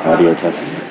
Audio test.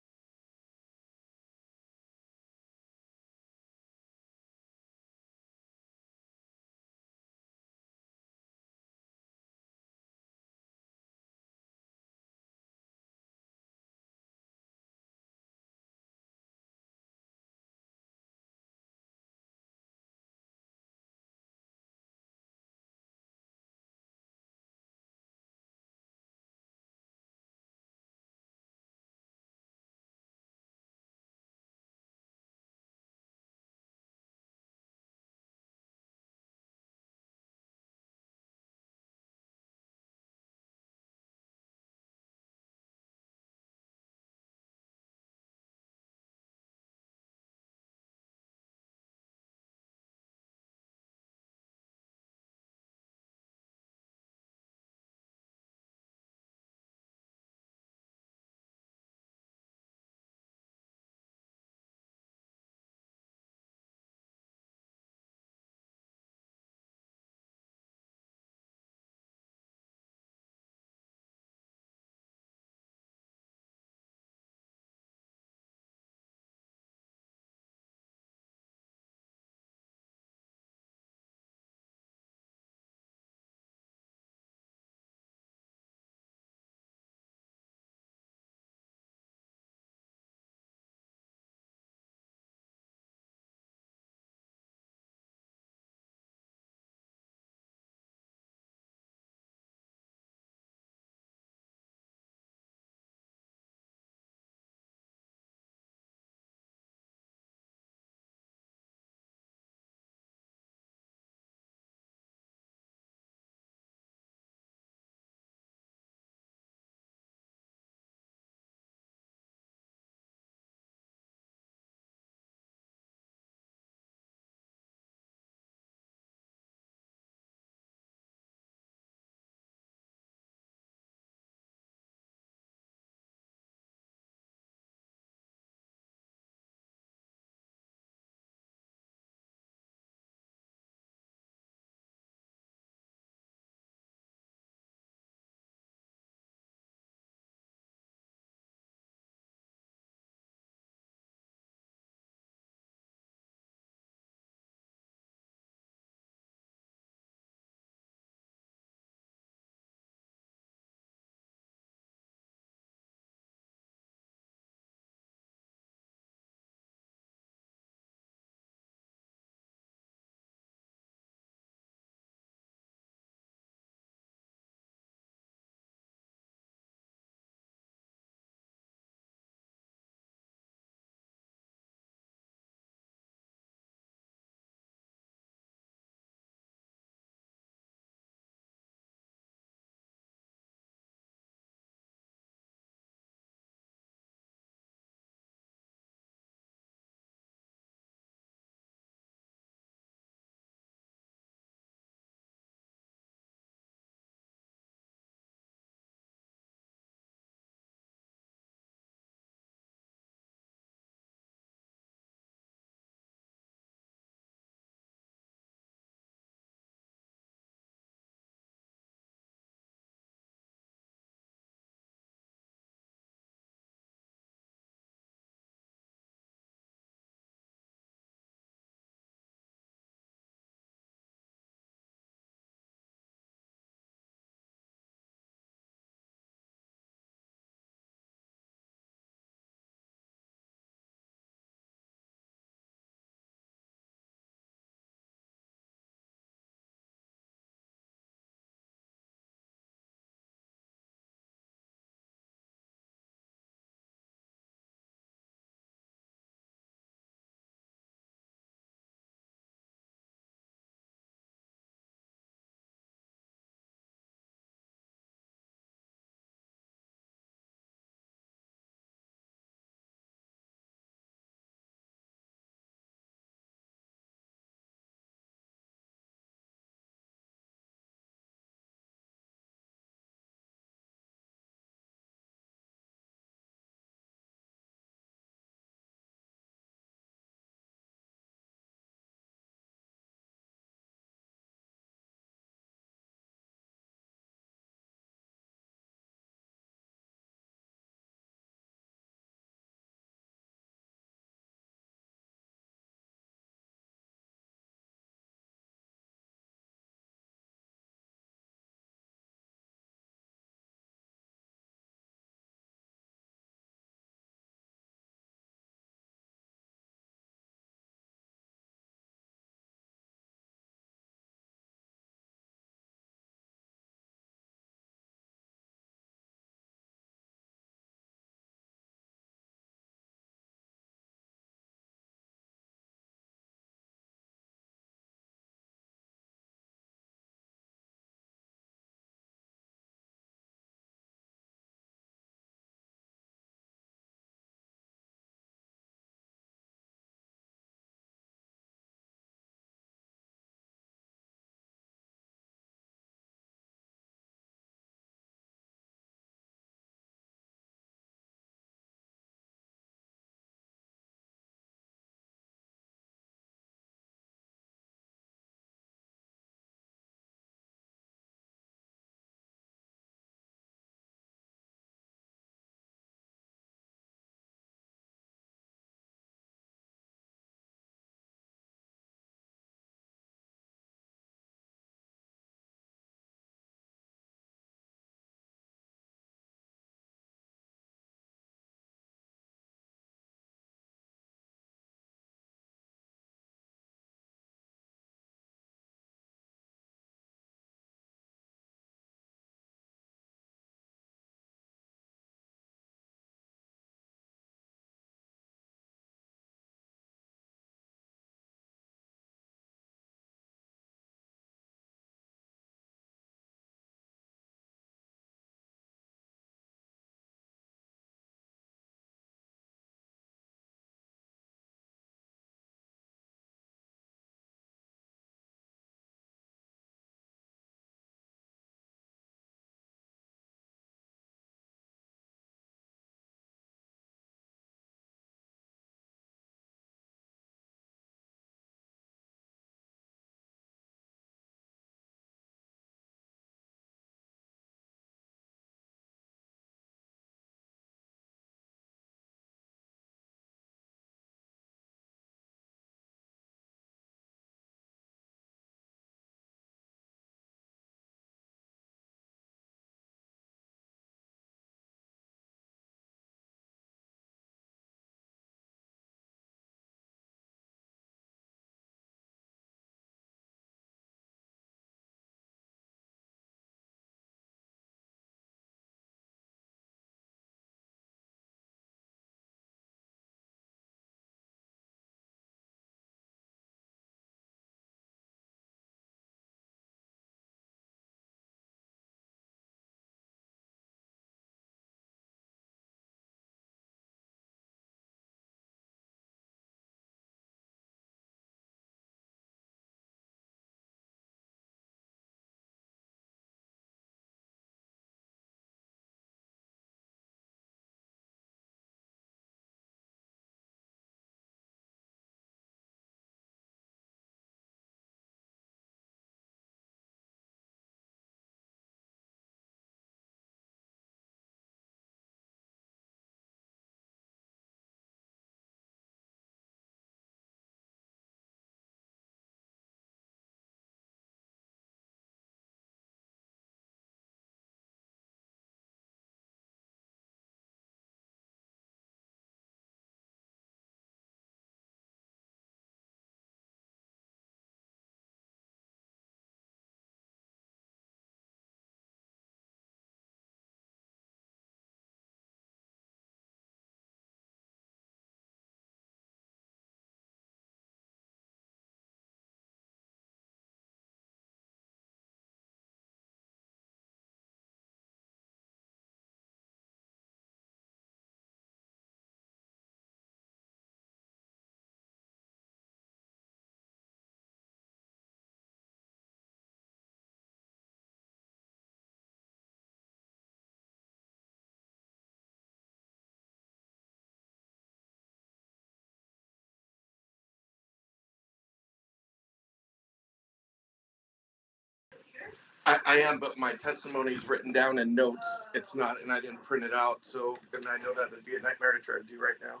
I am, but my testimony is written down in notes. It's not, and I didn't print it out. So, and I know that would be a nightmare to try to do right now.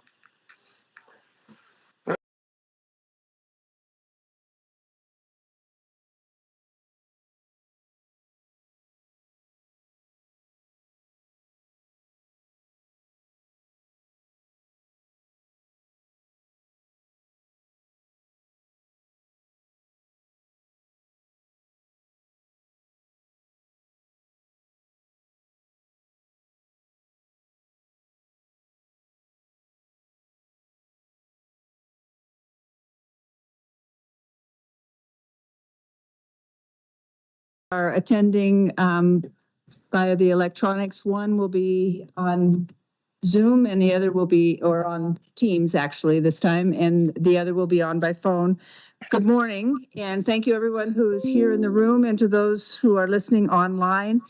Are attending via the electronics. One will be on Zoom and the other will be, or on Teams actually this time, and the other will be on by phone. Good morning, and thank you everyone who's here in the room and to those who are listening online.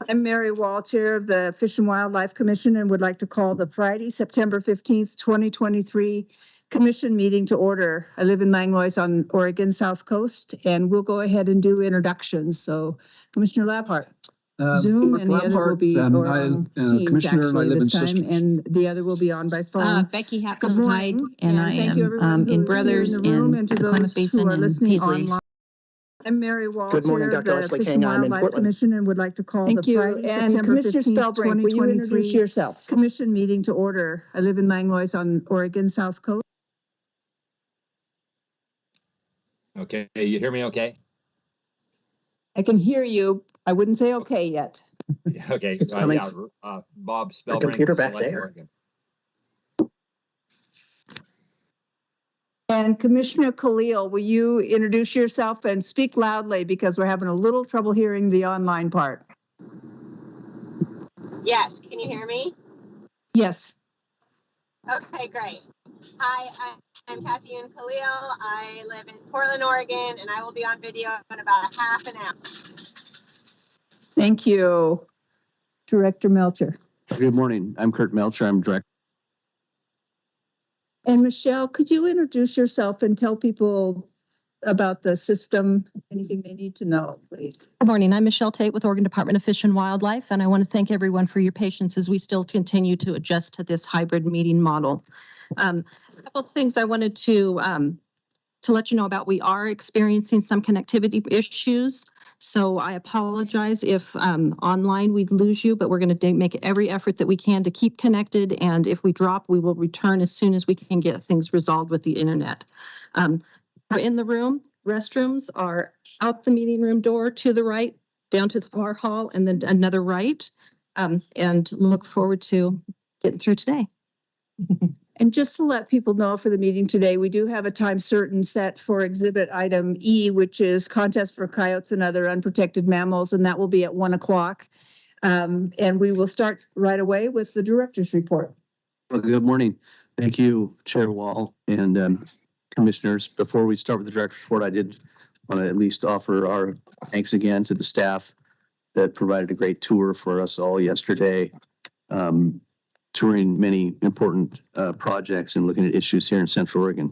I'm Mary Wall, Chair of the Fish and Wildlife Commission, and would like to call the Friday, September 15th, 2023 Commission meeting to order. I live in Langlois on Oregon South Coast, and we'll go ahead and do introductions. So Commissioner Labhart, Zoom, and the other will be on Teams actually this time, and the other will be on by phone. Becky Good morning, Hatfield, and I thank you am everyone who in is Brothers here in the room in and to the Klamath those Basin who are and listening Paisley. online. I'm Mary Wall, Good morning, Chair of Dr. the Leslie Fish King. and I'm in Wildlife Portland. Commission, and would like to call the Friday, September Commissioner 15th, Spellbrink, will you introduce 2023 yourself? Commission meeting to order. I live in Langlois on Oregon South Coast. Okay, you hear me okay? I can hear you. I wouldn't say okay yet. Okay, It's coming. yeah, Bob The Spellbrink. computer back Select there. Oregon. And Commissioner Khalil, will you introduce yourself and speak loudly because we're having a little trouble hearing the online part? Yes, can you hear me? Yes. Okay, great. Hi, I'm Kathleen Khalil. I live in Portland, Oregon, and I will be on video in about a half an hour. Thank you. Director Melcher. Good morning. I'm Kurt Melcher. I'm director. And Michelle, could you introduce yourself and tell people about the system, anything they need to know, please? Good morning. I'm Michelle Tate with Oregon Department of Fish and Wildlife, and I want to thank everyone for your patience as we still continue to adjust to this hybrid meeting model. A couple of things I wanted to let you know about. We are experiencing some connectivity issues, so I apologize if online we'd lose you, but we're going to make every effort that we can to keep connected, and if we drop, we will return as soon as we can get things resolved with the internet. We're in the room. Restrooms are out the meeting room door to the right, down to the far hall, and then another right, and look forward to getting through today. And just to let people know for the meeting today, we do have a time certain set for exhibit item E, which is contest for coyotes and other unprotected mammals, and that will be at 1 o'clock. And we will start right away with the director's report. Well, good morning. Thank you, Chair Wall and commissioners. Before we start with the director's report, I did want to at least offer our thanks again to the staff that provided a great tour for us all yesterday. Touring many important projects and looking at issues here in Central Oregon.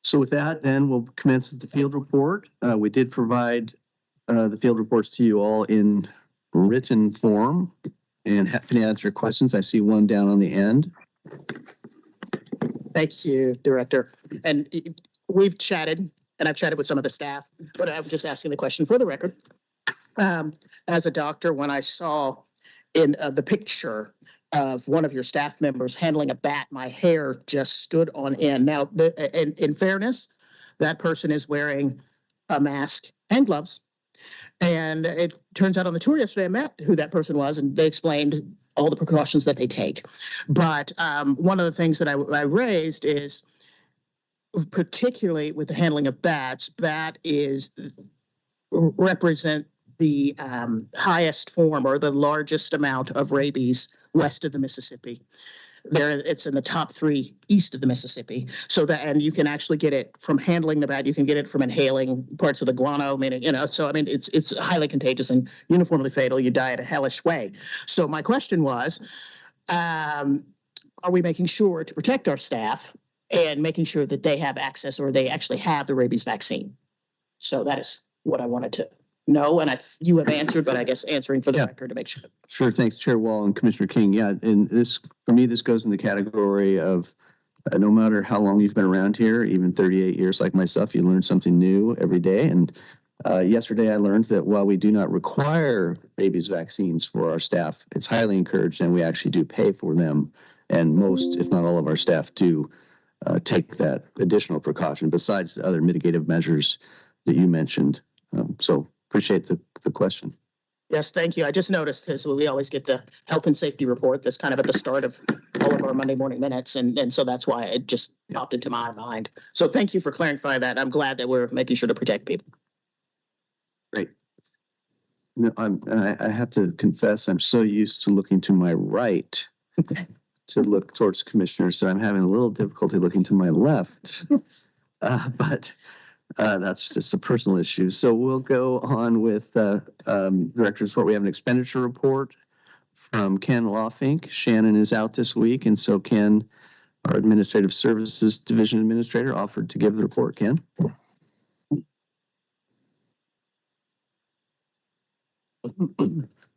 So with that, then we'll commence with the field report. We did provide the field reports to you all in written form and happy to answer questions. I see one down on the end. Thank you, Director. And we've chatted, and I've chatted with some of the staff, but I'm just asking the question for the record. As a doctor, when I saw in the picture of one of your staff members handling a bat, my hair just stood on end. Now, in fairness, that person is wearing a mask and gloves. And it turns out on the tour yesterday, I met who that person was, and they explained all the precautions that they take. But one of the things that I raised is, particularly with the handling of bats, bat represent the highest form or the largest amount of rabies west of the Mississippi. It's in the top 3 east of the Mississippi. So that, and you can actually get it from handling the bat. You can get it from inhaling parts of the guano, meaning, so I mean, it's highly contagious and uniformly fatal. You die at a hellish way. So my question was, are we making sure to protect our staff and making sure that they have access or they actually have the rabies vaccine? So that is what I wanted to No, and you have answered, but I guess answering for the Yeah. record to make sure. Sure, thanks, Chair Wall and Commissioner King. Yeah, and this, for me, this goes in the category of no matter how long you've been around here, even 38 years like myself, you learn something new every day. And yesterday I learned that while we do not require rabies vaccines for our staff, it's highly encouraged and we actually do pay for them. And most, if not all of our staff do take that additional precaution besides the other mitigative measures that you mentioned. So appreciate the question. Yes, thank you. I just noticed because we always get the health and safety report that's kind of at the start of all of our Monday morning minutes. And so that's why it just popped into my mind. So thank you for clarifying that. I'm glad that we're making sure to protect people. Great. No, I have to confess, I'm so used to looking to my right to look towards commissioners, so I'm having a little difficulty looking to my left. But that's just a personal issue. So we'll go on with Director's report. We have an expenditure report from Ken Lawfink. Shannon is out this week, and so Ken, our Administrative Services Division Administrator, offered to give the report. Ken?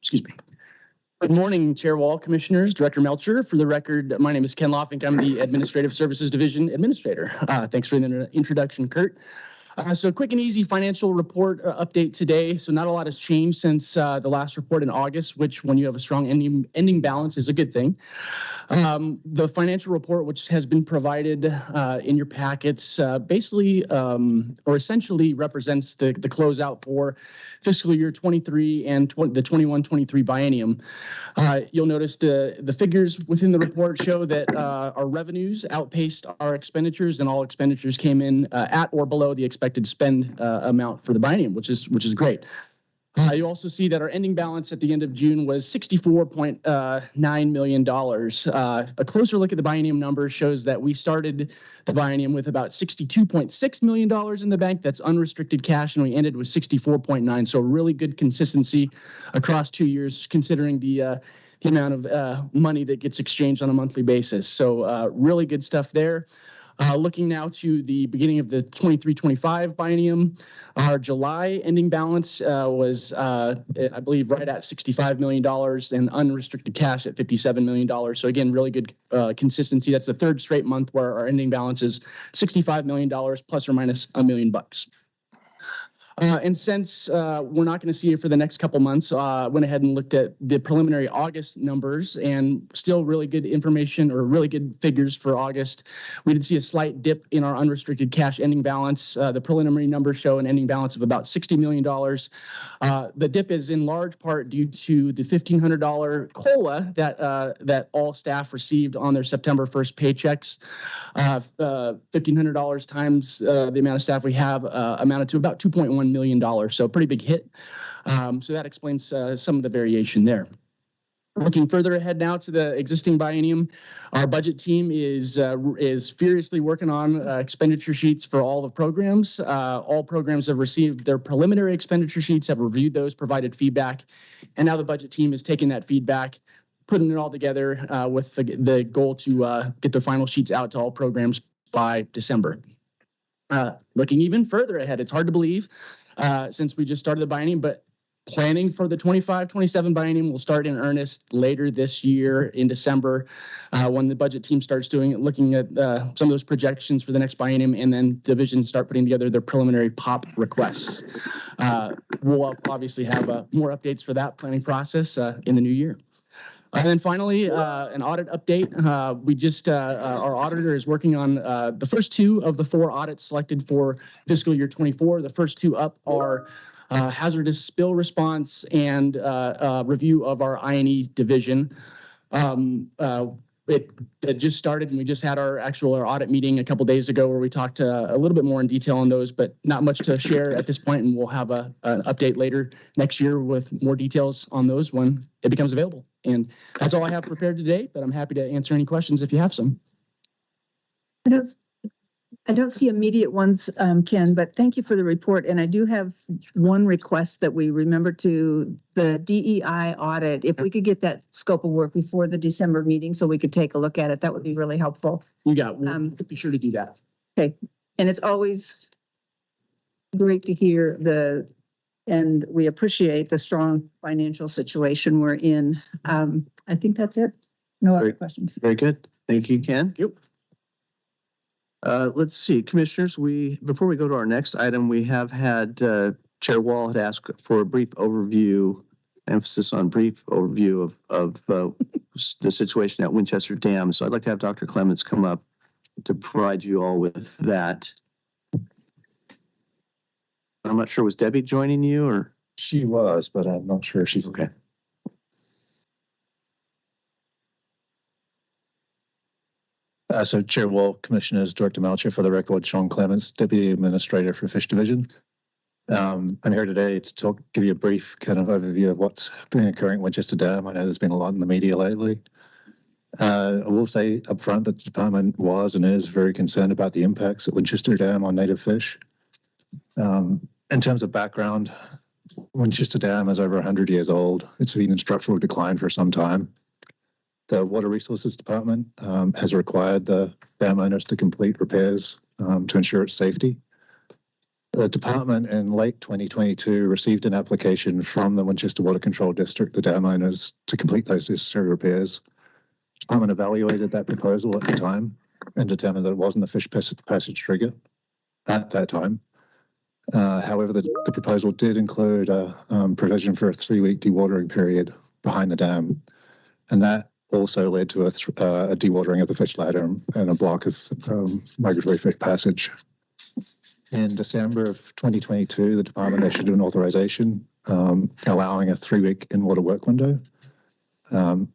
Excuse me. Good morning, Chair Wall, Commissioners, Director Melcher. For the record, my name is Ken Lawfink. I'm the Administrative Services Division Administrator. Thanks for the introduction, Kurt. So a quick and easy financial report update today. So not a lot has changed since the last report in August, which when you have a strong ending balance is a good thing. The financial report, which has been provided in your packets, basically or essentially represents the closeout for fiscal year 23 and the 21-23 biennium. You'll notice the figures within the report show that our revenues outpaced our expenditures, and all expenditures came in at or below the expected spend amount for the biennium, which is great. You also see that our ending balance at the end of June was $64.9 million. A closer look at the biennium numbers shows that we started the biennium with about $62.6 million in the bank. That's unrestricted cash, and we ended with 64.9. So really good consistency across 2 years, considering the amount of money that gets exchanged on a monthly basis. So really good stuff there. Looking now to the beginning of the 23-25 biennium, our July ending balance was, I believe, right at $65 million and unrestricted cash at $57 million. So again, really good consistency. That's the third straight month where our ending balance is $65 million plus or minus $1 million. And since we're not going to see it for the next couple months, went ahead and looked at the preliminary August numbers, and still really good information or really good figures for August. We did see a slight dip in our unrestricted cash ending balance. The preliminary numbers show an ending balance of about $60 million. The dip is in large part due to the $1,500 COLA that all staff received on their September 1st paychecks. $1,500 times the amount of staff we have amounted to about $2.1 million, so a pretty big hit. So that explains some of the variation there. Looking further ahead now to the existing biennium, our budget team is furiously working on expenditure sheets for all the programs. All programs have received their preliminary expenditure sheets, have reviewed those, provided feedback, and now the budget team is taking that feedback, putting it all together with the goal to get the final sheets out to all programs by December. Looking even further ahead, it's hard to believe since we just started the biennium, but planning for the 25-27 biennium will start in earnest later this year in December when the budget team starts looking at some of those projections for the next biennium, and then divisions start putting together their preliminary POP requests. We'll obviously have more updates for that planning process in the new year. And then finally, an audit update. Our auditor is working on the first two of the 4 audits selected for fiscal year 24. The first 2 up are hazardous spill response and review of our I&E division. It just started, and we just had our audit meeting a couple days ago where we talked a little bit more in detail on those, but not much to share at this point, and we'll have an update later next year with more details on those when it becomes available. And that's all I have prepared today, but I'm happy to answer any questions if you have some. I don't see immediate ones, Ken, but thank you for the report. And I do have one request that we remember to the DEI audit. If we could get that scope of work before the December meeting so we could take a look at it, that would be really helpful. We'll be sure to do that. Okay. And it's always great to hear the and we appreciate the strong financial situation we're in. I think that's it. No other Very- questions. Very good. Thank you, Ken. Yep. Let's see, commissioners, before we go to our next item, we have had, Chair Wall had asked for a brief overview, emphasis on brief overview of the situation at Winchester Dam. So I'd like to have Dr. Clements come up to provide you all with that. I'm not sure, was Debbie joining you or? She was, but I'm not sure she's Okay. So Chair Wall, Commissioners, Director Melcher, for the record, Sean Clements, Deputy Administrator for Fish Division. I'm here today to give you a brief kind of overview of what's been occurring at Winchester Dam. I know there's been a lot in the media lately. I will say up front that the department was and is very concerned about the impacts at Winchester Dam on native fish. In terms of background, Winchester Dam is over 100 years old. It's been in structural decline for some time. The Water Resources Department has required the dam owners to complete repairs to ensure its safety. The department in late 2022 received an application from the Winchester Water Control District, the dam owners, to complete those necessary repairs. The department evaluated that proposal at the time and determined that it wasn't a fish passage trigger at that time. However, the proposal did include a provision for a 3-week dewatering period behind the dam, and that also led to a dewatering of the fish ladder and a block of migratory fish passage. In December of 2022, the department issued an authorization allowing a 3-week in-water work window,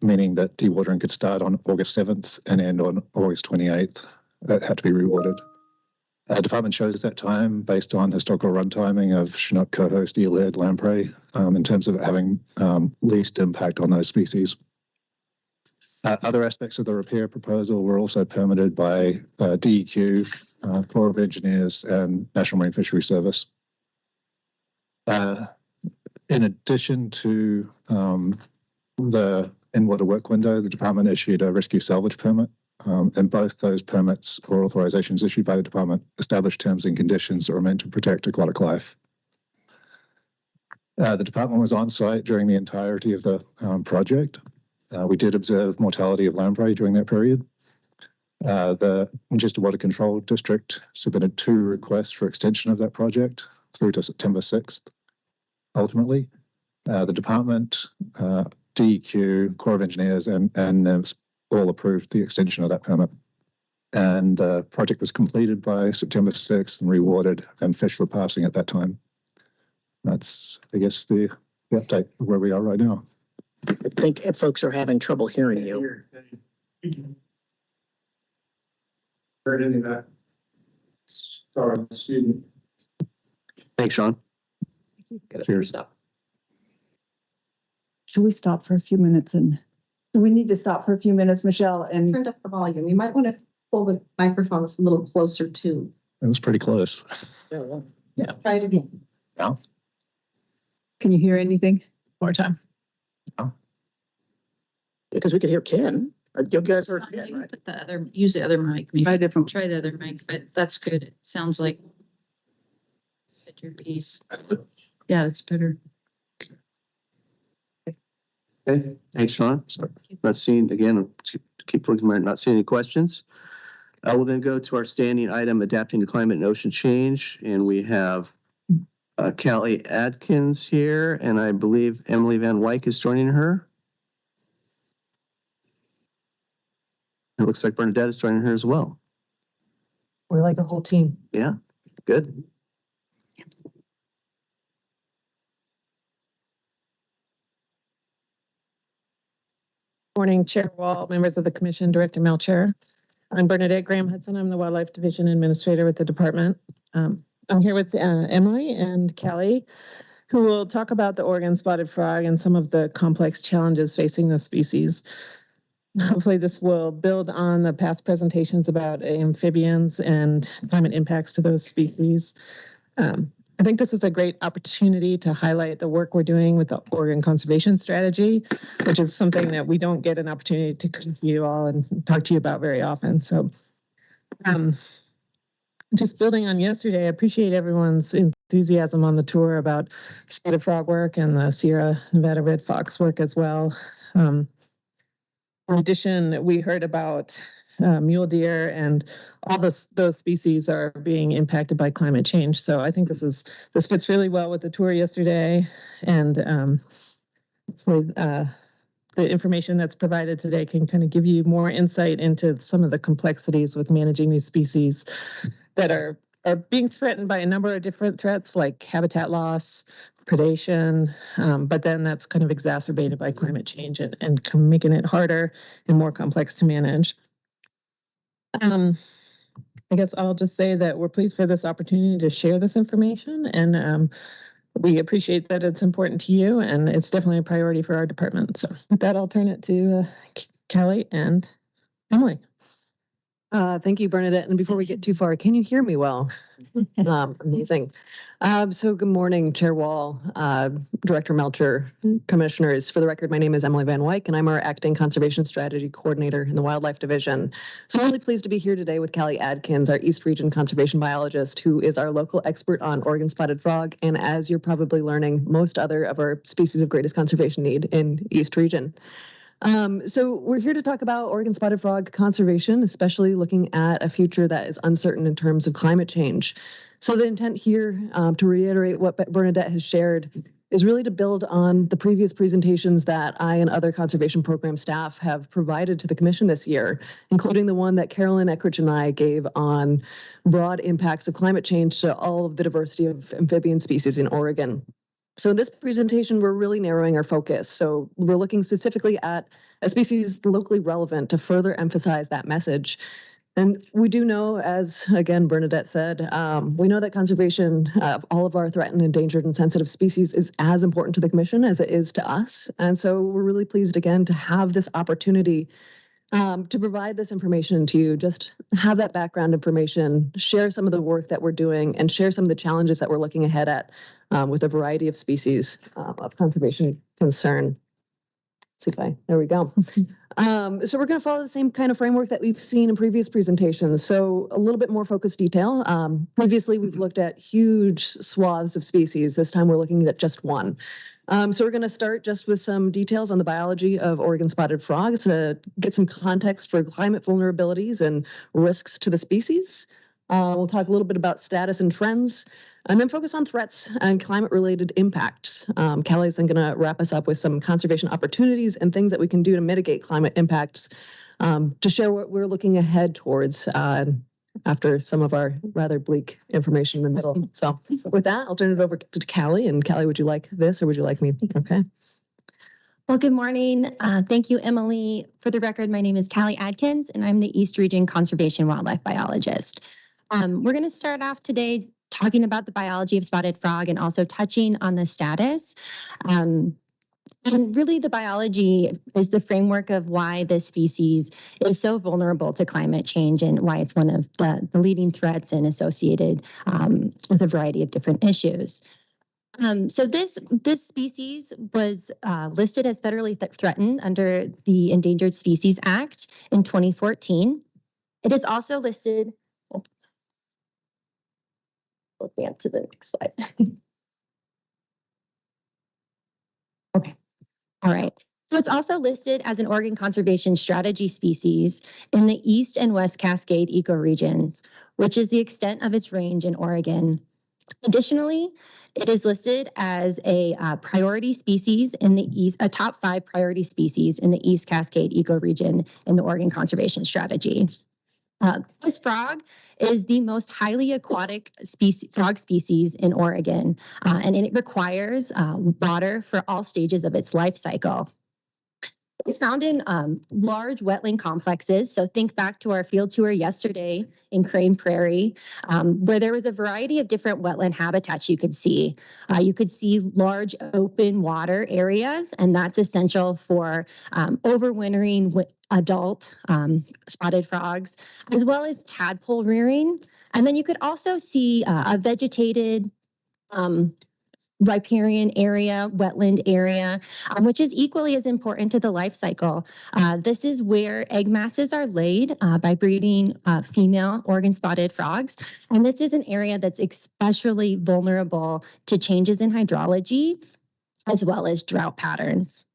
meaning that dewatering could start on August 7th and end on August 28th. That had to be rewarded. The department chose that time based on historical run timing of Chinook, coho, steelhead, lamprey, in terms of having least impact on those species. Other aspects of the repair proposal were also permitted by DEQ, Corps of Engineers, and National Marine Fisheries Service. In addition to the in-water work window, the department issued a rescue salvage permit, and both those permits or authorizations issued by the department established terms and conditions that were meant to protect aquatic life. The department was on site during the entirety of the project. We did observe mortality of lamprey during that period. The Winchester Water Control District submitted 2 requests for extension of that project through to September 6th. Ultimately, the department, DEQ, Corps of Engineers, and NIMS all approved the extension of that permit. And the project was completed by September 6th and rewarded, and fish were passing at that time. That's, I guess, the update of where we are right now. I think folks are having trouble hearing you. Heard any of that? Sorry, student. Thanks, Sean. Cheers. Should we stop for a few minutes we need to stop for a few minutes, Michelle, and Turned up the volume. You might want to pull the microphones a little closer too. It was pretty close. Try it again. can you hear anything? More time. Because we could hear Ken. You guys heard You Ken, can right? put the other, use the other mic, maybe. Try different. Try the other mic, but that's good. It sounds like at your piece. Yeah, that's better. Okay, thanks, Sean. Not seeing, again, keep looking, not seeing any questions. I will then go to our standing item, adapting to climate and ocean change. And we have Callie Adkins here, and I believe Emily Van Wyk is joining her. It looks like Bernadette is joining her as well. We're like a whole team. Yeah, good. Morning, Chair Wall, members of the Commission, Director Melcher. I'm Bernadette Graham Hudson. I'm the Wildlife Division Administrator with the department. I'm here with Emily and Kelly, who will talk about the Oregon spotted frog and some of the complex challenges facing the species. Hopefully this will build on the past presentations about amphibians and climate impacts to those species. I think this is a great opportunity to highlight the work we're doing with the Oregon Conservation Strategy, which is something that we don't get an opportunity to come to you all and talk to you about very often. So just building on yesterday, I appreciate everyone's enthusiasm on the tour about spotted frog work and the Sierra Nevada red fox work as well. In addition, we heard about mule deer, and all those species are being impacted by climate change. So I think this fits really well with the tour yesterday, and the information that's provided today can kind of give you more insight into some of the complexities with managing these species that are being threatened by a number of different threats like habitat loss, predation, but then that's kind of exacerbated by climate change and making it harder and more complex to manage. I guess I'll just say that we're pleased for this opportunity to share this information, and we appreciate that it's important to you, and it's definitely a priority for our department. So with that, I'll turn it to Kelly and Emily. Thank you, Bernadette. And before we get too far, can you hear me well? Amazing. So good morning, Chair Wall, Director Melcher, Commissioners. For the record, my name is Emily Van Wyk, and I'm our Acting Conservation Strategy Coordinator in the Wildlife Division. So I'm really pleased to be here today with Callie Adkins, our East Region Conservation Biologist, who is our local expert on Oregon spotted frog, and as you're probably learning, most other of our species of greatest conservation need in East Region. So we're here to talk about Oregon spotted frog conservation, especially looking at a future that is uncertain in terms of climate change. So the intent here, to reiterate what Bernadette has shared, is really to build on the previous presentations that I and other conservation program staff have provided to the Commission this year, including the one that Carolyn Eckrich and I gave on broad impacts of climate change to all of the diversity of amphibian species in Oregon. So in this presentation, we're really narrowing our focus. So we're looking specifically at a species locally relevant to further emphasize that message. And we do know, as again, Bernadette said, we know that conservation of all of our threatened, endangered, and sensitive species is as important to the Commission as it is to us. And so we're really pleased again to have this opportunity to provide this information to you, just have that background information, share some of the work that we're doing, and share some of the challenges that we're looking ahead at with a variety of species of conservation concern. There we go. So we're going to follow the same kind of framework that we've seen in previous presentations. So a little bit more focused detail. Previously, we've looked at huge swaths of species. This time we're looking at just one. So we're going to start just with some details on the biology of Oregon spotted frogs to get some context for climate vulnerabilities and risks to the species. We'll talk a little bit about status and trends, and then focus on threats and climate-related impacts. Callie's then going to wrap us up with some conservation opportunities and things that we can do to mitigate climate impacts, to share what we're looking ahead towards after some of our rather bleak information in the middle. So with that, I'll turn it over to Callie. And Callie, would you like this or would you like me? Okay. Well, good morning. Thank you, Emily. For the record, my name is Callie Adkins, and I'm the East Region Conservation Wildlife Biologist. We're going to start off today talking about the biology of spotted frog and also touching on the status. And really the biology is the framework of why this species is so vulnerable to climate change and why it's one of the leading threats and associated with a variety of different issues. So this species was listed as federally threatened under the Endangered Species Act in 2014. It is also listed, looking up to the next slide. Okay. All right. So it's also listed as an Oregon Conservation Strategy species in the East and West Cascade ecoregions, which is the extent of its range in Oregon. Additionally, it is listed as a priority species in the East, a top 5 priority species in the East Cascade ecoregion in the Oregon Conservation Strategy. This frog is the most highly aquatic frog species in Oregon, and it requires water for all stages of its life cycle. It's found in large wetland complexes. So think back to our field tour yesterday in Crane Prairie, where there was a variety of different wetland habitats you could see. You could see large open water areas, and that's essential for overwintering adult spotted frogs, as well as tadpole rearing. And then you could also see a vegetated riparian area, wetland area, which is equally as important to the life cycle. This is where egg masses are laid by breeding female Oregon-spotted frogs. And this is an area that's especially vulnerable to changes in hydrology as well as drought patterns.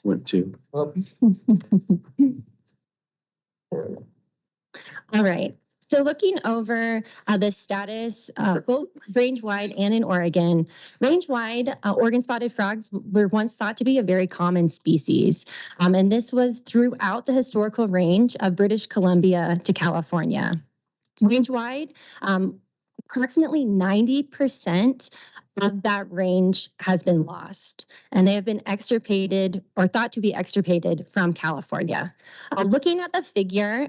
Went to. All right. So looking over the status, both range-wide and in Oregon, range-wide Oregon spotted frogs were once thought to be a very common species. And this was throughout the historical range of British Columbia to California. Range-wide, approximately 90% of that range has been lost, and they have been extirpated or thought to be extirpated from California. Looking at the figure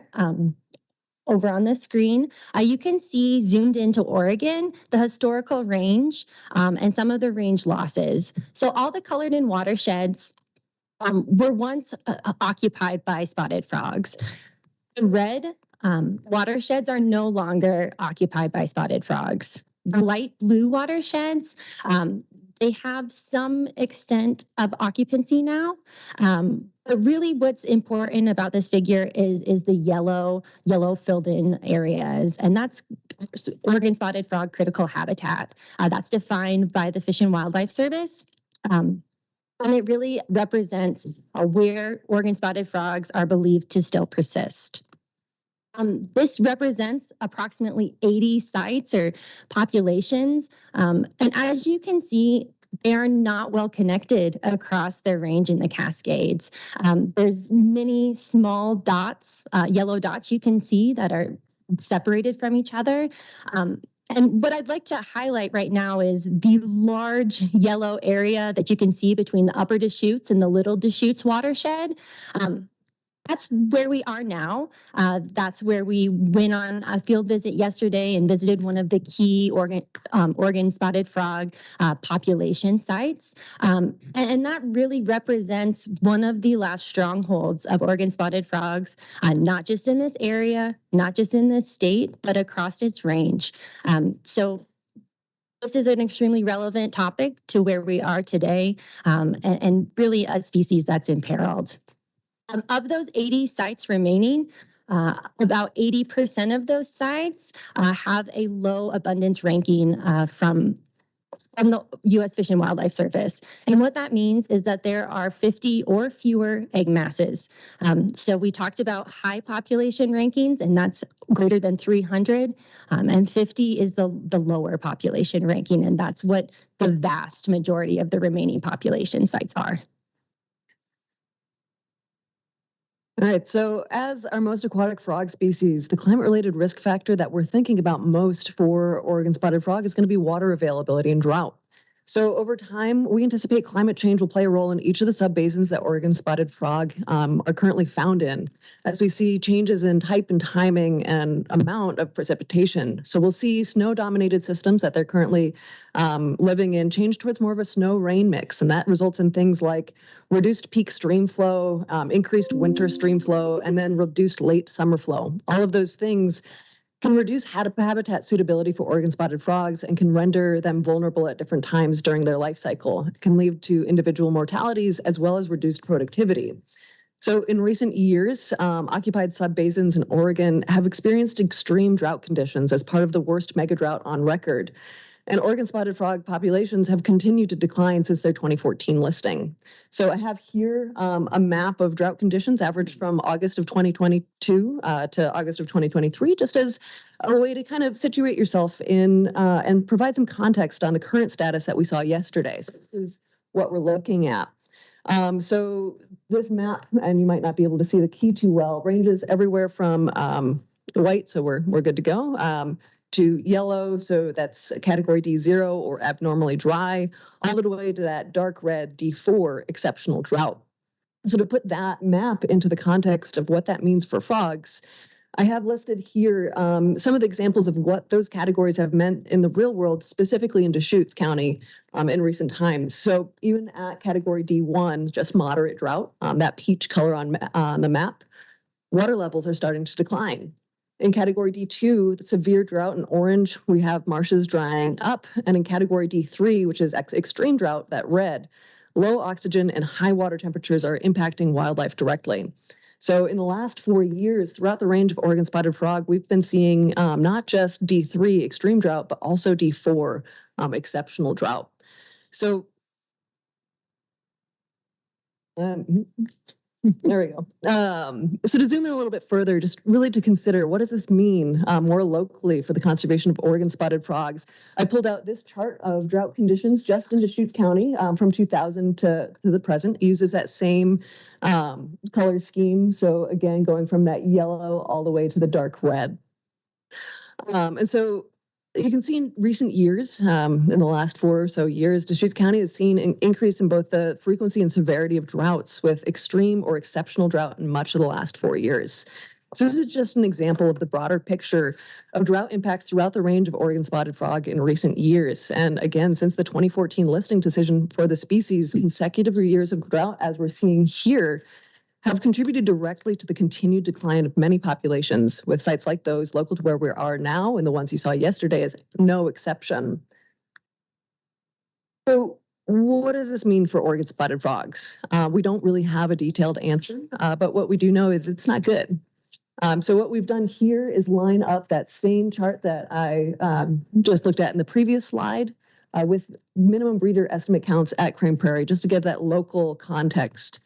over on the screen, you can see zoomed into Oregon, the historical range and some of the range losses. So all the colored in watersheds were once occupied by spotted frogs. The red watersheds are no longer occupied by spotted frogs. The light blue watersheds, they have some extent of occupancy now. But really what's important about this figure is the yellow filled in areas. And that's Oregon spotted frog critical habitat. That's defined by the Fish and Wildlife Service. And it really represents where Oregon spotted frogs are believed to still persist. This represents approximately 80 sites or populations. And as you can see, they are not well connected across their range in the Cascades. There's many small dots, yellow dots you can see that are separated from each other. And what I'd like to highlight right now is the large yellow area that you can see between the Upper Deschutes and the Little Deschutes watershed. That's where we are now. That's where we went on a field visit yesterday and visited one of the key Oregon spotted frog population sites. And that really represents one of the last strongholds of Oregon spotted frogs, not just in this area, not just in this state, but across its range. So this is an extremely relevant topic to where we are today, and really a species that's imperiled. Of those 80 sites remaining, about 80% of those sites have a low abundance ranking from the U.S. Fish and Wildlife Service. And what that means is that there are 50 or fewer egg masses. So we talked about high population rankings, and that's greater than 300, and 50 is the lower population ranking, and that's what the vast majority of the remaining population sites are. All right, so as our most aquatic frog species, the climate-related risk factor that we're thinking about most for Oregon spotted frog is going to be water availability and drought. So over time, we anticipate climate change will play a role in each of the subbasins that Oregon spotted frog are currently found in, as we see changes in type and timing and amount of precipitation. So we'll see snow-dominated systems that they're currently living in change towards more of a snow-rain mix, and that results in things like reduced peak stream flow, increased winter stream flow, and then reduced late summer flow. All of those things can reduce habitat suitability for Oregon spotted frogs and can render them vulnerable at different times during their life cycle. It can lead to individual mortalities as well as reduced productivity. So in recent years, occupied subbasins in Oregon have experienced extreme drought conditions as part of the worst mega drought on record. And Oregon spotted frog populations have continued to decline since their 2014 listing. So I have here a map of drought conditions averaged from August of 2022 to August of 2023, just as a way to kind of situate yourself in and provide some context on the current status that we saw yesterday. So this is what we're looking at. So this map, and you might not be able to see the key too well, ranges everywhere from white, so we're good to go, to yellow, so that's category D0 or abnormally dry, all the way to that dark red D4 exceptional drought. So to put that map into the context of what that means for frogs, I have listed here some of the examples of what those categories have meant in the real world, specifically in Deschutes County in recent times. So even at category D1, just moderate drought, that peach color on the map, water levels are starting to decline. In category D2, the severe drought in orange, we have marshes drying up. And in category D3, which is extreme drought, that red, low oxygen and high water temperatures are impacting wildlife directly. So in the last 4 years, throughout the range of Oregon spotted frog, we've been seeing not just D3 extreme drought, but also D4 exceptional drought. So there we go. So to zoom in a little bit further, just really to consider what does this mean more locally for the conservation of Oregon spotted frogs. I pulled out this chart of drought conditions just in Deschutes County from 2000 to the present. It uses that same color scheme. So again, going from that yellow all the way to the dark red. And so you can see in recent years, in the last 4 or so years, Deschutes County has seen an increase in both the frequency and severity of droughts, with extreme or exceptional drought in much of the last 4 years. So this is just an example of the broader picture of drought impacts throughout the range of Oregon spotted frog in recent years. And again, since the 2014 listing decision for the species, consecutive years of drought, as we're seeing here, have contributed directly to the continued decline of many populations, with sites like those local to where we are now and the ones you saw yesterday is no exception. So what does this mean for Oregon spotted frogs? We don't really have a detailed answer, but what we do know is it's not good. So what we've done here is line up that same chart that I just looked at in the previous slide with minimum breeder estimate counts at Crane Prairie, just to give that local context.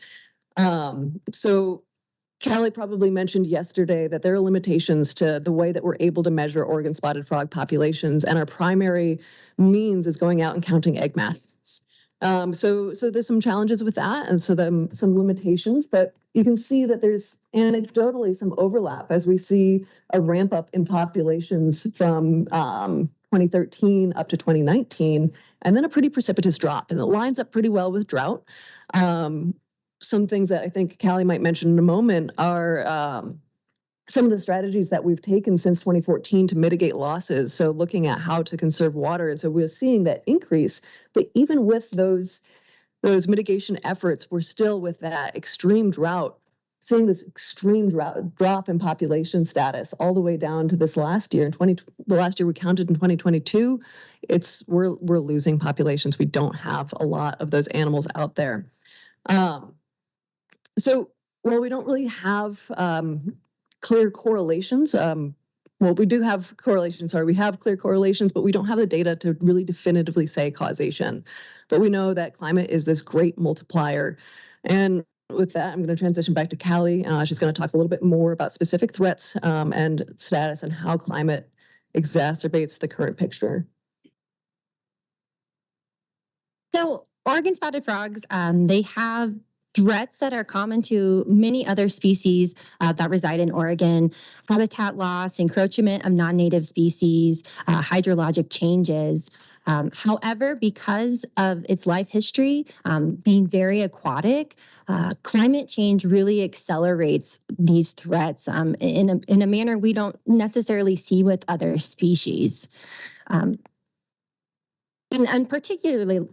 So Callie probably mentioned yesterday that there are limitations to the way that we're able to measure Oregon spotted frog populations, and our primary means is going out and counting egg masses. So there's some challenges with that, and so some limitations, but you can see that there's anecdotally some overlap as we see a ramp up in populations from 2013 up to 2019, and then a pretty precipitous drop, and it lines up pretty well with drought. Some things that I think Callie might mention in a moment are some of the strategies that we've taken since 2014 to mitigate losses. So looking at how to conserve water. And so we're seeing that increase, but even with those mitigation efforts, we're still with that extreme drought, seeing this extreme drop in population status all the way down to this last year. The last year we counted in 2022, we're losing populations. We don't have a lot of those animals out there. So while we don't really have clear correlations, we do have correlations, we have clear correlations, but we don't have the data to really definitively say causation. But we know that climate is this great multiplier. And with that, I'm going to transition back to Callie. She's going to talk a little bit more about specific threats and status and how climate exacerbates the current picture. So Oregon spotted frogs, they have threats that are common to many other species that reside in Oregon: habitat loss, encroachment of non-native species, hydrologic changes. However, because of its life history being very aquatic, climate change really accelerates these threats in a manner we don't necessarily see with other species. And particularly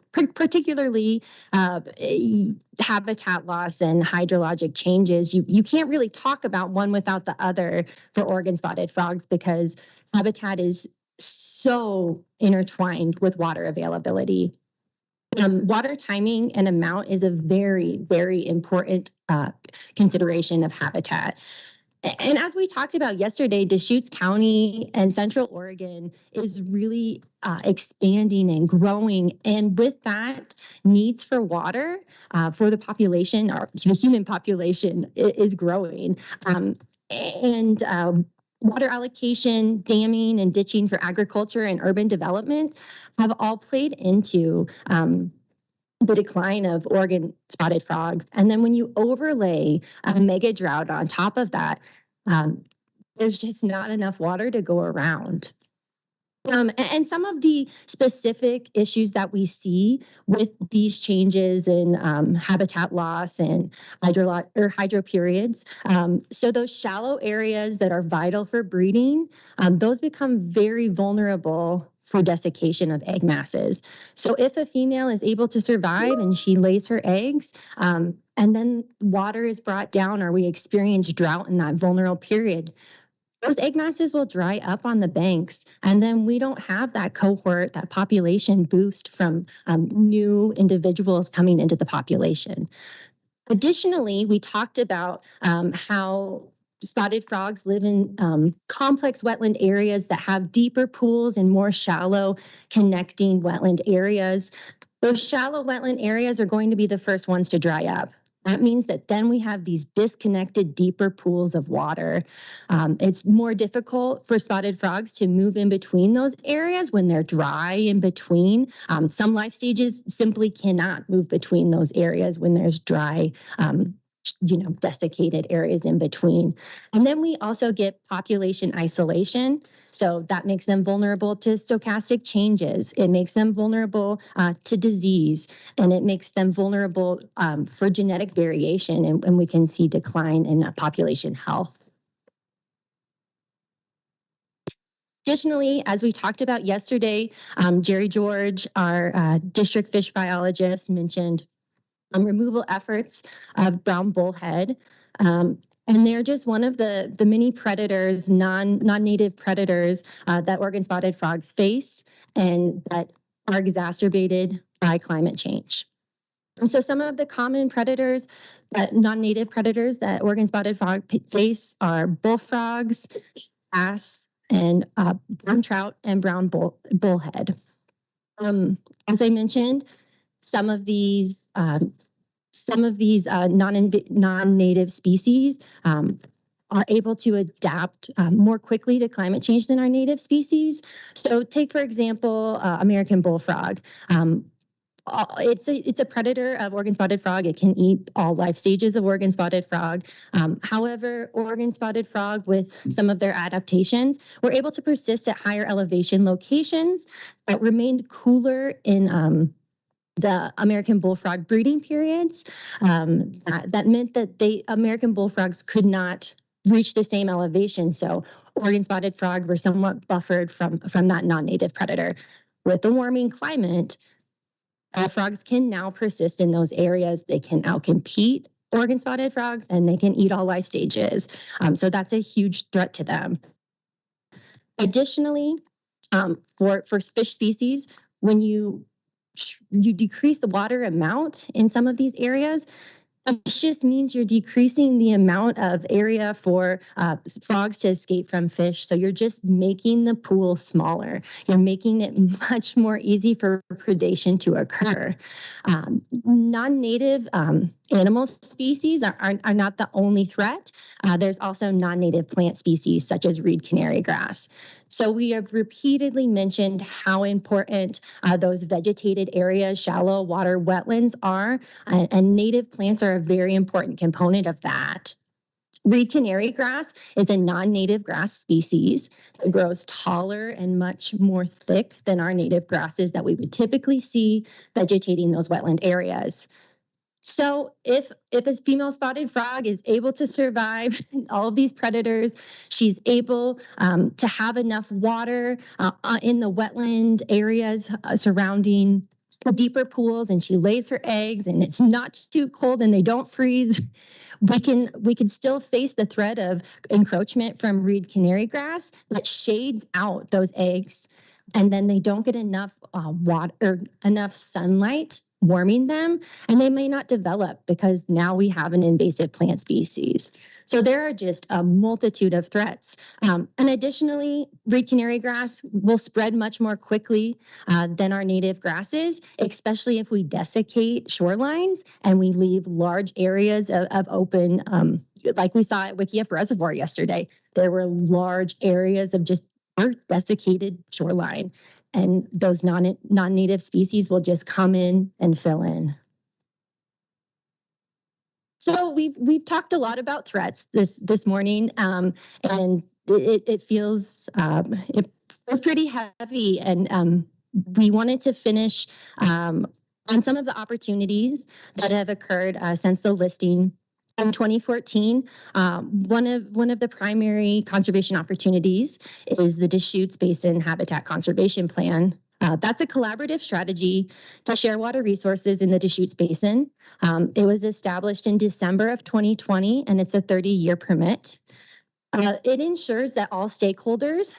habitat loss and hydrologic changes, you can't really talk about one without the other for Oregon spotted frogs, because habitat is so intertwined with water availability. Water timing and amount is a very, very important consideration of habitat. And as we talked about yesterday, Deschutes County and Central Oregon is really expanding and growing. And with that, needs for water for the population, or the human population, is growing. Water allocation, damming, and ditching for agriculture and urban development have all played into the decline of Oregon spotted frogs. And then when you overlay a mega drought on top of that, there's just not enough water to go around. And some of the specific issues that we see with these changes in habitat loss and hydro periods. So those shallow areas that are vital for breeding, those become very vulnerable for desiccation of egg masses. So if a female is able to survive and she lays her eggs, and then water is brought down or we experience drought in that vulnerable period, those egg masses will dry up on the banks, and then we don't have that cohort, that population boost from new individuals coming into the population. Additionally, we talked about how spotted frogs live in complex wetland areas that have deeper pools and more shallow connecting wetland areas. Those shallow wetland areas are going to be the first ones to dry up. That means that then we have these disconnected, deeper pools of water. It's more difficult for spotted frogs to move in between those areas when they're dry in between. Some life stages simply cannot move between those areas when there's dry, desiccated areas in between. And then we also get population isolation. So that makes them vulnerable to stochastic changes. It makes them vulnerable to disease, and it makes them vulnerable for genetic variation, and we can see decline in population health. Additionally, as we talked about yesterday, Jerry George, our district fish biologist, mentioned removal efforts of brown bullhead. And they're just one of the many predators, non-native predators that Oregon spotted frogs face and that are exacerbated by climate change. And so some of the common predators, non-native predators that Oregon spotted frog face are bullfrogs, bass, and brown trout and brown bullhead. As I mentioned, some of these non-native species are able to adapt more quickly to climate change than our native species. So take, for example, American bullfrog. It's a predator of Oregon spotted frog. It can eat all life stages of Oregon spotted frog. However, Oregon spotted frog, with some of their adaptations, were able to persist at higher elevation locations that remained cooler in the American bullfrog breeding periods. That meant that American bullfrogs could not reach the same elevation. So Oregon spotted frog were somewhat buffered from that non-native predator. With the warming climate, frogs can now persist in those areas. They can outcompete Oregon spotted frogs, and they can eat all life stages. So that's a huge threat to them. Additionally, for fish species, when you decrease the water amount in some of these areas, it just means you're decreasing the amount of area for frogs to escape from fish. So you're just making the pool smaller. You're making it much more easy for predation to occur. Non-native animal species are not the only threat. There's also non-native plant species such as reed canary grass. So we have repeatedly mentioned how important those vegetated areas, shallow water wetlands are, and native plants are a very important component of that. Reed canary grass is a non-native grass species that grows taller and much more thick than our native grasses that we would typically see vegetating those wetland areas. So if a female spotted frog is able to survive all of these predators, she's able to have enough water in the wetland areas surrounding the deeper pools, and she lays her eggs, and it's not too cold and they don't freeze, we can still face the threat of encroachment from reed canary grass that shades out those eggs, and then they don't get enough water or enough sunlight warming them, and they may not develop because now we have an invasive plant species. So there are just a multitude of threats. And additionally, reed canary grass will spread much more quickly than our native grasses, especially if we desiccate shorelines and we leave large areas of open, like we saw at Wickiup Reservoir yesterday. There were large areas of just desiccated shoreline, and those non-native species will just come in and fill in. So we've talked a lot about threats this morning, and it feels was pretty heavy, and we wanted to finish on some of the opportunities that have occurred since the listing. In 2014, one of the primary conservation opportunities is the Deschutes Basin Habitat Conservation Plan. That's a collaborative strategy to share water resources in the Deschutes Basin. It was established in December of 2020, and it's a 30-year permit. It ensures that all stakeholders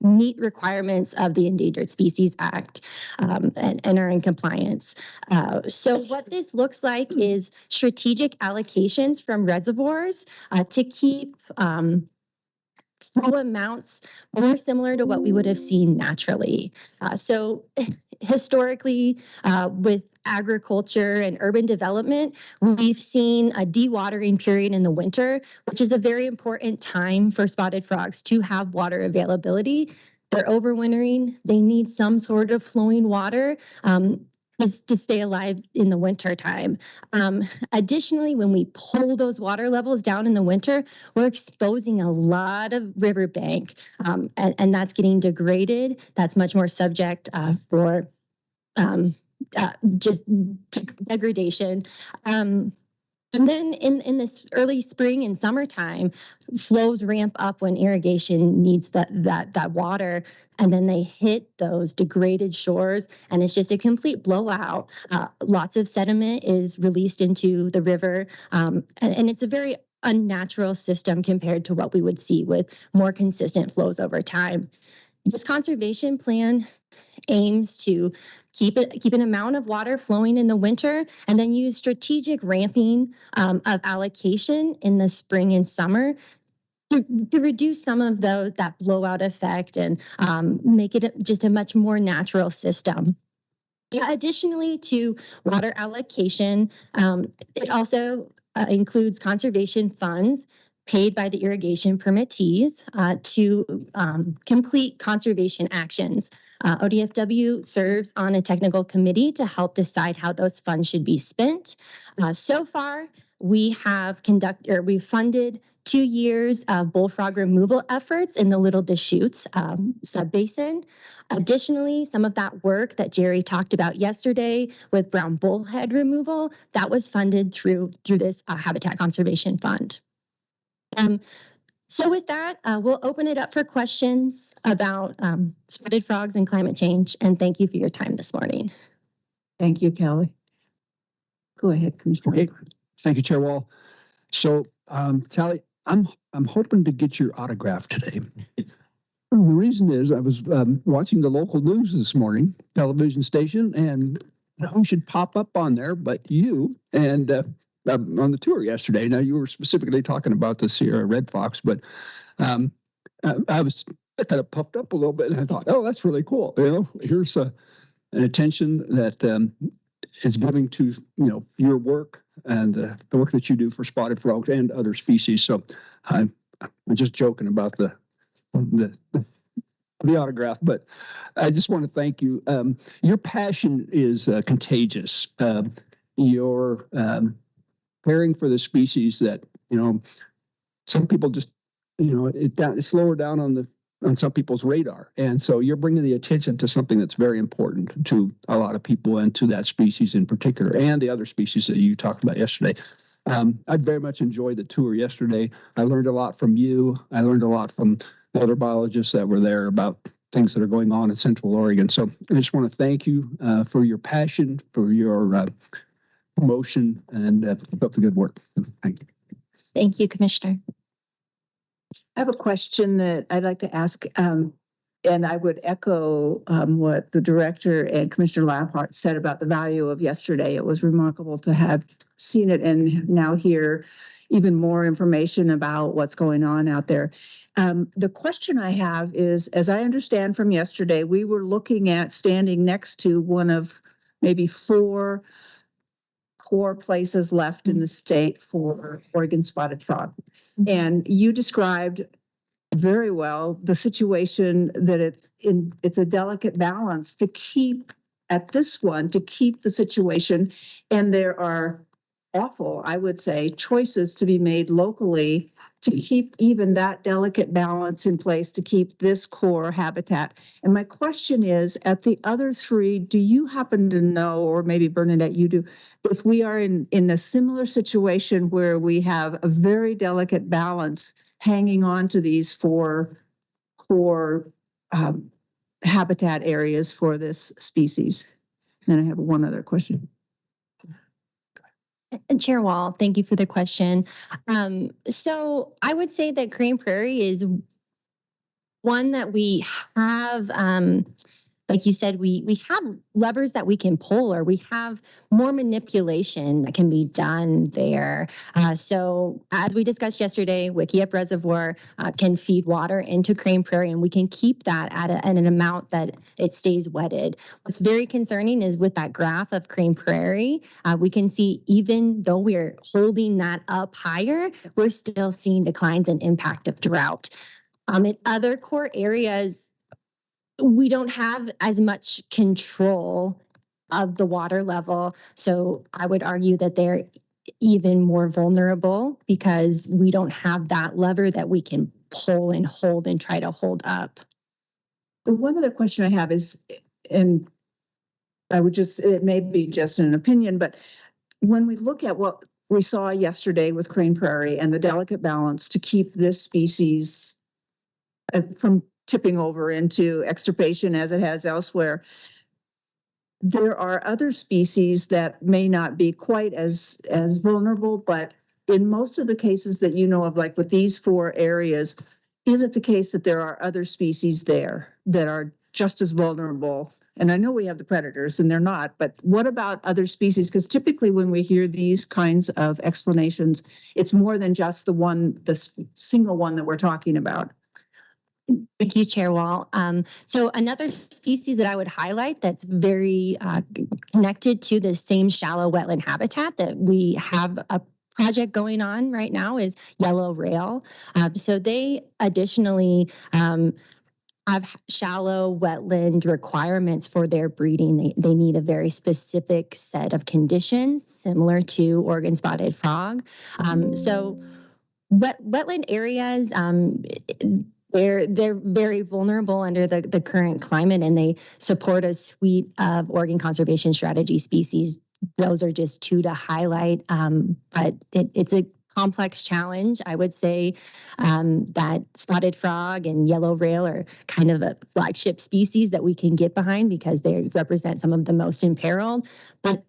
meet requirements of the Endangered Species Act and are in compliance. So what this looks like is strategic allocations from reservoirs to keep flow amounts more similar to what we would have seen naturally. So historically, with agriculture and urban development, we've seen a dewatering period in the winter, which is a very important time for spotted frogs to have water availability. They're overwintering. They need some sort of flowing water to stay alive in the winter time. Additionally, when we pull those water levels down in the winter, we're exposing a lot of riverbank, and that's getting degraded. That's much more subject for just degradation. And then in this early spring and summertime, flows ramp up when irrigation needs that water, and then they hit those degraded shores, and it's just a complete blowout. Lots of sediment is released into the river, and it's a very unnatural system compared to what we would see with more consistent flows over time. This conservation plan aims to keep an amount of water flowing in the winter, and then use strategic ramping of allocation in the spring and summer to reduce some of that blowout effect and make it just a much more natural system. Additionally to water allocation, it also includes conservation funds paid by the irrigation permittees to complete conservation actions. ODFW serves on a technical committee to help decide how those funds should be spent. So far, we have we've funded 2 years of bullfrog removal efforts in the Little Deschutes subbasin. Additionally, some of that work that Jerry talked about yesterday with brown bullhead removal, that was funded through this Habitat Conservation Fund. So with that, we'll open it up for questions about spotted frogs and climate change. And thank you for your time this morning. Thank you, Kelly. Go ahead, Commissioner. Okay. Thank you, Chair Wall. So, Sally, I'm hoping to get your autograph today. The reason is I was watching the local news this morning, television station, and who should pop up on there but you, and on the tour yesterday. Now, you were specifically talking about the Sierra red fox, but I kind of puffed up a little bit, and I thought, oh, that's really cool. Here's an attention that is giving to your work and the work that you do for spotted frogs and other species. So I'm just joking about the autograph, but I just want to thank you. Your passion is contagious. Your caring for the species that some people just it's lower down on some people's radar, and so you're bringing the attention to something that's very important to a lot of people and to that species in particular and the other species that you talked about yesterday. I very much enjoyed the tour yesterday. I learned a lot from you. I learned a lot from the other biologists that were there about things that are going on in Central Oregon. So I just want to thank you for your passion, for your promotion, and keep up the good work. Thank you. Thank you, Commissioner. I have a question that I'd like to ask, and I would echo what the director and Commissioner Laphart said about the value of yesterday. It was remarkable to have seen it and now hear even more information about what's going on out there. The question I have is, as I understand from yesterday, we were looking at standing next to one of maybe 4 core places left in the state for Oregon spotted frog. And you described very well the situation that it's a delicate balance to keep at this one, to keep the situation. And there are awful, I would say, choices to be made locally to keep even that delicate balance in place, to keep this core habitat. And my question is, at the other three, do you happen to know, or maybe Bernadette, you do, if we are in a similar situation where we have a very delicate balance hanging on to these four core habitat areas for this species? Then I have one other question. And Chair Wall, thank you for the question. So I would say that Crane Prairie is one that we have, like you said, we have levers that we can pull, or we have more manipulation that can be done there. So as we discussed yesterday, Wickiup Reservoir can feed water into Crane Prairie, and we can keep that at an amount that it stays wetted. What's very concerning is with that graph of Crane Prairie, we can see even though we're holding that up higher, we're still seeing declines and impact of drought. In other core areas, we don't have as much control of the water level. So I would argue that they're even more vulnerable because we don't have that lever that we can pull and hold and try to hold up. The one other question I have is, and I would just, it may be just an opinion, but when we look at what we saw yesterday with Crane Prairie and the delicate balance to keep this species from tipping over into extirpation as it has elsewhere, there are other species that may not be quite as vulnerable, but in most of the cases that you know of, like with these four areas, is it the case that there are other species there that are just as vulnerable? And I know we have the predators and they're not, but what about other species? Because typically when we hear these kinds of explanations, it's more than just the single one that we're talking about. Thank you, Chair Wall. So another species that I would highlight that's very connected to the same shallow wetland habitat that we have a project going on right now is yellow rail. So they additionally have shallow wetland requirements for their breeding. They need a very specific set of conditions similar to Oregon spotted frog. So wetland areas, they're very vulnerable under the current climate, and they support a suite of Oregon conservation strategy species. Those are just two to highlight, but it's a complex challenge. I would say that spotted frog and yellow rail are kind of a flagship species that we can get behind because they represent some of the most imperiled. But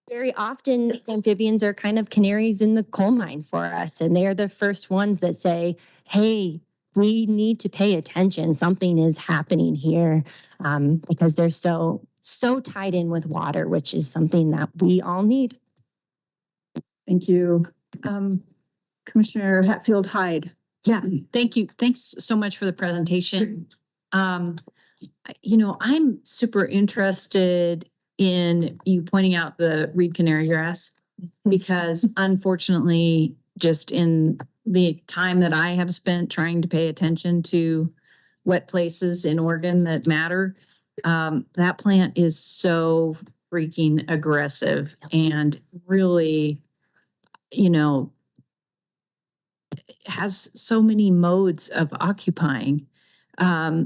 very often amphibians are kind of canaries in the coal mines for us, and they are the first ones that say, hey, we need to pay attention. Something is happening here, because they're so tied in with water, which is something that we all need. Thank you. Commissioner Hatfield-Hyde. Yeah, thank you. Thanks so much for the presentation. You know, I'm super interested in you pointing out the reed canary grass, because unfortunately, just in the time that I have spent trying to pay attention to wet places in Oregon that matter, that plant is so freaking aggressive and really, you know, has so many modes of occupying.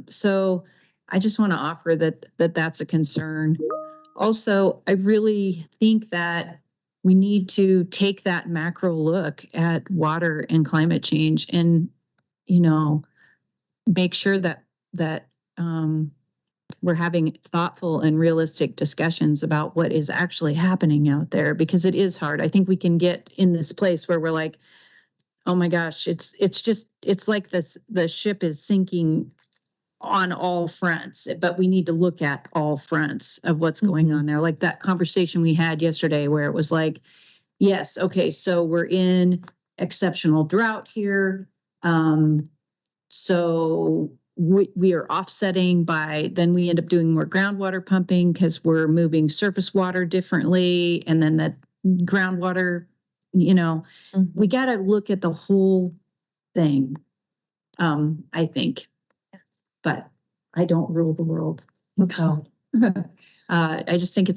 So I just want to offer that's a concern. Also, I really think that we need to take that macro look at water and climate change and, you know, make sure that we're having thoughtful and realistic discussions about what is actually happening out there, because it is hard. I think we can get in this place where we're like, oh my gosh, it's like the ship is sinking on all fronts, but we need to look at all fronts of what's going on there. Like that conversation we had yesterday where it was like, yes, okay, so we're in exceptional drought here. So we are offsetting then we end up doing more groundwater pumping because we're moving surface water differently. And then that groundwater, you know, we got to look at the whole thing, I think. But I don't rule the world. So I just think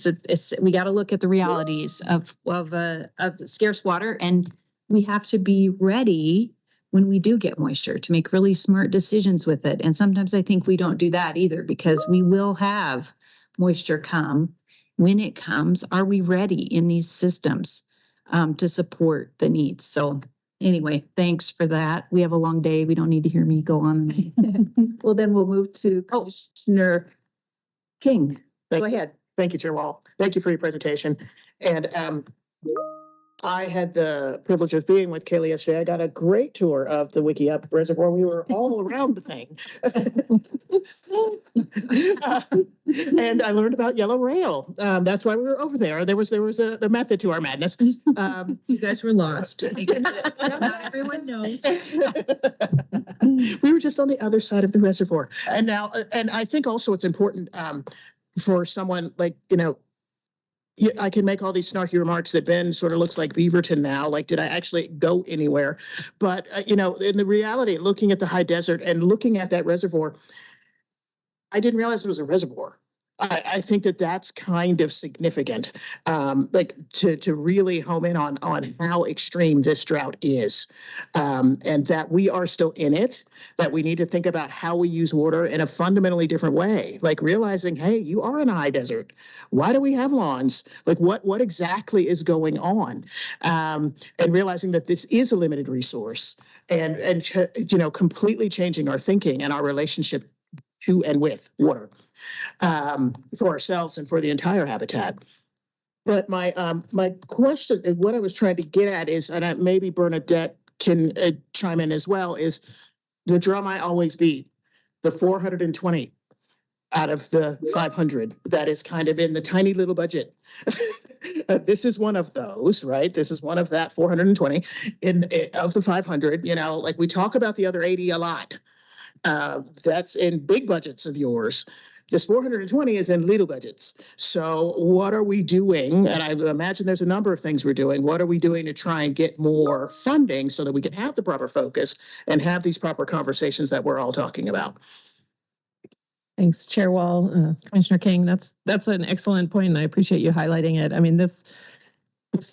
we got to look at the realities of scarce water, and we have to be ready when we do get moisture to make really smart decisions with it. And sometimes I think we don't do that either, because we will have moisture come. When it comes, are we ready in these systems to support the needs? So anyway, thanks for that. We have a long day. We don't need to hear me go on. Well, then we'll move to Commissioner King. Go ahead. Thank you, Chair Wall. Thank you for your presentation. And I had the privilege of being with Kaylee yesterday. I got a great tour of the Wiki Up Reservoir. We were all around the thing. And I learned about yellow rail. That's why we were over there. There was the method to our madness. You guys were lost. Not everyone knows. We were just on the other side of the reservoir. And now, and I think also it's important for someone like, I can make all these snarky remarks that Ben sort of looks like Beaverton now. Like, did I actually go anywhere? But, in the reality, looking at the high desert and looking at that reservoir, I didn't realize it was a reservoir. I think that's kind of significant, to really home in on how extreme this drought is, and that we are still in it, that we need to think about how we use water in a fundamentally different way, like realizing, hey, you are in a high desert. Why do we have lawns? Like what exactly is going on? And realizing that this is a limited resource and completely changing our thinking and our relationship to and with water. For ourselves and for the entire habitat. But my question, what I was trying to get at is, and maybe Bernadette can chime in as well, is the drum I always beat, the 420 out of the 500 that is kind of in the tiny little budget. This is one of those, right? This is one of that 420 of the 500. Like we talk about the other 80 a lot. That's in big budgets of yours. This 420 is in little budgets. So what are we doing? And I imagine there's a number of things we're doing. What are we doing to try and get more funding so that we can have the proper focus and have these proper conversations that we're all talking about? Thanks, Chair Wall, Commissioner King. That's an excellent point, and I appreciate you highlighting it. I mean, this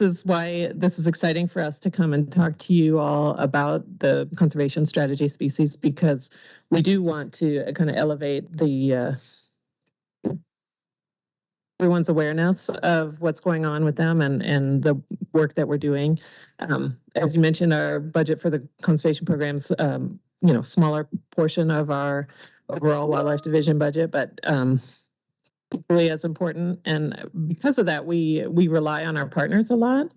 is why this is exciting for us to come and talk to you all about the conservation strategy species, because we do want to kind of elevate everyone's awareness of what's going on with them and the work that we're doing. As you mentioned, our budget for the conservation programs, smaller portion of our overall wildlife division budget, but equally as important. And because of that, we rely on our partners a lot.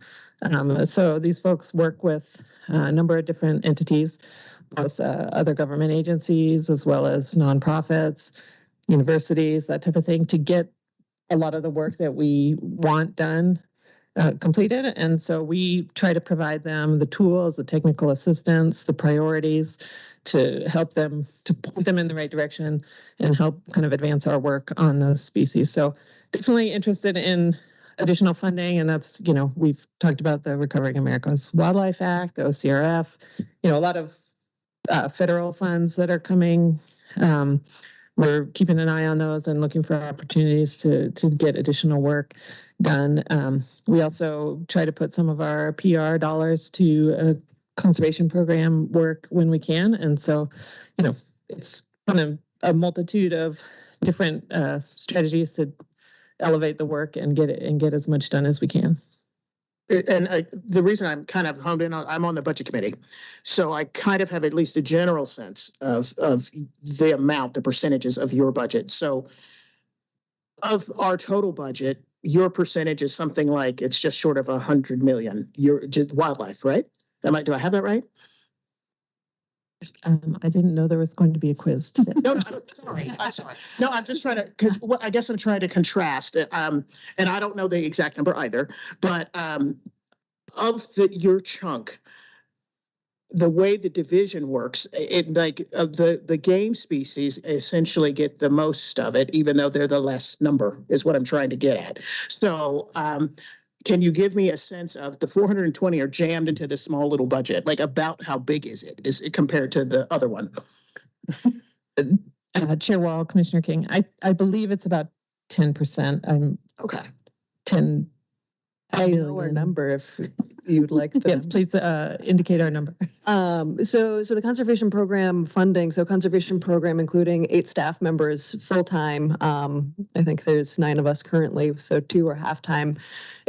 So these folks work with a number of different entities, both other government agencies, as well as nonprofits, universities, that type of thing, to get a lot of the work that we want done completed. And so we try to provide them the tools, the technical assistance, the priorities to help them, to point them in the right direction and help kind of advance our work on those species. So definitely interested in additional funding. And that's, we've talked about the Recovering America's Wildlife Act, the OCRF, a lot of federal funds that are coming. We're keeping an eye on those and looking for opportunities to get additional work done. We also try to put some of our PR dollars to conservation program work when we can. And so, it's kind of a multitude of different strategies to elevate the work and get as much done as we can. And the reason I'm kind of honed in on, I'm on the budget committee, so I kind of have at least a general sense of the amount, the percentages of your budget. So of our total budget, your percentage is something like, it's just short of 100 million. Your wildlife, right? Do I have that right? I didn't know there was going to be a quiz today. No, I'm sorry. No, I'm just trying to, because I guess I'm trying to contrast. And I don't know the exact number either, but your chunk, the way the division works, the game species essentially get the most of it, even though they're the less number, is what I'm trying to get at. So, can you give me a sense of the 420 are jammed into this small little budget? Like, about how big is it? Is it compared to the other one? Chair Wall, Commissioner King, I believe it's about 10%. Okay. 10. I know our number if you'd like. Yes, please indicate our number. So the conservation program funding, so conservation program including 8 staff members full-time. I think there's 9 of us currently, so 2 are half-time.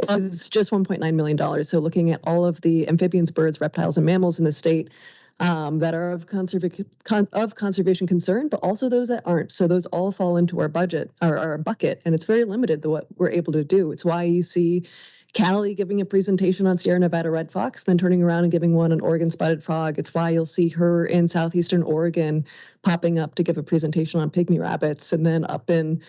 It's just $1.9 million. So looking at all of the amphibians, birds, reptiles, and mammals in the state that are of conservation concern, but also those that aren't. So those all fall into our budget, our bucket, and it's very limited to what we're able to do. It's why you see Callie giving a presentation on Sierra Nevada red fox, then turning around and giving one on Oregon spotted frog. It's why you'll see her in southeastern Oregon popping up to give a presentation on pygmy rabbits, and then up in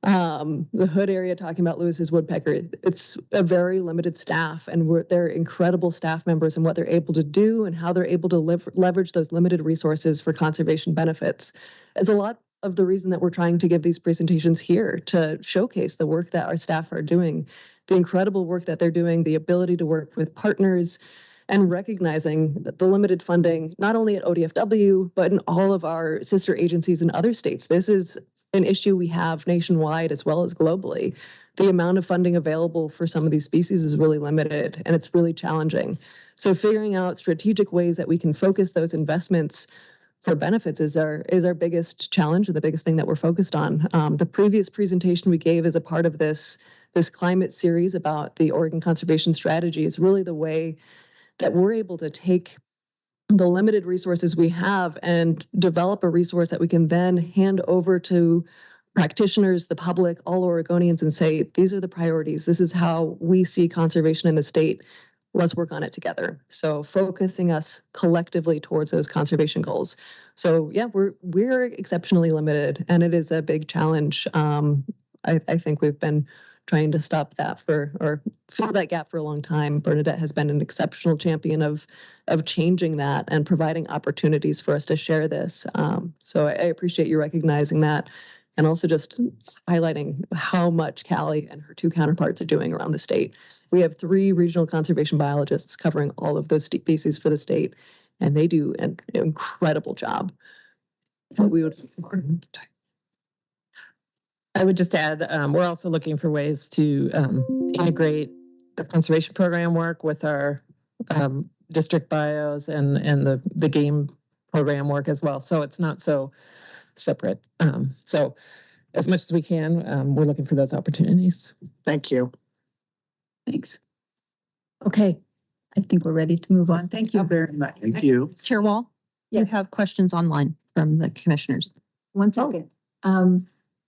the Hood area talking about Lewis's woodpecker. It's a very limited staff, and they're incredible staff members and what they're able to do and how they're able to leverage those limited resources for conservation benefits. Is a lot of the reason that we're trying to give these presentations here, to showcase the work that our staff are doing, the incredible work that they're doing, the ability to work with partners, and recognizing that the limited funding, not only at ODFW, but in all of our sister agencies in other states. This is an issue we have nationwide as well as globally. The amount of funding available for some of these species is really limited, and it's really challenging. So figuring out strategic ways that we can focus those investments for benefits is our biggest challenge, and the biggest thing that we're focused on. The previous presentation we gave as a part of this climate series about the Oregon Conservation Strategy is really the way that we're able to take the limited resources we have and develop a resource that we can then hand over to practitioners, the public, all Oregonians, and say, these are the priorities. This is how we see conservation in the state. Let's work on it together. So focusing us collectively towards those conservation goals. So yeah, we're exceptionally limited, and it is a big challenge. I think we've been trying to stop that fill that gap for a long time. Bernadette has been an exceptional champion of changing that and providing opportunities for us to share this. So I appreciate you recognizing that, and also just highlighting how much Callie and her 2 counterparts are doing around the state. We have 3 regional conservation biologists covering all of those species for the state, and they do an incredible job. But we would. I would just add, we're also looking for ways to integrate the conservation program work with our district bios and the game program work as well. So it's not so separate. So as much as we can, we're looking for those opportunities. Thank you. Thanks. Okay, I think we're ready to move on. Thank you very much. Thank you. Chair Wall, you have questions online from the commissioners. One second.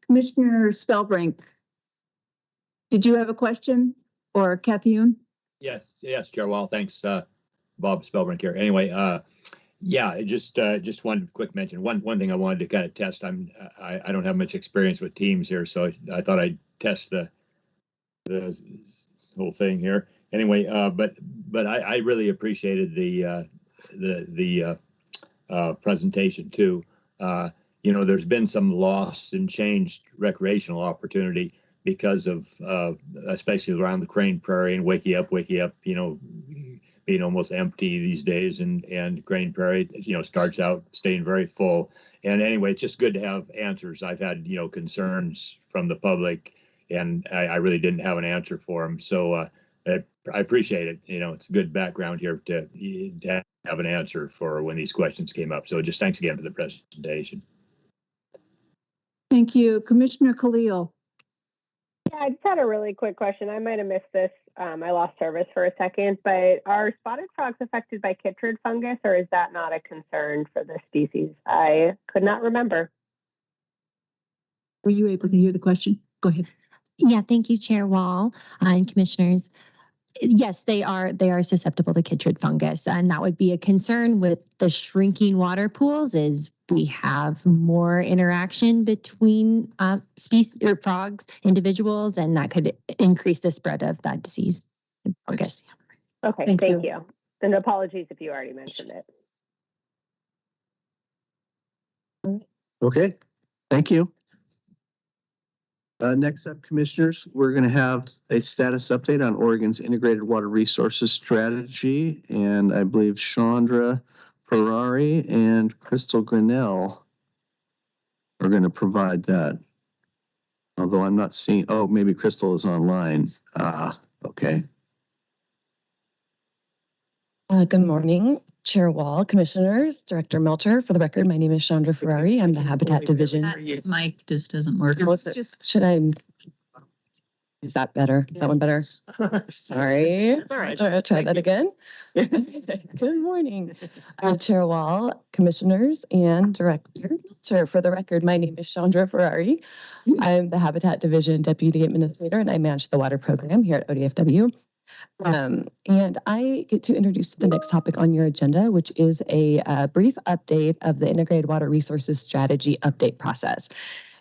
Commissioner Spellbrink, did you have a question, or Kathy? Yes, Chair Wall. Thanks, Bob Spellbrink here. Anyway, yeah, just one quick mention. One thing I wanted to kind of test. I don't have much experience with teams here, so I thought I'd test the whole thing here. Anyway, but I really appreciated the presentation too. There's been some lost and changed recreational opportunity because of, especially around the Crane Prairie and Wakey Up, being almost empty these days, and Crane Prairie, starts out staying very full. And anyway, it's just good to have answers. I've had, concerns from the public, and I really didn't have an answer for them. So I appreciate it. It's a good background here to have an answer for when these questions came up. So just thanks again for the presentation. Thank you. Commissioner Khalil. Yeah, I just had a really quick question. I might have missed this. I lost service for a second, but are spotted frogs affected by chytrid fungus, or is that not a concern for the species? I could not remember. Were you able to hear the question? Go ahead. Yeah, thank you, Chair Wall and commissioners. Yes, they are susceptible to chytrid fungus, and that would be a concern with the shrinking water pools. Is we have more interaction between species or frogs, individuals, and that could increase the spread of that disease and fungus. Okay, thank you. And apologies if you already mentioned it. Okay, thank you. Next up, commissioners, we're going to have a status update on Oregon's Integrated Water Resources Strategy, and I believe Chandra Ferrari and Crystal Grinnell are going to provide that. although I'm not seeing, oh, maybe Crystal is online. Okay. Good morning, Chair Wall, Commissioners, Director Melcher. For the record, my name is Chandra Ferrari. I'm the Habitat Division. That mic just doesn't work. Should I? Is that better? Is that one better? Sorry. It's all right. I'll try that again. Good morning, Chair Wall, Commissioners, and Director Melcher. For the record, my name is Chandra Ferrari. I'm the Habitat Division Deputy Administrator, and I manage the water program here at ODFW. And I get to introduce the next topic on your agenda, which is a brief update of the Integrated Water Resources Strategy update process.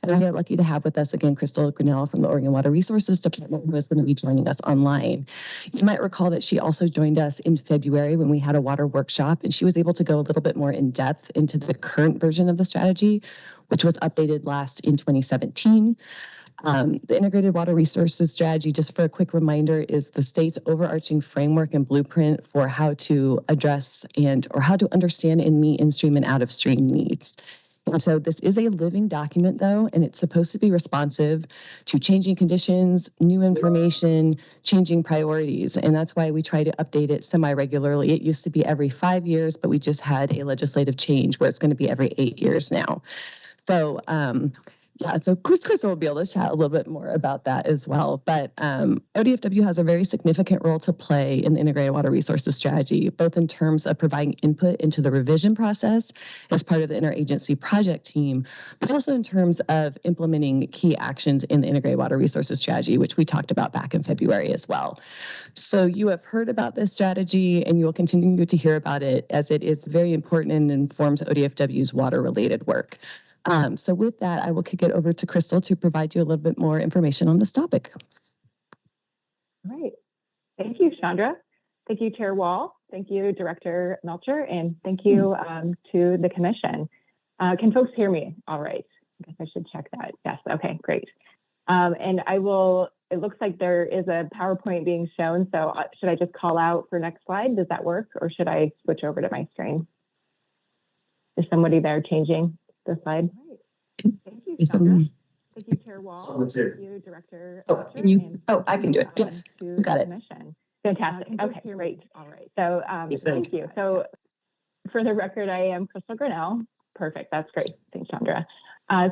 And we are lucky to have with us again Crystal Grinnell from the Oregon Water Resources Department, who is going to be joining us online. You might recall that she also joined us in February when we had a water workshop, and she was able to go a little bit more in depth into the current version of the strategy, which was updated last in 2017. The Integrated Water Resources Strategy, just for a quick reminder, is the state's overarching framework and blueprint for how to address or how to understand and meet in-stream and out-of-stream needs. And so this is a living document, though, and it's supposed to be responsive to changing conditions, new information, changing priorities. And that's why we try to update it semi-regularly. It used to be every 5 years, but we just had a legislative change where it's going to be every 8 years now. So, yeah, so Crystal will be able to chat a little bit more about that as well. But ODFW has a very significant role to play in the Integrated Water Resources Strategy, both in terms of providing input into the revision process as part of the interagency project team, but also in terms of implementing key actions in the Integrated Water Resources Strategy, which we talked about back in February as well. So you have heard about this strategy, and you will continue to hear about it as it is very important and informs ODFW's water-related work. So with that, I will kick it over to Crystal to provide you a little bit more information on this topic. All right. Thank you, Chandra. Thank you, Chair Wall. Thank you, Director Melcher, and thank you to the Commission. Can folks hear me all right? I guess I should check that. Yes, okay, great. And it looks like there is a PowerPoint being shown, so should I just call out for next slide? Does that work, or should I switch over to my screen? Is somebody there changing the slide? Right. Thank you, Chandra. Thank you, Chair Wall. Thank you, Director. I can do it. Yes, you got it. Commission. Fantastic. Okay, great. All right. So thank you. So for the record, I am Crystal Grinnell. Perfect. That's great. Thanks, Chandra.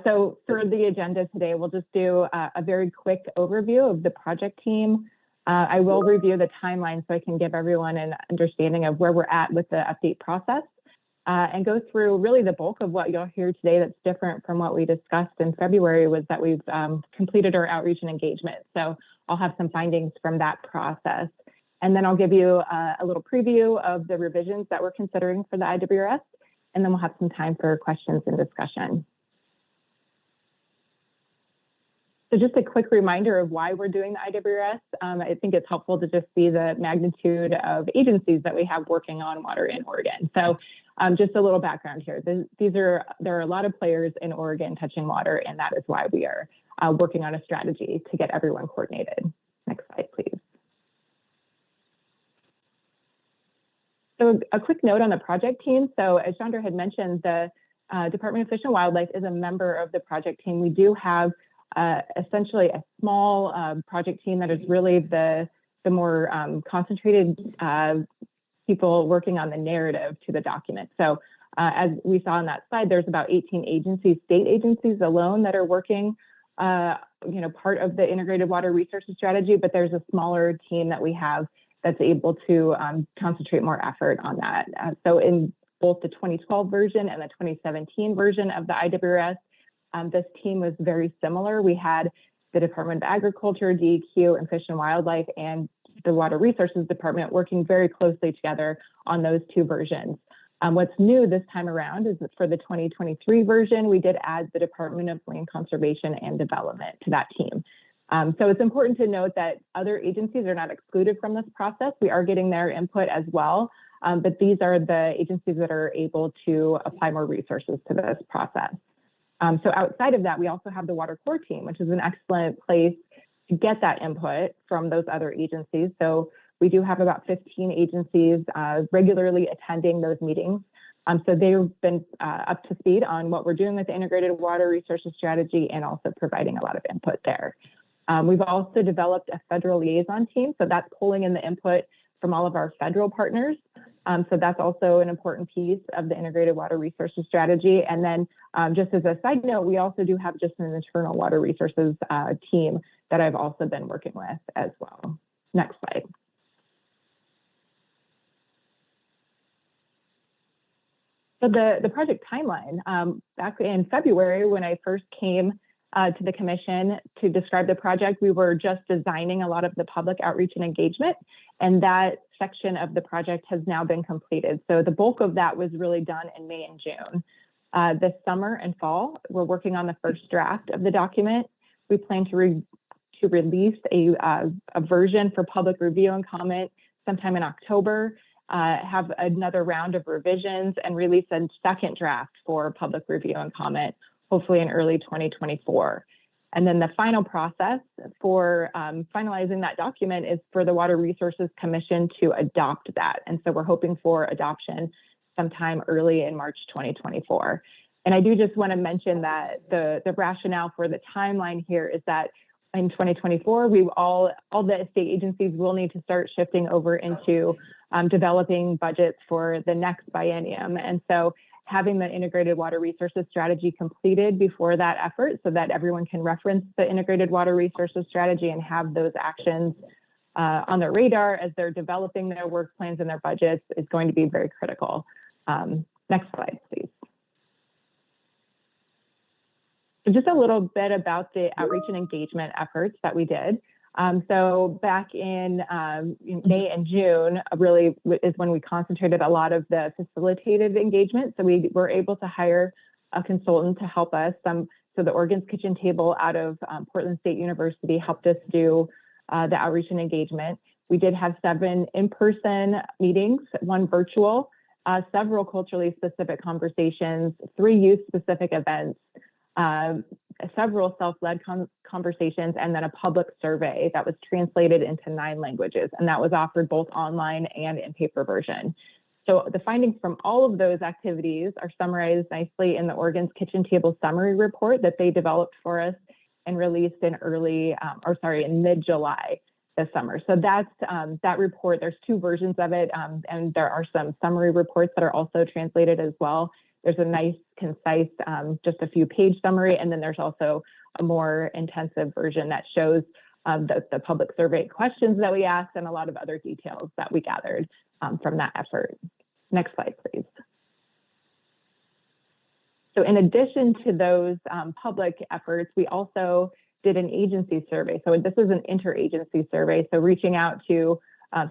So for the agenda today, we'll just do a very quick overview of the project team. I will review the timeline so I can give everyone an understanding of where we're at with the update process. And go through really the bulk of what you'll hear today that's different from what we discussed in February was that we've completed our outreach and engagement. So I'll have some findings from that process. And then I'll give you a little preview of the revisions that we're considering for the IWRS. And then we'll have some time for questions and discussion. So just a quick reminder of why we're doing the IWRS. I think it's helpful to just see the magnitude of agencies that we have working on water in Oregon. So just a little background here. There are a lot of players in Oregon touching water, and that is why we are working on a strategy to get everyone coordinated. Next slide, please. So a quick note on the project team. So as Chandra had mentioned, the Department of Fish and Wildlife is a member of the project team. We do have essentially a small project team that is really the more concentrated people working on the narrative to the document. So as we saw on that slide, there's about 18 agencies, state agencies alone that are working, part of the Integrated Water Resources Strategy, but there's a smaller team that we have that's able to concentrate more effort on that. So in both the 2012 version and the 2017 version of the IWRS, this team was very similar. We had the Department of Agriculture, DEQ, and Fish and Wildlife, and the Water Resources Department working very closely together on those two versions. What's new this time around is that for the 2023 version, we did add the Department of Land Conservation and Development to that team. So it's important to note that other agencies are not excluded from this process. We are getting their input as well, but these are the agencies that are able to apply more resources to this process. So outside of that, we also have the Water Core team, which is an excellent place to get that input from those other agencies. So we do have about 15 agencies regularly attending those meetings So they've been up to speed on what we're doing with the integrated water resources strategy and also providing a lot of input there. We've also developed a federal liaison team. So that's pulling in the input from all of our federal partners. So that's also an important piece of the integrated water resources strategy. And then just as a side note, we also do have just an internal water resources team that I've also been working with as well. Next slide. So the project timeline, back in February, when I first came to the commission to describe the project, we were just designing a lot of the public outreach and engagement, and that section of the project has now been completed. So the bulk of that was really done in May and June. This summer and fall, we're working on the first draft of the document. We plan to release a version for public review and comment sometime in October, have another round of revisions, and release a second draft for public review and comment, hopefully in early 2024. And then the final process for finalizing that document is for the Water Resources Commission to adopt that. And so we're hoping for adoption sometime early in March 2024. And I do just want to mention that the rationale for the timeline here is that in 2024, all the state agencies will need to start shifting over into developing budgets for the next biennium. And so having the integrated water resources strategy completed before that effort so that everyone can reference the integrated water resources strategy and have those actions on their radar as they're developing their work plans and their budgets is going to be very critical. Next slide, please. So just a little bit about the outreach and engagement efforts that we did. So back in May and June really is when we concentrated a lot of the facilitated engagement. So we were able to hire a consultant to help us. So the Oregon's Kitchen Table out of Portland State University helped us do the outreach and engagement. We did have 7 in-person meetings, 1 virtual, several culturally specific conversations, 3 youth-specific events, several self-led conversations, and then a public survey that was translated into 9 languages, and that was offered both online and in paper version. So the findings from all of those activities are summarized nicely in the Oregon's Kitchen Table summary report that they developed for us and released in in mid-July this summer. So that's that report. There's 2 versions of it, and there are some summary reports that are also translated as well. There's a nice, concise, just a few page summary, and then there's also a more intensive version that shows the public survey questions that we asked and a lot of other details that we gathered from that effort. Next slide, please. So in addition to those public efforts, we also did an agency survey. So this is an interagency survey, so reaching out to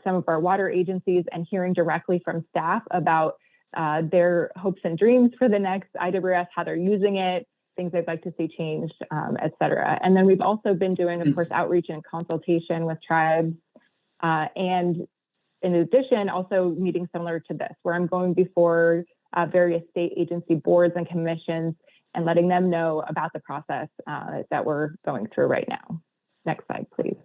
some of our water agencies and hearing directly from staff about their hopes and dreams for the next IWRS, how they're using it, things they'd like to see changed, et cetera. And then we've also been doing, of course, outreach and consultation with tribes. And in addition, also meetings similar to this, where I'm going before various state agency boards and commissions and letting them know about the process that we're going through right now. Next slide, please.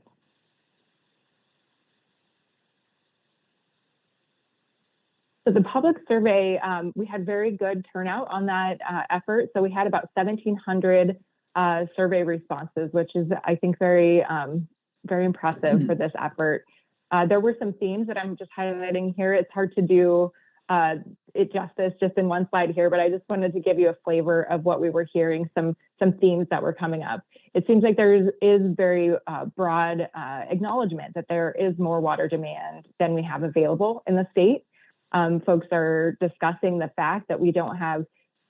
So the public survey, we had very good turnout on that effort. So we had about 1,700 survey responses, which is, I think, very, very impressive for this effort. There were some themes that I'm just highlighting here. It's hard to do it justice just in one slide here, but I just wanted to give you a flavor of what we were hearing, some themes that were coming up. It seems like there is very broad acknowledgement that there is more water demand than we have available in the state. Folks are discussing the fact that we don't have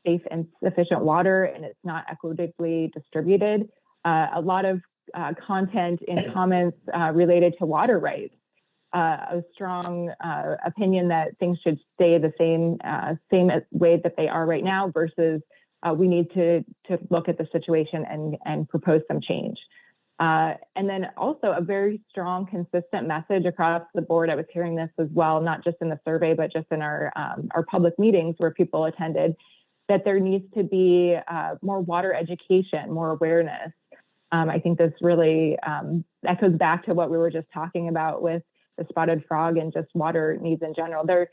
safe and sufficient water and it's not equitably distributed. A lot of content in comments related to water rights. A strong opinion that things should stay the same way that they are right now versus we need to look at the situation and propose some change. And then also a very strong, consistent message across the board. I was hearing this as well, not just in the survey, but just in our public meetings where people attended, that there needs to be more water education, more awareness. I think this really echoes back to what we were just talking about with the spotted frog and just water needs in general. There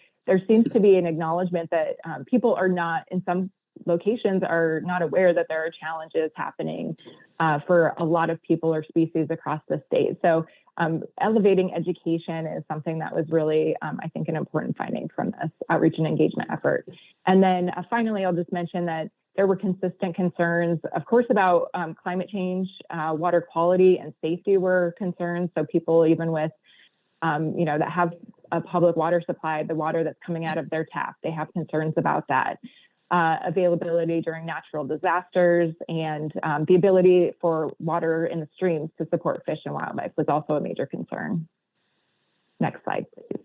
seems to be an acknowledgement that people are not, in some locations, are not aware that there are challenges happening for a lot of people or species across the state. So elevating education is something that was really, I think, an important finding from this outreach and engagement effort. And then finally, I'll just mention that there were consistent concerns, of course, about climate change, water quality and safety were concerns. So people, even with, that have a public water supply, the water that's coming out of their tap, they have concerns about that. Availability during natural disasters and the ability for water in the streams to support fish and wildlife was also a major concern. Next slide, please.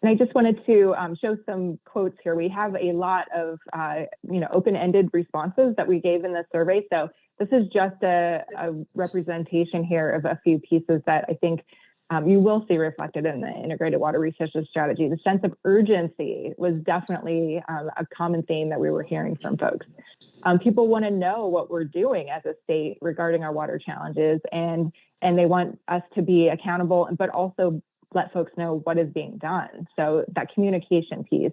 And I just wanted to show some quotes here. We have a lot of, open-ended responses that we gave in the survey. So this is just a representation here of a few pieces that I think you will see reflected in the integrated water resources strategy. The sense of urgency was definitely a common theme that we were hearing from folks. People want to know what we're doing as a state regarding our water challenges, and they want us to be accountable, but also let folks know what is being done. So that communication piece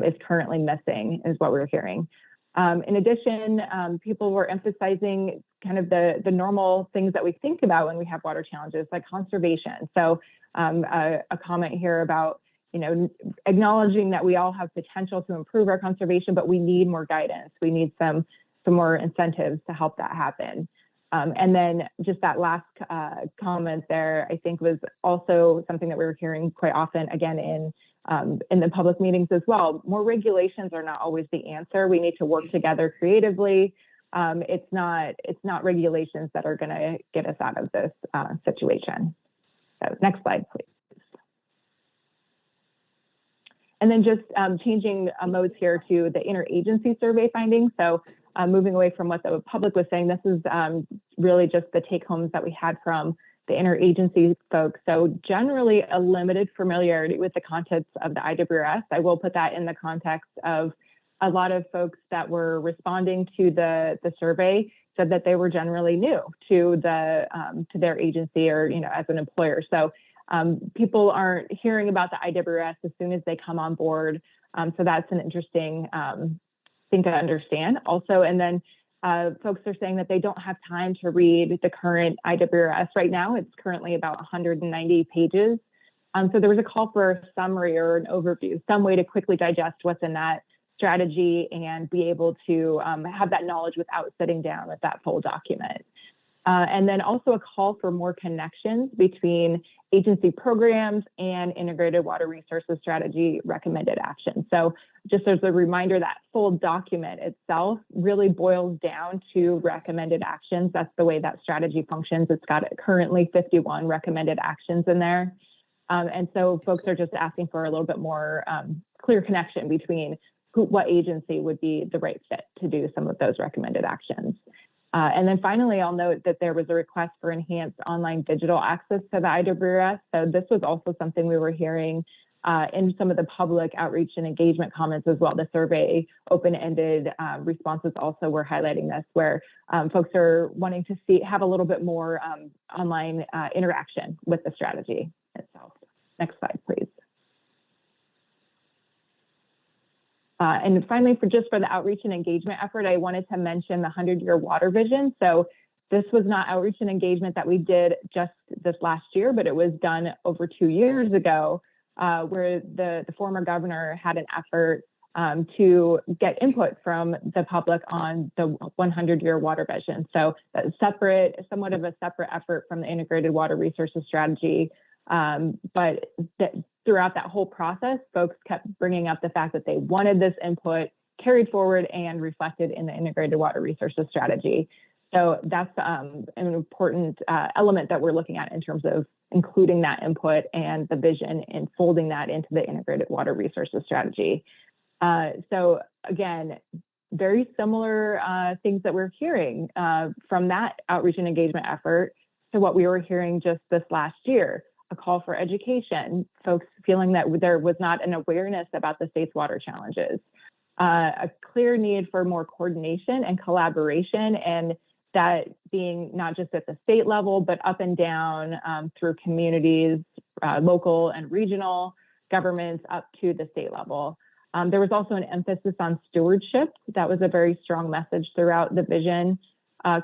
is currently missing, is what we're hearing. In addition, people were emphasizing kind of the normal things that we think about when we have water challenges, like conservation. So a comment here about, acknowledging that we all have potential to improve our conservation, but we need more guidance. We need some more incentives to help that happen. And then just that last comment there, I think, was also something that we were hearing quite often, again, in the public meetings as well. More regulations are not always the answer. We need to work together creatively. It's not regulations that are going to get us out of this situation. So next slide, please. And then just changing modes here to the interagency survey findings. So moving away from what the public was saying, this is really just the take homes that we had from the interagency folks. So generally a limited familiarity with the contents of the IWRS. I will put that in the context of a lot of folks that were responding to the survey said that they were generally new to their agency or, as an employer. So people aren't hearing about the IWRS as soon as they come on board. So that's an interesting thing to understand also. And then folks are saying that they don't have time to read the current IWRS right now. It's currently about 190 pages. So there was a call for a summary or an overview, some way to quickly digest what's in that strategy and be able to have that knowledge without sitting down with that full document. And then also a call for more connections between agency programs and integrated water resources strategy recommended action. So just as a reminder, that full document itself really boils down to recommended actions. That's the way that strategy functions. It's got currently 51 recommended actions in there. And so folks are just asking for a little bit more clear connection between what agency would be the right fit to do some of those recommended actions. And then finally, I'll note that there was a request for enhanced online digital access to the IWRS. So this was also something we were hearing in some of the public outreach and engagement comments as well. The survey open-ended responses also were highlighting this, where folks are wanting to have a little bit more online interaction with the strategy itself. Next slide, please. And finally, for the outreach and engagement effort, I wanted to mention the 100-year water vision. So this was not outreach and engagement that we did just this last year, but it was done over 2 years ago, where the former governor had an effort to get input from the public on the 100-year water vision. So somewhat of a separate effort from the integrated water resources strategy. But throughout that whole process, folks kept bringing up the fact that they wanted this input carried forward and reflected in the integrated water resources strategy. So that's an important element that we're looking at in terms of including that input and the vision and folding that into the integrated water resources strategy. So again, very similar things that we're hearing from that outreach and engagement effort to what we were hearing just this last year. A call for education, folks feeling that there was not an awareness about the state's water challenges, a clear need for more coordination and collaboration and that being not just at the state level, but up and down through communities, local and regional governments up to the state level. There was also an emphasis on stewardship. That was a very strong message throughout the vision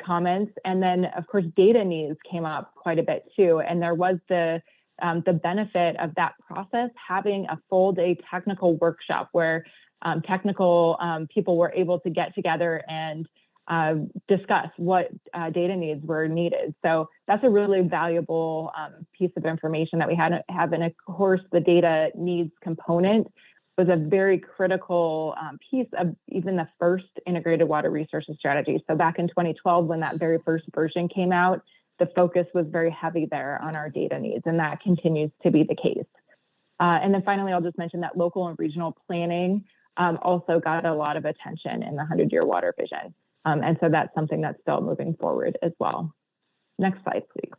comments. And then, of course, data needs came up quite a bit too. And there was the benefit of that process having a full day technical workshop where technical people were able to get together and discuss what data needs were needed. So that's a really valuable piece of information that we have. And of course, the data needs component was a very critical piece of even the first integrated water resources strategy. So back in 2012, when that very first version came out, the focus was very heavy there on our data needs, and that continues to be the case. And then finally, I'll just mention that local and regional planning also got a lot of attention in the 100-year water vision. And so that's something that's still moving forward as well. Next slide, please.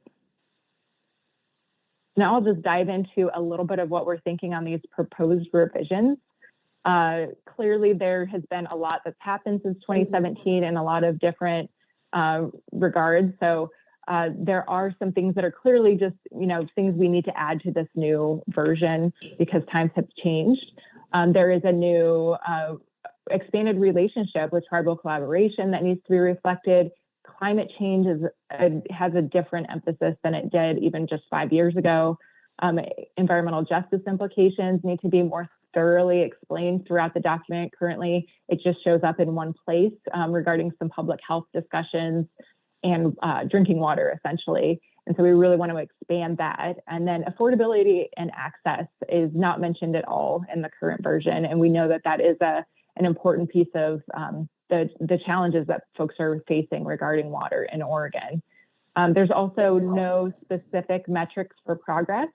Now I'll just dive into a little bit of what we're thinking on these proposed revisions. Clearly, there has been a lot that's happened since 2017 in a lot of different regards. So there are some things that are clearly just, things we need to add to this new version because times have changed. There is a new expanded relationship with tribal collaboration that needs to be reflected. Climate change has a different emphasis than it did even just 5 years ago. Environmental justice implications need to be more thoroughly explained throughout the document. Currently, it just shows up in one place regarding some public health discussions and drinking water, essentially. And so we really want to expand that. And then affordability and access is not mentioned at all in the current version. And we know that that is an important piece of the challenges that folks are facing regarding water in Oregon. There's also no specific metrics for progress.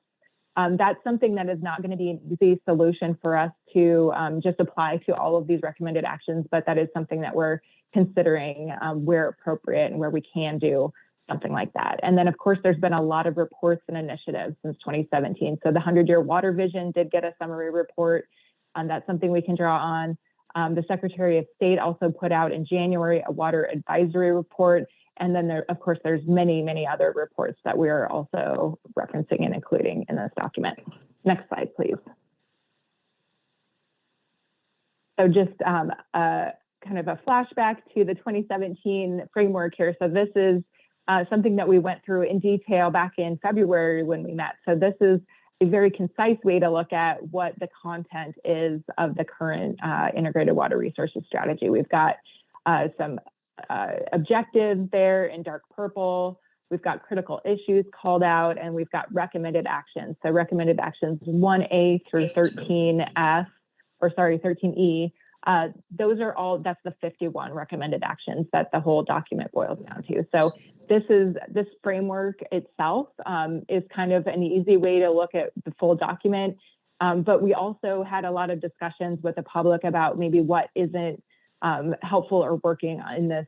That's something that is not going to be an easy solution for us to just apply to all of these recommended actions, but that is something that we're considering where appropriate and where we can do something like that. And then, of course, there's been a lot of reports and initiatives since 2017. So the 100-year water vision did get a summary report. That's something we can draw on. The Secretary of State also put out in January a water advisory report. And then, of course, there's many, many other reports that we are also referencing and including in this document. Next slide, please. So just kind of a flashback to the 2017 framework here. So this is something that we went through in detail back in February when we met. So this is a very concise way to look at what the content is of the current integrated water resources strategy. We've got some objectives there in dark purple. We've got critical issues called out, and we've got recommended actions. So recommended actions 1A through 13F, or sorry, 13E. Those are all, that's the 51 recommended actions that the whole document boils down to. So this framework itself is kind of an easy way to look at the full document. But we also had a lot of discussions with the public about maybe what isn't helpful or working in this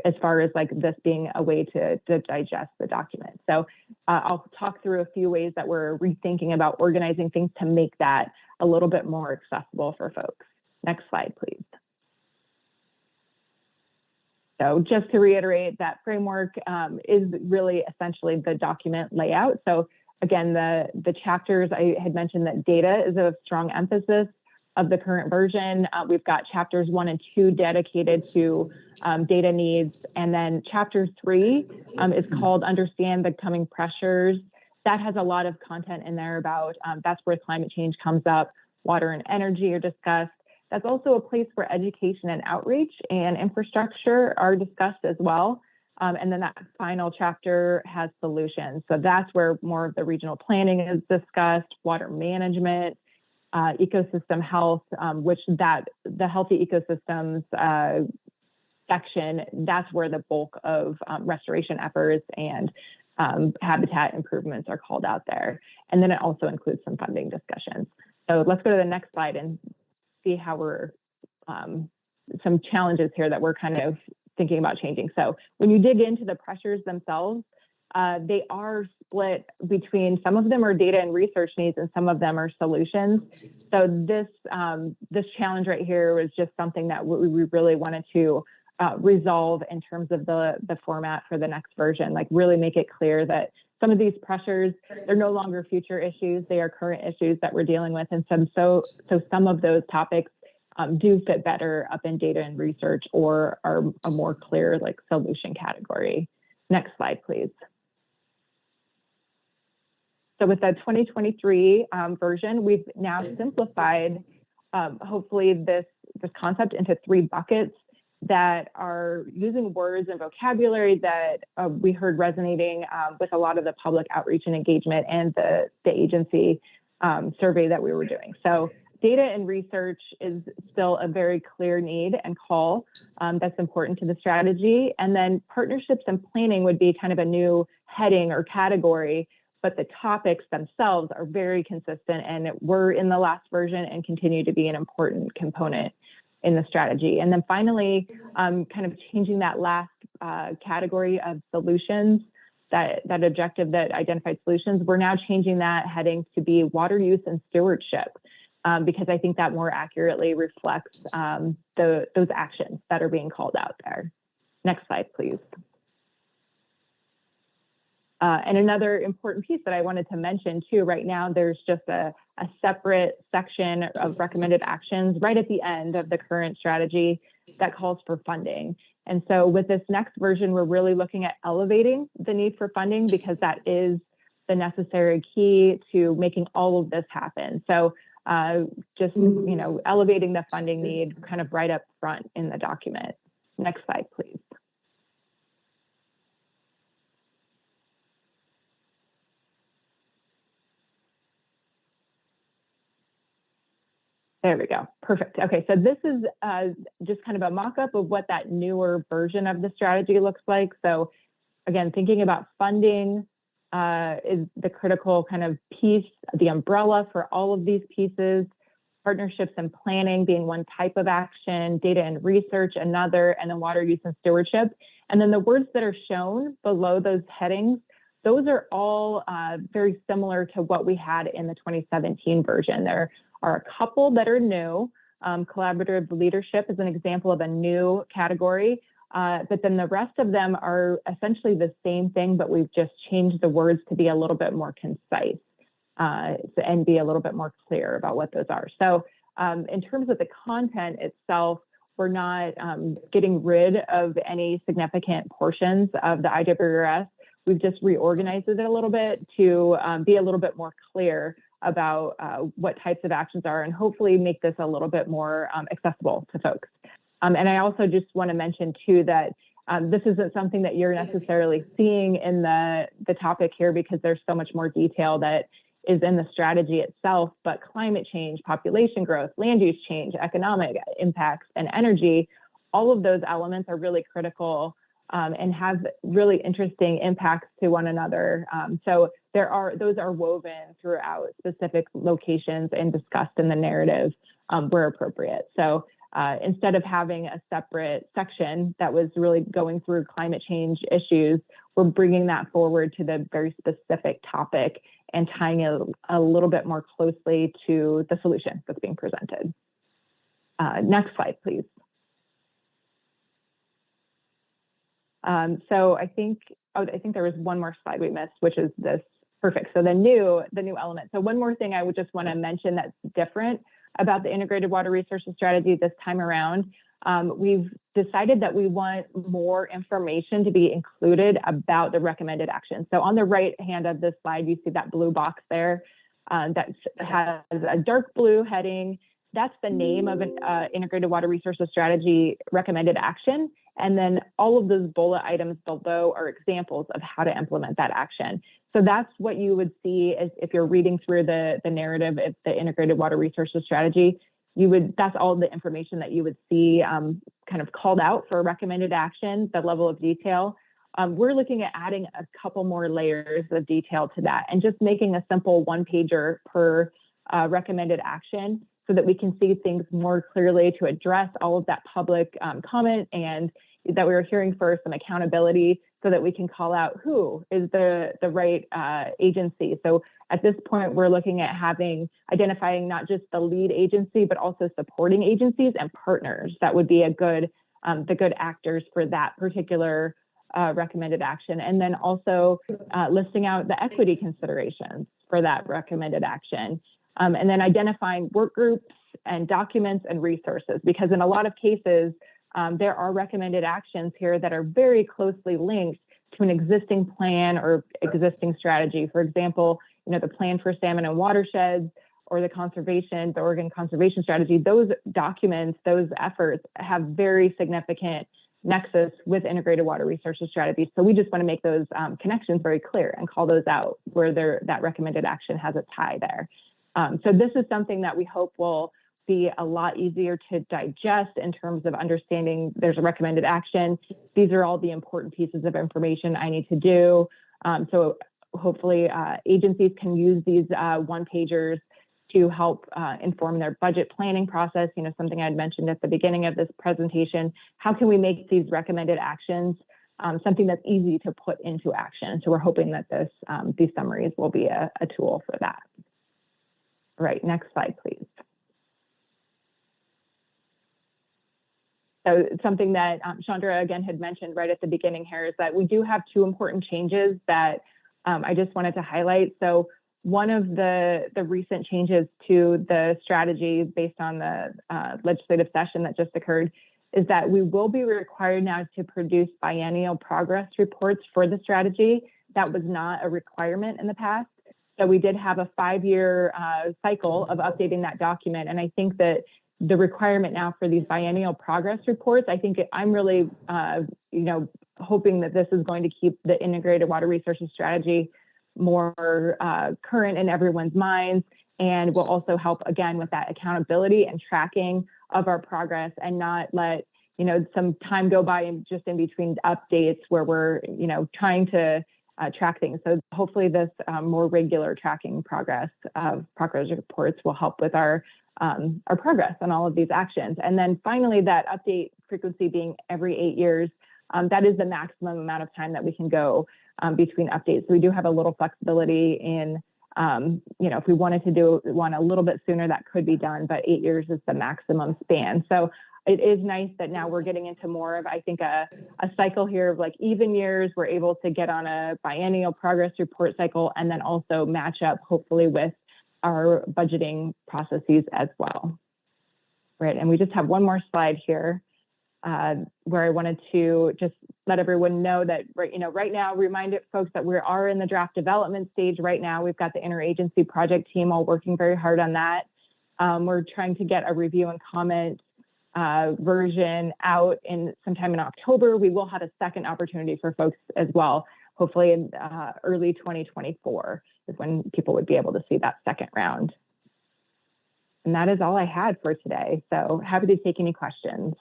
as far as like this being a way to digest the document. So I'll talk through a few ways that we're rethinking about organizing things to make that a little bit more accessible for folks. Next slide, please. So just to reiterate, that framework is really essentially the document layout. So again, the chapters, I had mentioned that data is a strong emphasis of the current version. We've got chapters 1 and 2 dedicated to data needs. And then chapter 3 is called Understand the Coming Pressures. That has a lot of content in there about, that's where climate change comes up, water and energy are discussed. That's also a place where education and outreach and infrastructure are discussed as well. And then that final chapter has solutions. So that's where more of the regional planning is discussed, water management, ecosystem health, which the healthy ecosystems section, that's where the bulk of restoration efforts and habitat improvements are called out there. And then it also includes some funding discussions. So let's go to the next slide and see how we're, some challenges here that we're kind of thinking about changing. So when you dig into the pressures themselves, they are split between, some of them are data and research needs and some of them are solutions. So this challenge right here was just something that we really wanted to resolve in terms of the format for the next version, like really make it clear that some of these pressures, they're no longer future issues, they are current issues that we're dealing with. And so some of those topics do fit better up in data and research or are a more clear like solution category. Next slide, please. So with the 2023 version, we've now simplified hopefully this concept into 3 buckets that are using words and vocabulary that we heard resonating with a lot of the public outreach and engagement and the agency survey that we were doing. So data and research is still a very clear need and call that's important to the strategy. And then partnerships and planning would be kind of a new heading or category, but the topics themselves are very consistent and were in the last version and continue to be an important component in the strategy. And then finally, kind of changing that last category of solutions, that objective that identified solutions, we're now changing that heading to be water use and stewardship, because I think that more accurately reflects those actions that are being called out there. Next slide, please. And another important piece that I wanted to mention too, right now, there's just a separate section of recommended actions right at the end of the current strategy that calls for funding. And so with this next version, we're really looking at elevating the need for funding because that is the necessary key to making all of this happen. So just, you know, elevating the funding need kind of right up front in the document. Next slide, please. There we go. Perfect. Okay, so this is just kind of a mock-up of what that newer version of the strategy looks like. So again, thinking about funding is the critical kind of piece, the umbrella for all of these pieces, partnerships and planning being one type of action, data and research another, and then water use and stewardship. And then the words that are shown below those headings, those are all very similar to what we had in the 2017 version. There are a couple that are new. Collaborative leadership is an example of a new category, but then the rest of them are essentially the same thing, but we've just changed the words to be a little bit more concise and be a little bit more clear about what those are. So in terms of the content itself, we're not getting rid of any significant portions of the IWRS. We've just reorganized it a little bit to be a little bit more clear about what types of actions are and hopefully make this a little bit more accessible to folks. And I also just want to mention too that this isn't something that you're necessarily seeing in the topic here because there's so much more detail that is in the strategy itself, but climate change, population growth, land use change, economic impacts, and energy, all of those elements are really critical and have really interesting impacts to one another. So those are woven throughout specific locations and discussed in the narrative where appropriate. So instead of having a separate section that was really going through climate change issues, we're bringing that forward to the very specific topic and tying it a little bit more closely to the solution that's being presented. Next slide, please. So I think there was one more slide we missed, which is this. Perfect. So the new element. So one more thing I would just want to mention that's different about the integrated water resources strategy this time around. We've decided that we want more information to be included about the recommended action. So on the right hand of this slide, you see that blue box there that has a dark blue heading. That's the name of an integrated water resources strategy recommended action. And then all of those bullet items below are examples of how to implement that action. So that's what you would see if you're reading through the narrative of the integrated water resources strategy. That's all the information that you would see kind of called out for recommended action, the level of detail. We're looking at adding a couple more layers of detail to that and just making a simple one-pager per recommended action so that we can see things more clearly to address all of that public comment and that we were hearing for some accountability so that we can call out who is the right agency. So at this point, we're looking at identifying not just the lead agency, but also supporting agencies and partners. That would be a good the good actors for that particular recommended action, and then also listing out the equity considerations for that recommended action, and then identifying work groups and documents and resources, because in a lot of cases, there are recommended actions here that are very closely linked to an existing plan or existing strategy. For example, the plan for salmon and watersheds, or the Oregon conservation strategy. Those documents, those efforts have very significant nexus with integrated water resources strategies. So we just want to make those connections very clear and call those out where that recommended action has a tie there. So this is something that we hope will be a lot easier to digest in terms of understanding there's a recommended action. These are all the important pieces of information I need to do. So hopefully agencies can use these one-pagers to help inform their budget planning process. Something I had mentioned at the beginning of this presentation, how can we make these recommended actions something that's easy to put into action? So we're hoping that these summaries will be a tool for that. All right, next slide, please. So something that Chandra again had mentioned right at the beginning here is that we do have two important changes that I just wanted to highlight. So one of the recent changes to the strategy based on the legislative session that just occurred is that we will be required now to produce biennial progress reports for the strategy. That was not a requirement in the past. So we did have a 5-year cycle of updating that document. And I think that the requirement now for these biennial progress reports, I'm really, hoping that this is going to keep the integrated water resources strategy more current in everyone's minds, and will also help again with that accountability and tracking of our progress, and not let some time go by just in between updates where we're trying to track things. So hopefully this more regular tracking progress reports will help with our progress on all of these actions. And then finally, that update frequency being every 8 years, that is the maximum amount of time that we can go between updates. So we do have a little flexibility in, if we wanted to do one a little bit sooner, that could be done, but 8 years is the maximum span. So it is nice that now we're getting into more of, I think, a cycle here of like even years. We're able to get on a biennial progress report cycle and then also match up hopefully with our budgeting processes as well. Right, and we just have one more slide here where I wanted to just let everyone know that right now, remind folks that we are in the draft development stage right now. We've got the interagency project team all working very hard on that. We're trying to get a review and comment version out in sometime in October. We will have a second opportunity for folks as well. Hopefully in early 2024 is when people would be able to see that second round. And that is all I had for today. So happy to take any questions.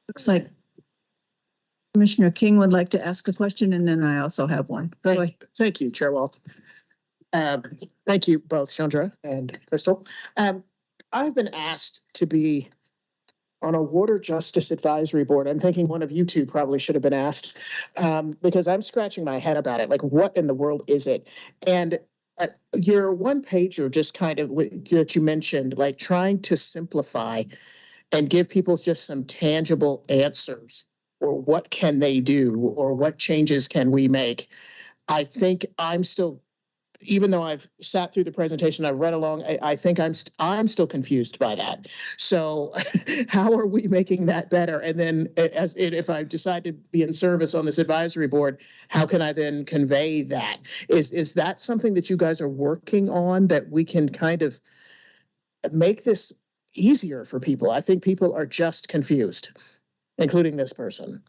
Looks like Commissioner King would like to ask a question, and then I also have one. Thank you, Chair Walt. Thank you both, Chandra and Crystal. I've been asked to be on a water justice advisory board. I'm thinking one of you two probably should have been asked because I'm scratching my head about it. Like, what in the world is it? And your one pager just kind of that you mentioned, like trying to simplify and give people just some tangible answers, or what can they do, or what changes can we make? I think I'm still, even though I've sat through the presentation, I've read along, I think I'm still confused by that. So how are we making that better? And then if I decide to be in service on this advisory board, how can I then convey that? Is that something that you guys are working on, that we can kind of make this easier for people? I think people are just confused, including this person.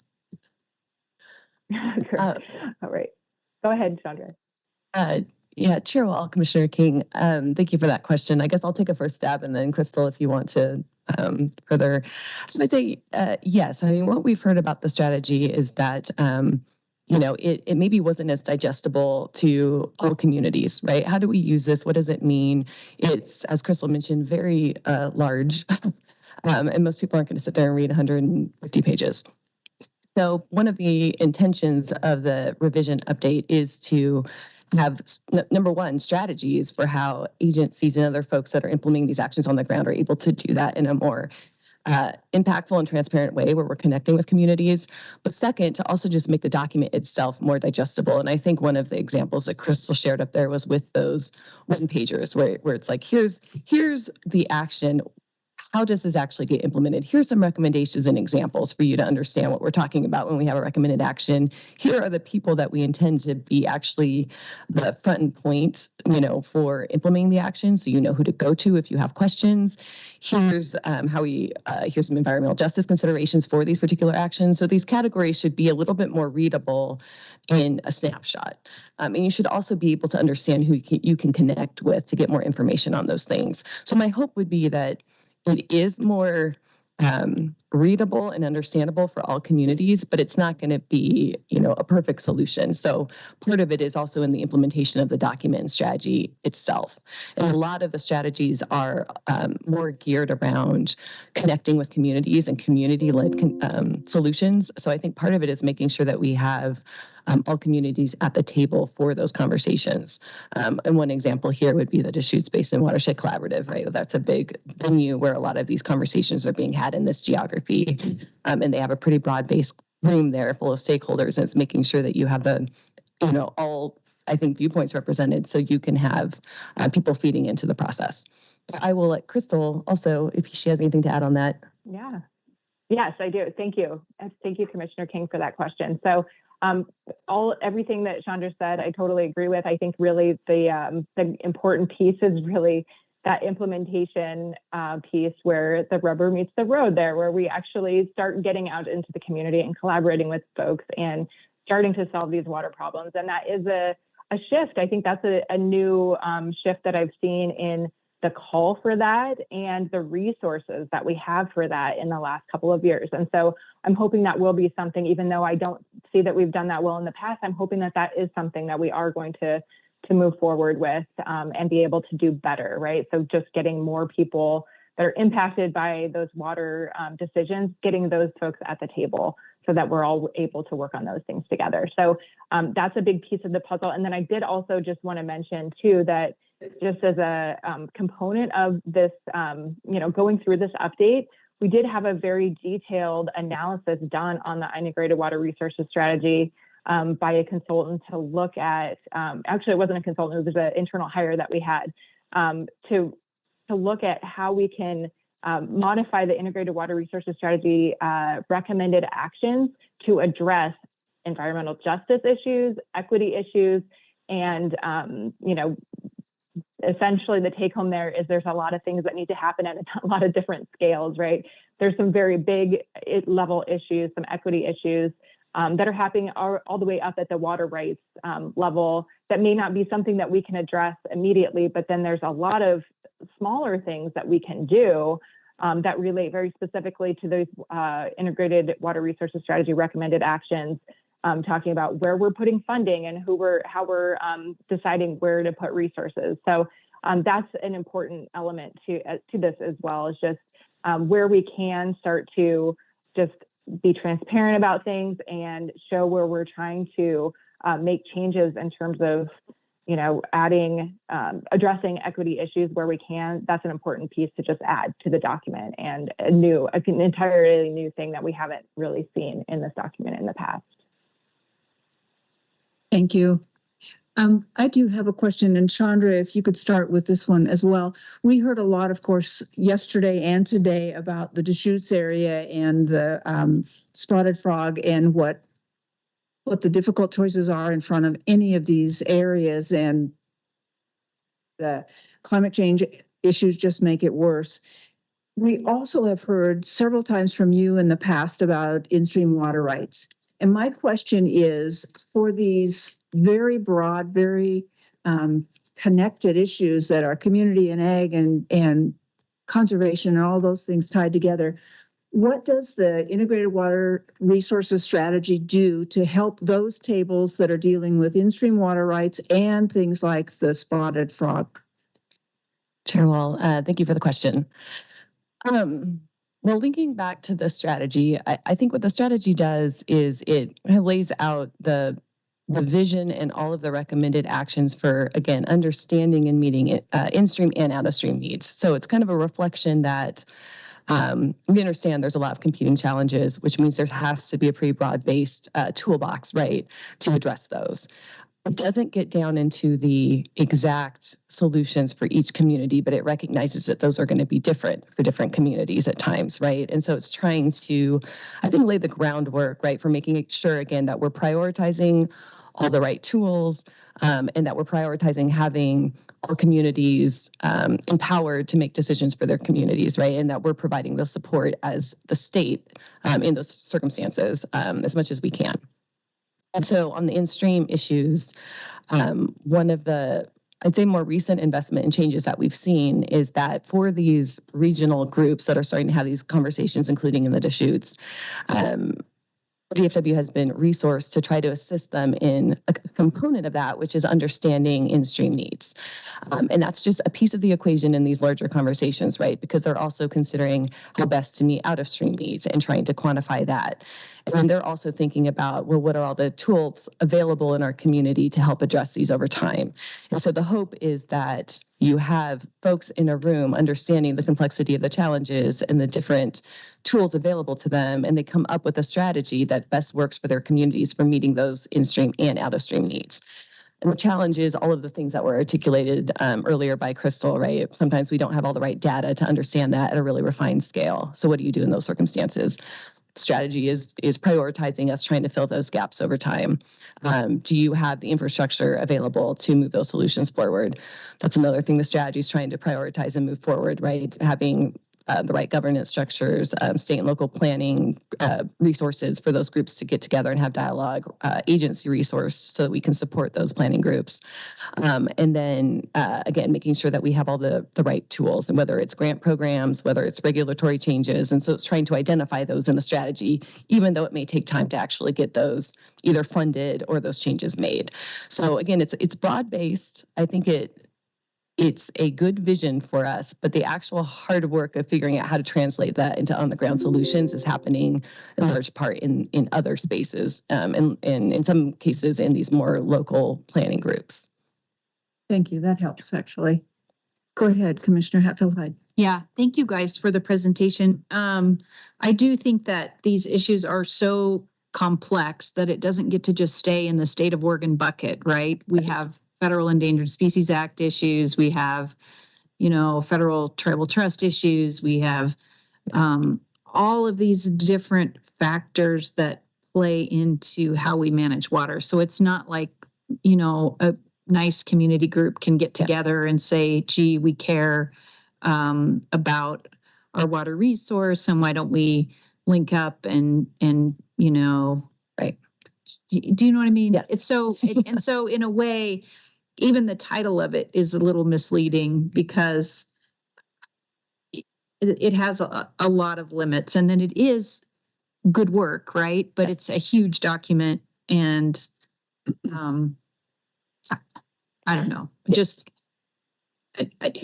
All right. Go ahead, Chandra. Yeah, Chair Wall, Commissioner King, thank you for that question. I guess I'll take a first stab, and then Crystal, if you want to further. So I say, yes, I mean, what we've heard about the strategy is that, it maybe wasn't as digestible to all communities, right? How do we use this? What does it mean? It's, as Crystal mentioned, very large, and most people aren't going to sit there and read 150 pages. So one of the intentions of the revision update is to have number one, strategies for how agencies and other folks that are implementing these actions on the ground are able to do that in a more impactful and transparent way where we're connecting with communities. But second, to also just make the document itself more digestible. And I think one of the examples that Crystal shared up there was with those one pagers where it's like, here's the action. How does this actually get implemented? Here's some recommendations and examples for you to understand what we're talking about when we have a recommended action. Here are the people that we intend to be actually the front and point, for implementing the action. So you know who to go to if you have questions. Here's here's some environmental justice considerations for these particular actions. So these categories should be a little bit more readable in a snapshot. And you should also be able to understand who you can connect with to get more information on those things. So my hope would be that it is more readable and understandable for all communities, but it's not going to be, a perfect solution. So part of it is also in the implementation of the document and strategy itself. And a lot of the strategies are more geared around connecting with communities and community-led solutions. So I think part of it is making sure that we have all communities at the table for those conversations. And one example here would be the Deschutes Basin Watershed Collaborative, right? That's a big venue where a lot of these conversations are being had in this geography. And they have a pretty broad-based room there full of stakeholders. And it's making sure that you have all, I think, viewpoints represented so you can have people feeding into the process. I will let Crystal also, if she has anything to add on that. Yeah. Yes, I do. Thank you. Thank you, Commissioner King, for that question. So everything that Chandra said, I totally agree with. I think really the important piece is really that implementation piece where the rubber meets the road there, where we actually start getting out into the community and collaborating with folks and starting to solve these water problems. And that is a shift. I think that's a new shift that I've seen in the call for that and the resources that we have for that in the last couple of years. And so I'm hoping that will be something, even though I don't see that we've done that well in the past, I'm hoping that that is something that we are going to move forward with and be able to do better, right? So just getting more people that are impacted by those water decisions, getting those folks at the table so that we're all able to work on those things together. So that's a big piece of the puzzle. And then I did also just want to mention too, that just as a component of this, going through this update, we did have a very detailed analysis done on the integrated water resources strategy by a consultant to look at, actually it wasn't a consultant, it was an internal hire that we had to look at how we can modify the integrated water resources strategy recommended actions to address environmental justice issues, equity issues, and, essentially the take home there is there's a lot of things that need to happen at a lot of different scales, right? There's some very big level issues, some equity issues that are happening all the way up at the water rights level that may not be something that we can address immediately, but then there's a lot of smaller things that we can do that relate very specifically to those integrated water resources strategy recommended actions, talking about where we're putting funding and how we're deciding where to put resources. So that's an important element to this as well, is just where we can start to just be transparent about things and show where we're trying to make changes in terms of, addressing equity issues where we can. That's an important piece to just add to the document and an entirely new thing that we haven't really seen in this document in the past. Thank you. I do have a question, and Chandra, if you could start with this one as well. We heard a lot, of course, yesterday and today about the Deschutes area and the spotted frog and what the difficult choices are in front of any of these areas, and the climate change issues just make it worse. We also have heard several times from you in the past about in-stream water rights. And my question is, for these very broad, very connected issues that are community and ag and conservation and all those things tied together, what does the integrated water resources strategy do to help those tables that are dealing with in-stream water rights and things like the spotted frog? Chair Wall, thank you for the question. Well, linking back to the strategy, I think what the strategy does is it lays out the the vision and all of the recommended actions for, again, understanding and meeting in-stream and out-of-stream needs. So it's kind of a reflection that we understand there's a lot of competing challenges, which means there has to be a pretty broad-based toolbox, right, to address those. It doesn't get down into the exact solutions for each community, but it recognizes that those are going to be different for different communities at times, right? And so it's trying to, I think, lay the groundwork, right, for making sure, again, that we're prioritizing all the right tools, and that we're prioritizing having our communities empowered to make decisions for their communities, right? And that we're providing the support as the state in those circumstances as much as we can. And so on the in-stream issues, one of the, I'd say, more recent investment and changes that we've seen is that for these regional groups that are starting to have these conversations, including in the Deschutes, DFW has been resourced to try to assist them in a component of that, which is understanding in-stream needs. And that's just a piece of the equation in these larger conversations, right? Because they're also considering how best to meet out-of-stream needs and trying to quantify that. And then they're also thinking about, well, what are all the tools available in our community to help address these over time? And so the hope is that you have folks in a room understanding the complexity of the challenges and the different tools available to them, and they come up with a strategy that best works for their communities for meeting those in-stream and out-of-stream needs. And the challenge is all of the things that were articulated earlier by Crystal, right? Sometimes we don't have all the right data to understand that at a really refined scale. So what do you do in those circumstances? Strategy is prioritizing us trying to fill those gaps over time. Do you have the infrastructure available to move those solutions forward? That's another thing the strategy is trying to prioritize and move forward, right? Having the right governance structures, state and local planning resources for those groups to get together and have dialogue, agency resource so that we can support those planning groups. And then again, making sure that we have all the right tools, and whether it's grant programs, whether it's regulatory changes. And so it's trying to identify those in the strategy, even though it may take time to actually get those either funded or those changes made. So again, it's broad-based. I think it's a good vision for us, but the actual hard work of figuring out how to translate that into on-the-ground solutions is happening in large part in other spaces, and in some cases in these more local planning groups. Thank you. That helps, actually. Go ahead, Commissioner Hatfield-Hyde. Yeah, thank you guys for the presentation. I do think that these issues are so complex that it doesn't get to just stay in the state of Oregon bucket, right? We have Federal Endangered Species Act issues. We have, federal tribal trust issues. We have all of these different factors that play into how we manage water. So it's not like, a nice community group can get together and say, gee, we care about our water resource, and why don't we link up and right. Do you know what I mean? Yes. It's so, and so in a way, even the title of it is a little misleading because it has a lot of limits, and then it is good work, right? But it's a huge document, and I don't know, just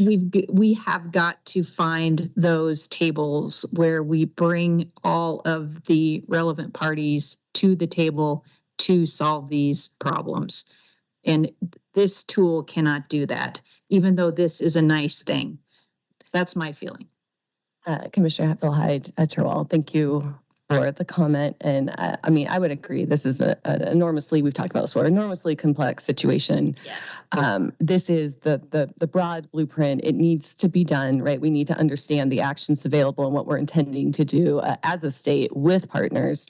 we have got to find those tables where we bring all of the relevant parties to the table to solve these problems. And this tool cannot do that, even though this is a nice thing. That's my feeling. Commissioner Hatfield-Hyde, Chairwell, thank you for the comment. And I would agree. This is an enormously, we've talked about this before, enormously complex situation. Yeah. This is the broad blueprint. It needs to be done, right? We need to understand the actions available and what we're intending to do as a state with partners.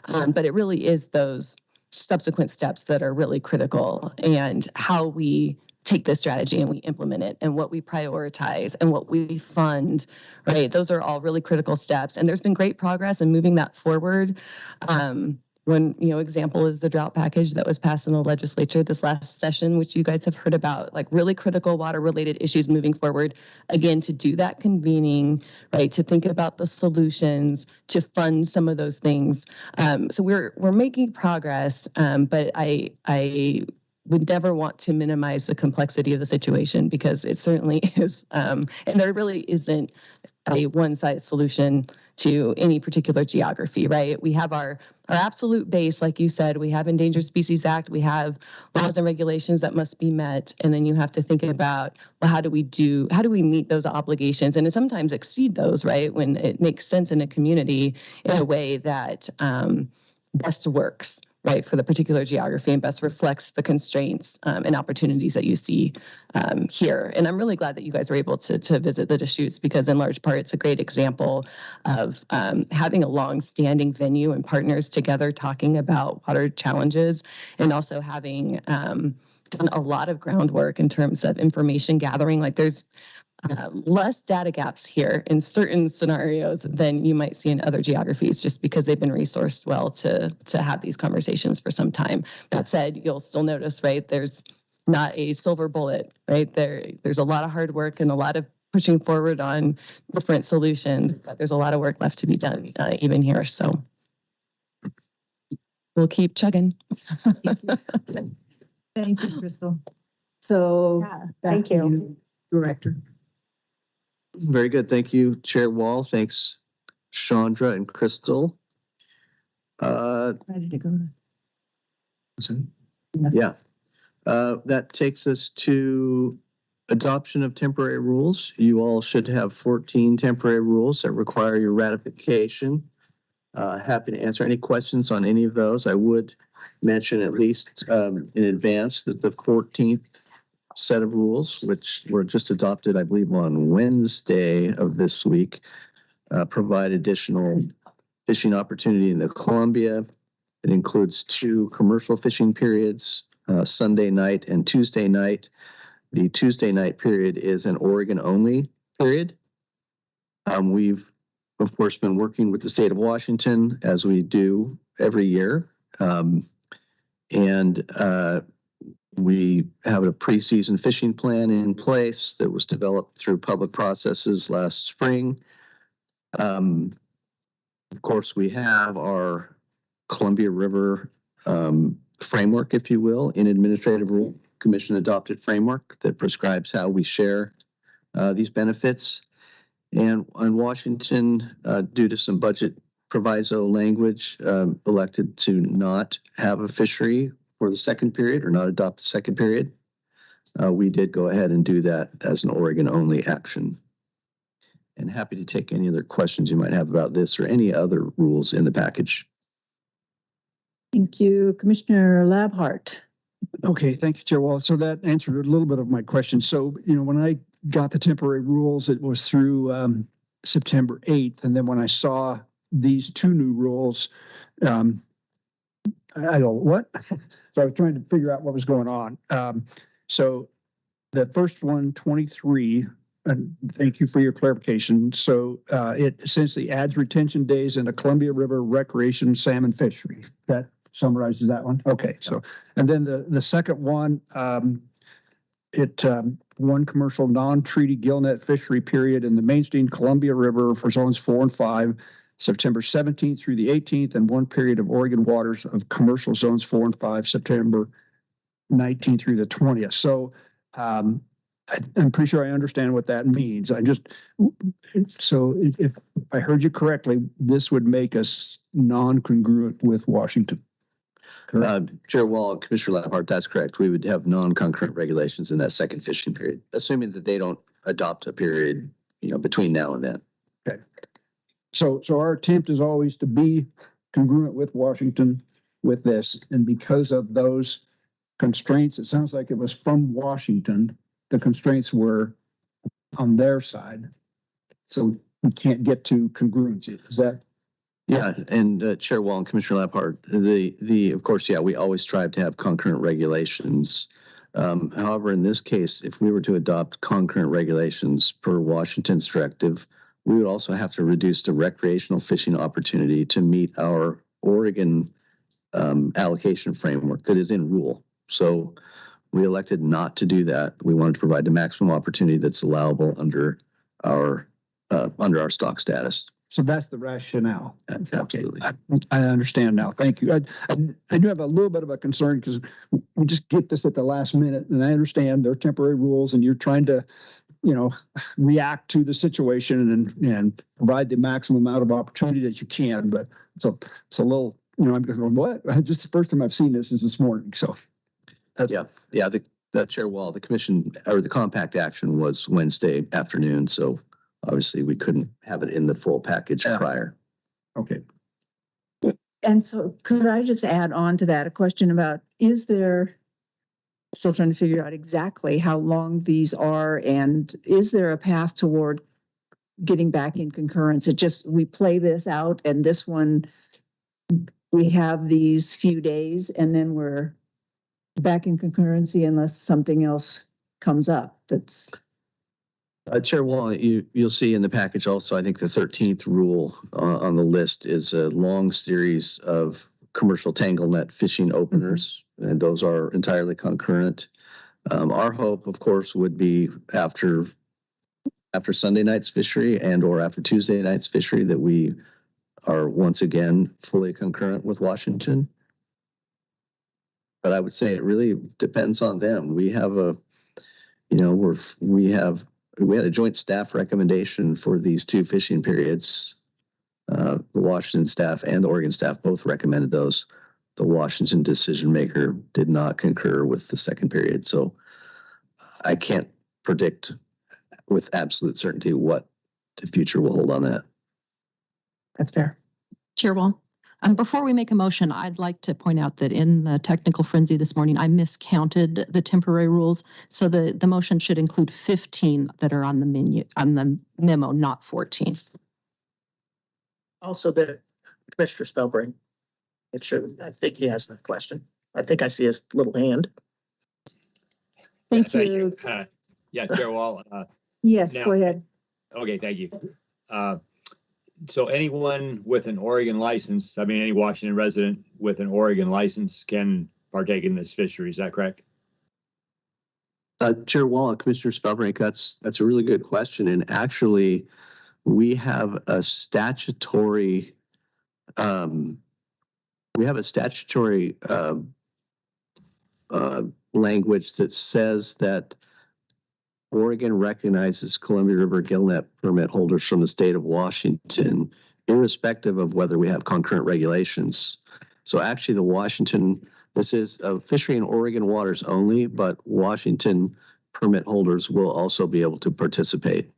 But it really is those subsequent steps that are really critical, and how we take this strategy and we implement it, and what we prioritize and what we fund, right? Those are all really critical steps. And there's been great progress in moving that forward. One, example is the drought package that was passed in the legislature this last session, which you guys have heard about, like really critical water related issues moving forward. Again, to do that convening, right? To think about the solutions, to fund some of those things. So we're making progress, but I would never want to minimize the complexity of the situation because it certainly is. And there really isn't a one-size solution to any particular geography, right? We have our absolute base, like you said, we have Endangered Species Act, we have laws and regulations that must be met, and then you have to think about, well, how do we meet those obligations and sometimes exceed those, right? When it makes sense in a community in a way that best works, right, for the particular geography and best reflects the constraints and opportunities that you see here. And I'm really glad that you guys were able to visit the Deschutes because in large part, it's a great example of having a long-standing venue and partners together talking about water challenges and also having done a lot of groundwork in terms of information gathering. Like there's less data gaps here in certain scenarios than you might see in other geographies, just because they've been resourced well to have these conversations for some time. That said, you'll still notice, right, there's not a silver bullet, right? There's a lot of hard work and a lot of pushing forward on different solutions, but there's a lot of work left to be done even here. So we'll keep chugging. Thank you, Crystal. So thank you, Director. Very good. Thank you, Chair Wall. Thanks, Chandra and Crystal. Ready to go. Yeah. That takes us to adoption of temporary rules. You all should have 14 temporary rules that require your ratification. Happy to answer any questions on any of those. I would mention at least in advance that the 14th set of rules, which were just adopted, I believe, on Wednesday of this week, provide additional fishing opportunity in the Columbia. It includes 2 commercial fishing periods, Sunday night and Tuesday night. The Tuesday night period is an Oregon-only period. We've, of course, been working with the state of Washington, as we do every year. We have a preseason fishing plan in place that was developed through public processes last spring. Of course, we have our Columbia River framework, if you will, in administrative rule, commission adopted framework that prescribes how we share these benefits. And on Washington, due to some budget proviso language, elected to not have a fishery for the second period or not adopt the second period. We did go ahead and do that as an Oregon-only action. And happy to take any other questions you might have about this or any other rules in the package. Thank you, Commissioner Labhart. Okay, thank you, Chair Wall. So that answered a little bit of my question. So, when I got the temporary rules, it was through September 8th. And then when I saw these 2 new rules, I go, what? So I was trying to figure out what was going on. So the first one, 23, and thank you for your clarification. So it essentially adds retention days in a Columbia River recreation salmon fishery. That summarizes that one. Okay. So, and then the second one, one commercial non-treaty gillnet fishery period in the Mainsteen Columbia River for zones 4 and 5, September 17th through the 18th, and 1 period of Oregon waters of commercial zones 4 and 5, September 19th through the 20th. So I'm pretty sure I understand what that means. So if I heard you correctly, this would make us non-congruent with Washington. Chair Wall, Commissioner Labhart, that's correct. We would have non-concurrent regulations in that second fishing period, assuming that they don't adopt a period, between now and then. Okay. So our attempt is always to be congruent with Washington with this. And because of those constraints, it sounds like it was from Washington, the constraints were on their side. So we can't get to congruency. Is that? Yeah, and Chair Wall and Commissioner Labhart, of course, we always strive to have concurrent regulations. However, in this case, if we were to adopt concurrent regulations per Washington's directive, we would also have to reduce the recreational fishing opportunity to meet our Oregon allocation framework that is in rule. So we elected not to do that. We wanted to provide the maximum opportunity that's allowable under our stock status. So that's the rationale. Absolutely. I understand now. Thank you. I do have a little bit of a concern because we just get this at the last minute, and I understand they're temporary rules, and you're trying to, react to the situation and provide the maximum amount of opportunity that you can. But it's a little, I'm going, what? Just the first time I've seen this is this morning. So that's, yeah. The Chair Wall, the commission or the compact action was Wednesday afternoon, so obviously we couldn't have it in the full package prior. Okay. And so could I just add on to that a question about, still trying to figure out exactly how long these are, and is there a path toward getting back in concurrence? We play this out, and this one, we have these few days, and then we're back in concurrency unless something else comes up that's. Chair Wall, you'll see in the package also, I think the 13th rule on the list is a long series of commercial tangle net fishing openers, and those are entirely concurrent. Our hope, of course, would be after Sunday night's fishery and or after Tuesday night's fishery that we are once again fully concurrent with Washington. But I would say it really depends on them. We have we had a joint staff recommendation for these two fishing periods. The Washington staff and the Oregon staff both recommended those. The Washington decision maker did not concur with the second period. So I can't predict with absolute certainty what the future will hold on that. That's fair. Chair Wall, before we make a motion, I'd like to point out that in the technical frenzy this morning, I miscounted the temporary rules. So the motion should include 15 that are on the memo, not 14. Also, the Commissioner Spellbring, I think he has a question. I think I see his little hand. Thank you. Yeah, Chair Wall. Yes, go ahead. Okay, thank you. So anyone with an Oregon license, any Washington resident with an Oregon license can partake in this fishery. Is that correct? Chair Wall, Commissioner Spellbrink, that's a really good question. And actually, we have a statutory language that says that Oregon recognizes Columbia River gillnet permit holders from the state of Washington, irrespective of whether we have concurrent regulations. So actually this is a fishery in Oregon waters only, but Washington permit holders will also be able to participate.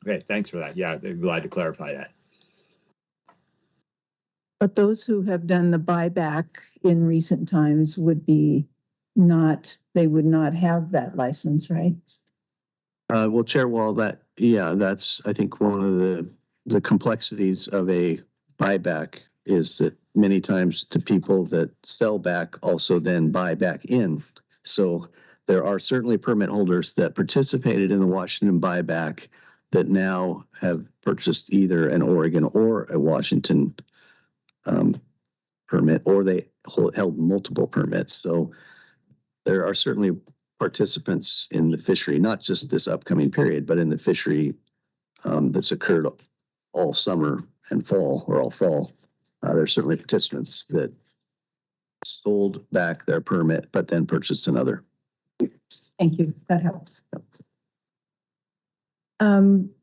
Okay, thanks for that. Yeah, glad to clarify that. But those who have done the buyback in recent times would not have that license, right? Well, Chair Wall, that's I think one of the complexities of a buyback is that many times the people that sell back also then buy back in. So there are certainly permit holders that participated in the Washington buyback that now have purchased either an Oregon or a Washington permit, or they held multiple permits. So there are certainly participants in the fishery, not just this upcoming period, but in the fishery that's occurred all summer and fall, or all fall. There's certainly participants that sold back their permit, but then purchased another. Thank you. That helps.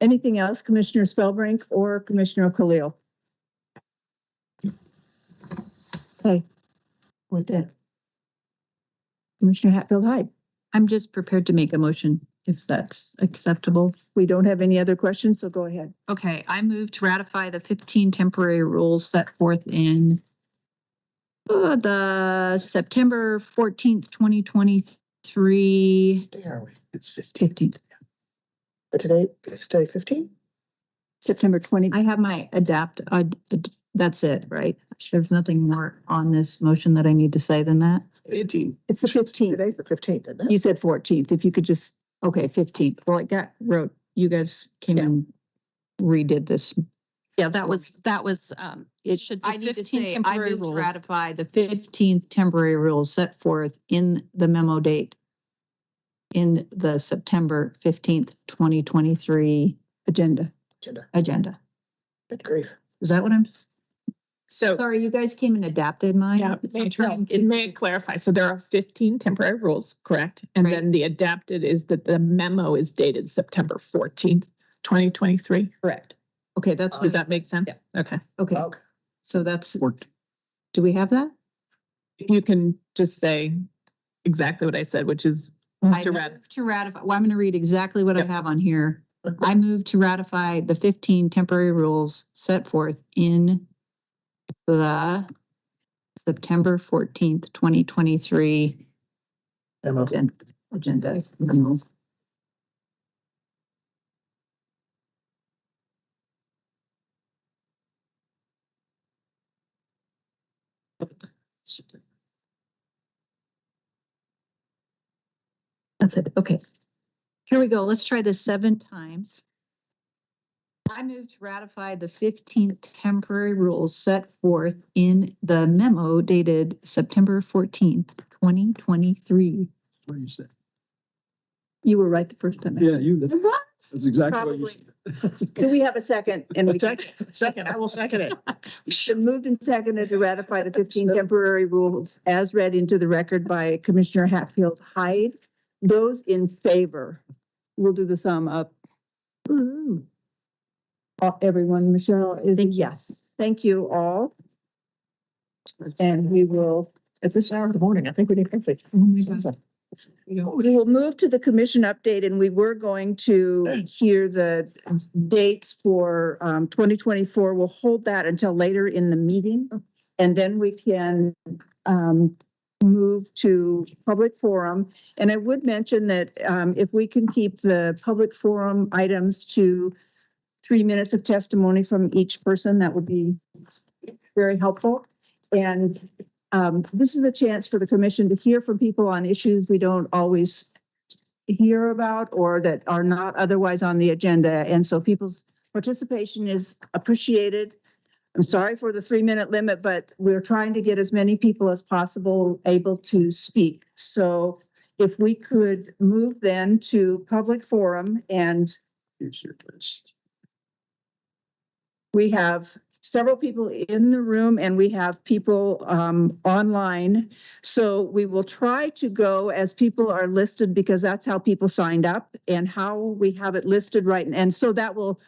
Anything else, Commissioner Spellbrink or Commissioner Khalil? Okay. With that, Commissioner Hatfield-Hyde. I'm just prepared to make a motion if that's acceptable. We don't have any other questions, so go ahead. Okay, I move to ratify the 15 temporary rules set forth in the September 14th, 2023. Where are we? It's 15th. It's today 15? September 20th. I have my that's it, right? There's nothing more on this motion that I need to say than that. 18. It's the 15th. Today's the 15th, isn't it? You said 14th. If you could just, Okay, 15th. Well, you guys came and redid this. Yeah, that was, it should be I need to 15 say, I temporary move to rules. ratify the 15th temporary rules set forth in the memo date in the September 15th, 2023 agenda. agenda. Good grief. Is that what I'm? So, Sorry, you guys came and adapted mine. yeah, So I'm trying it to- may clarify. So there are 15 temporary rules, correct? And Right. then the adapted is that the memo is dated September 14th, 2023. Correct. Okay, that's Does what, that make sense? Yeah. Okay. okay. So that's, do we have that? You can just say exactly what I said, which is I to move to ratify, well, I'm going to read exactly what Yep. I have on here. I move to ratify the 15 temporary rules set forth in the September 14th, 2023 agenda. That's it. Okay. Here we go. Let's try this 7 times. I move to ratify the 15 temporary rules set forth in the memo dated September 14th, 2023. What do you say? You were right the first time. Yeah, you. What? That's exactly what you said. Do we have a second? And we Second, I will second it. Been moved and seconded to ratify the 15 temporary rules as read into the record by Commissioner Hatfield Hyde. Those in favor, we'll do the thumb up. Ooh. Everyone, Michelle is a yes. Thank you all. And we will, At this hour of the morning, I think we need coffee. Oh my God. we will move to the commission update, and we were going to hear the dates for 2024. We'll hold that until later in the meeting, and then we can move to public forum. And I would mention that if we can keep the public forum items to 3 minutes of testimony from each person, that would be very helpful. And this is a chance for the commission to hear from people on issues we don't always hear about or that are not otherwise on the agenda. And so people's participation is appreciated. I'm sorry for the 3-minute limit, but we're trying to get as many people as possible able to speak. So if we could move then to public forum, and Here's your list. we have several people in the room and we have people online. So we will try to go as people are listed because that's how people signed up and how we have it listed right. And so that will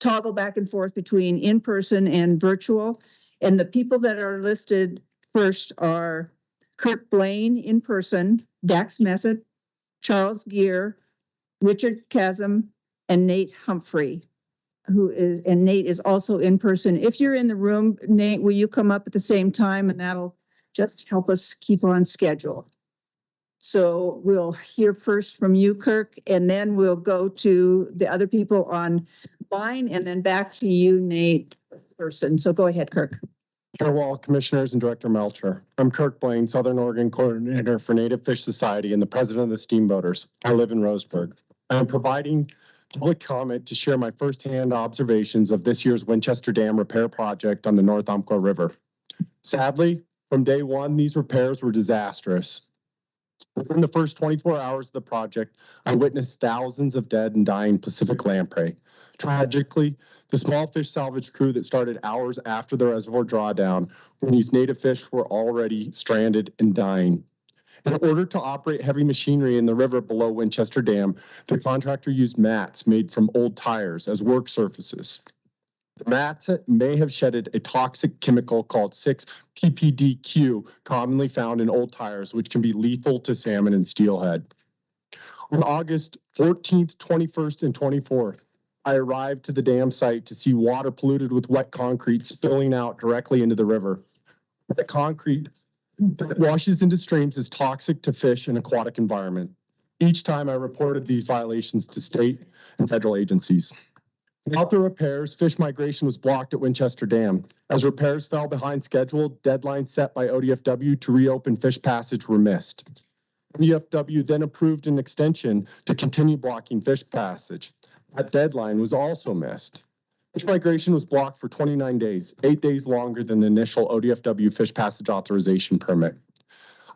toggle back and forth between in-person and virtual. And the people that are listed first are Kurt Blaine in person, Dax Messett, Charles Gear, Richard Chasm, and Nate Humphrey. And Nate is also in person. If you're in the room, Nate, will you come up at the same time, and that'll just help us keep on schedule. So we'll hear first from you, Kirk, and then we'll go to the other people online and then back to you, Nate, person. So go ahead, Kirk. Chair Wall, Commissioners, and Director Melcher. I'm Kirk Blaine, Southern Oregon Coordinator for Native Fish Society and the President of the Steamboaters. I live in Roseburg. I am providing public comment to share my firsthand observations of this year's Winchester Dam repair project on the North Umpqua River. Sadly, from day one, these repairs were disastrous. Within the first 24 hours of the project, I witnessed thousands of dead and dying Pacific lamprey. Tragically, the small fish salvage crew that started hours after the reservoir drawdown, when these native fish were already stranded and dying. In order to operate heavy machinery in the river below Winchester Dam, the contractor used mats made from old tires as work surfaces. The mats may have shedded a toxic chemical called 6-PPDQ, commonly found in old tires, which can be lethal to salmon and steelhead. On August 14th, 21st, and 24th, I arrived to the dam site to see water polluted with wet concrete spilling out directly into the river. The concrete that washes into streams is toxic to fish and aquatic environment. Each time I reported these violations to state and federal agencies. Without the repairs, fish migration was blocked at Winchester Dam. As repairs fell behind schedule, deadlines set by ODFW to reopen fish passage were missed. ODFW then approved an extension to continue blocking fish passage. That deadline was also missed. Fish migration was blocked for 29 days, 8 days longer than the initial ODFW fish passage authorization permit.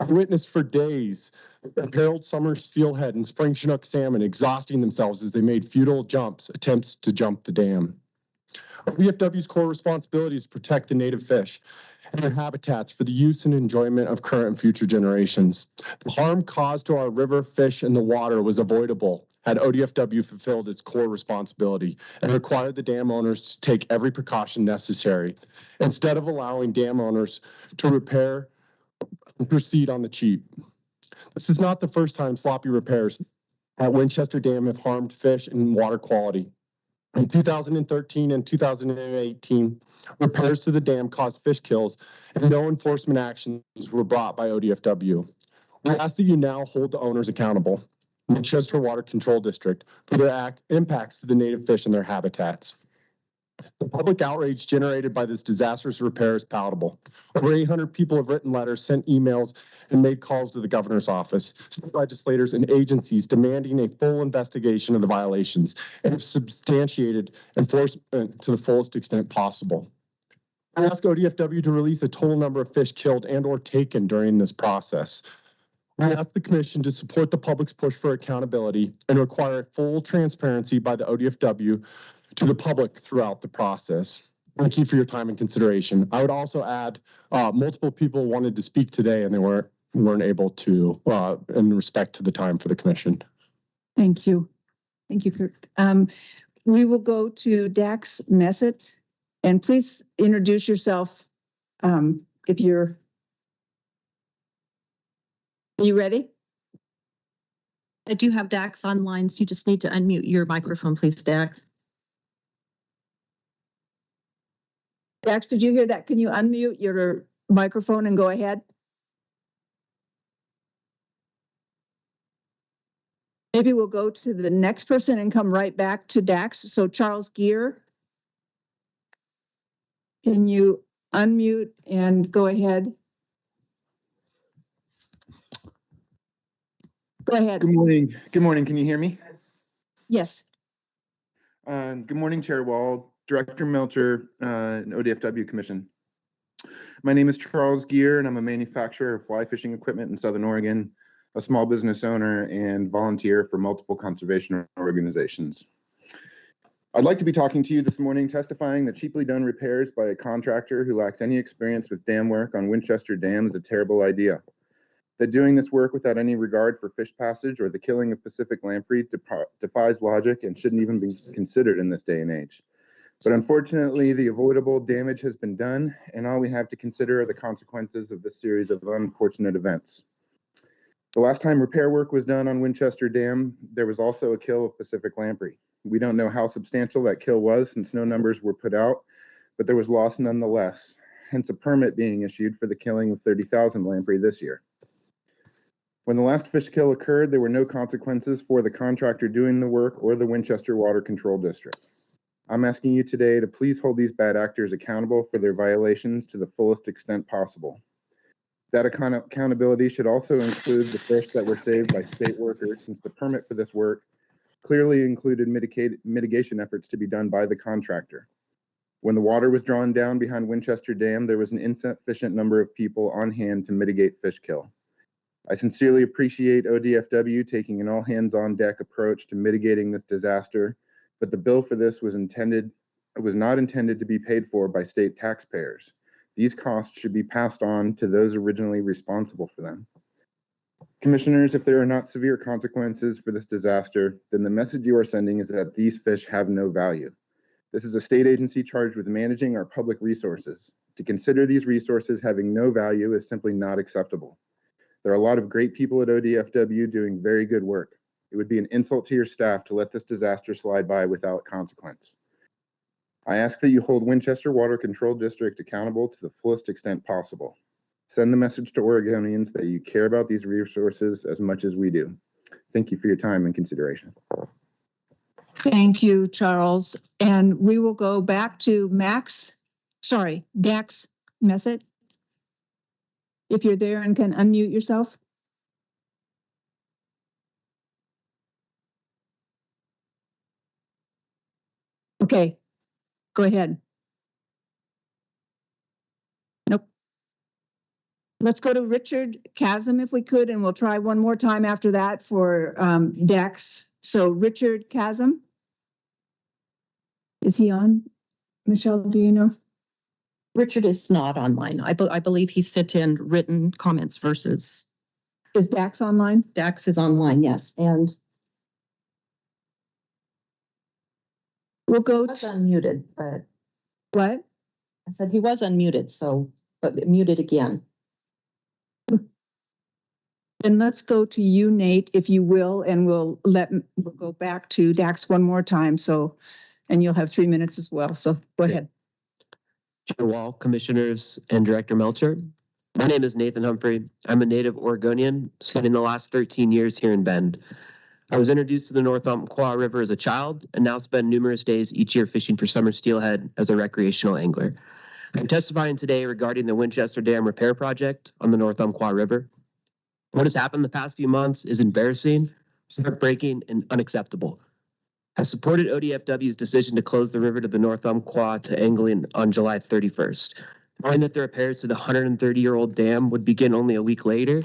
I witnessed for days imperiled summer steelhead and spring Chinook salmon exhausting themselves as they made futile attempts to jump the dam. VFW's core responsibility is to protect the native fish and their habitats for the use and enjoyment of current and future generations. The harm caused to our river fish and the water was avoidable had ODFW fulfilled its core responsibility and required the dam owners to take every precaution necessary, instead of allowing dam owners to repair and proceed on the cheap. This is not the first time sloppy repairs at Winchester Dam have harmed fish and water quality. In 2013 and 2018, repairs to the dam caused fish kills and no enforcement actions were brought by ODFW. We ask that you now hold the owners accountable, Winchester Water Control District, for their impacts to the native fish and their habitats. The public outrage generated by this disastrous repair is palatable. Over 800 people have written letters, sent emails, and made calls to the governor's office, state legislators, and agencies demanding a full investigation of the violations and have substantiated enforcement to the fullest extent possible. I ask ODFW to release the total number of fish killed and or taken during this process. We ask the Commission to support the public's push for accountability and require full transparency by the ODFW to the public throughout the process. Thank you for your time and consideration. I would also add, multiple people wanted to speak today and they weren't able to, in respect to the time for the Commission. Thank you. Thank you, Kurt. We will go to Dax Messett, and please introduce yourself if you're. Are you ready? I do have Dax online, so you just need to unmute your microphone, please, Dax. Dax, did you hear that? Can you unmute your microphone and go ahead? Maybe we'll go to the next person and come right back to Dax. So Charles Gear, can you unmute and go ahead? Go ahead. Good morning. Good morning. Can you hear me? Yes. Good morning, Chair Wall, Director Melcher, and ODFW Commission. My name is Charles Gear, and I'm a manufacturer of fly fishing equipment in Southern Oregon, a small business owner, and volunteer for multiple conservation organizations. I'd like to be talking to you this morning, testifying that cheaply done repairs by a contractor who lacks any experience with dam work on Winchester Dam is a terrible idea. That doing this work without any regard for fish passage or the killing of Pacific lamprey defies logic and shouldn't even be considered in this day and age. But unfortunately, the avoidable damage has been done, and all we have to consider are the consequences of this series of unfortunate events. The last time repair work was done on Winchester Dam, there was also a kill of Pacific lamprey. We don't know how substantial that kill was since no numbers were put out, but there was loss nonetheless, hence a permit being issued for the killing of 30,000 lamprey this year. When the last fish kill occurred, there were no consequences for the contractor doing the work or the Winchester Water Control District. I'm asking you today to please hold these bad actors accountable for their violations to the fullest extent possible. That accountability should also include the fish that were saved by state workers, since the permit for this work clearly included mitigation efforts to be done by the contractor. When the water was drawn down behind Winchester Dam, there was an insufficient number of people on hand to mitigate fish kill. I sincerely appreciate ODFW taking an all-hands-on-deck approach to mitigating this disaster, but the bill for this was not intended to be paid for by state taxpayers. These costs should be passed on to those originally responsible for them. Commissioners, if there are not severe consequences for this disaster, then the message you are sending is that these fish have no value. This is a state agency charged with managing our public resources. To consider these resources having no value is simply not acceptable. There are a lot of great people at ODFW doing very good work. It would be an insult to your staff to let this disaster slide by without consequence. I ask that you hold Winchester Water Control District accountable to the fullest extent possible. Send the message to Oregonians that you care about these resources as much as we do. Thank you for your time and consideration. Thank you, Charles. And we will go back to Dax Messett. If you're there and can unmute yourself. Okay, go ahead. Nope. Let's go to Richard Chasm if we could, and we'll try one more time after that for Dex. So Richard Chasm. Is he on? Michelle, do you know? Richard is not online. I believe he sent in written comments versus. Is Dax online? Dax is online, yes. And we'll go to unmuted, but what? I said he was unmuted, so but muted again. Then let's go to you, Nate, if you will, and we'll go back to Dax one more time. So, and you'll have 3 minutes as well. So go ahead. Chair Wall, Commissioners, and Director Melcher. My name is Nathan Humphrey. I'm a native Oregonian, spending the last 13 years here in Bend. I was introduced to the North Umpqua River as a child and now spend numerous days each year fishing for summer steelhead as a recreational angler. I'm testifying today regarding the Winchester Dam repair project on the North Umpqua River. What has happened the past few months is embarrassing, heartbreaking, and unacceptable. I supported ODFW's decision to close the river to the North Umpqua to angling on July 31st. Knowing that the repairs to the 130-year-old dam would begin only a week later,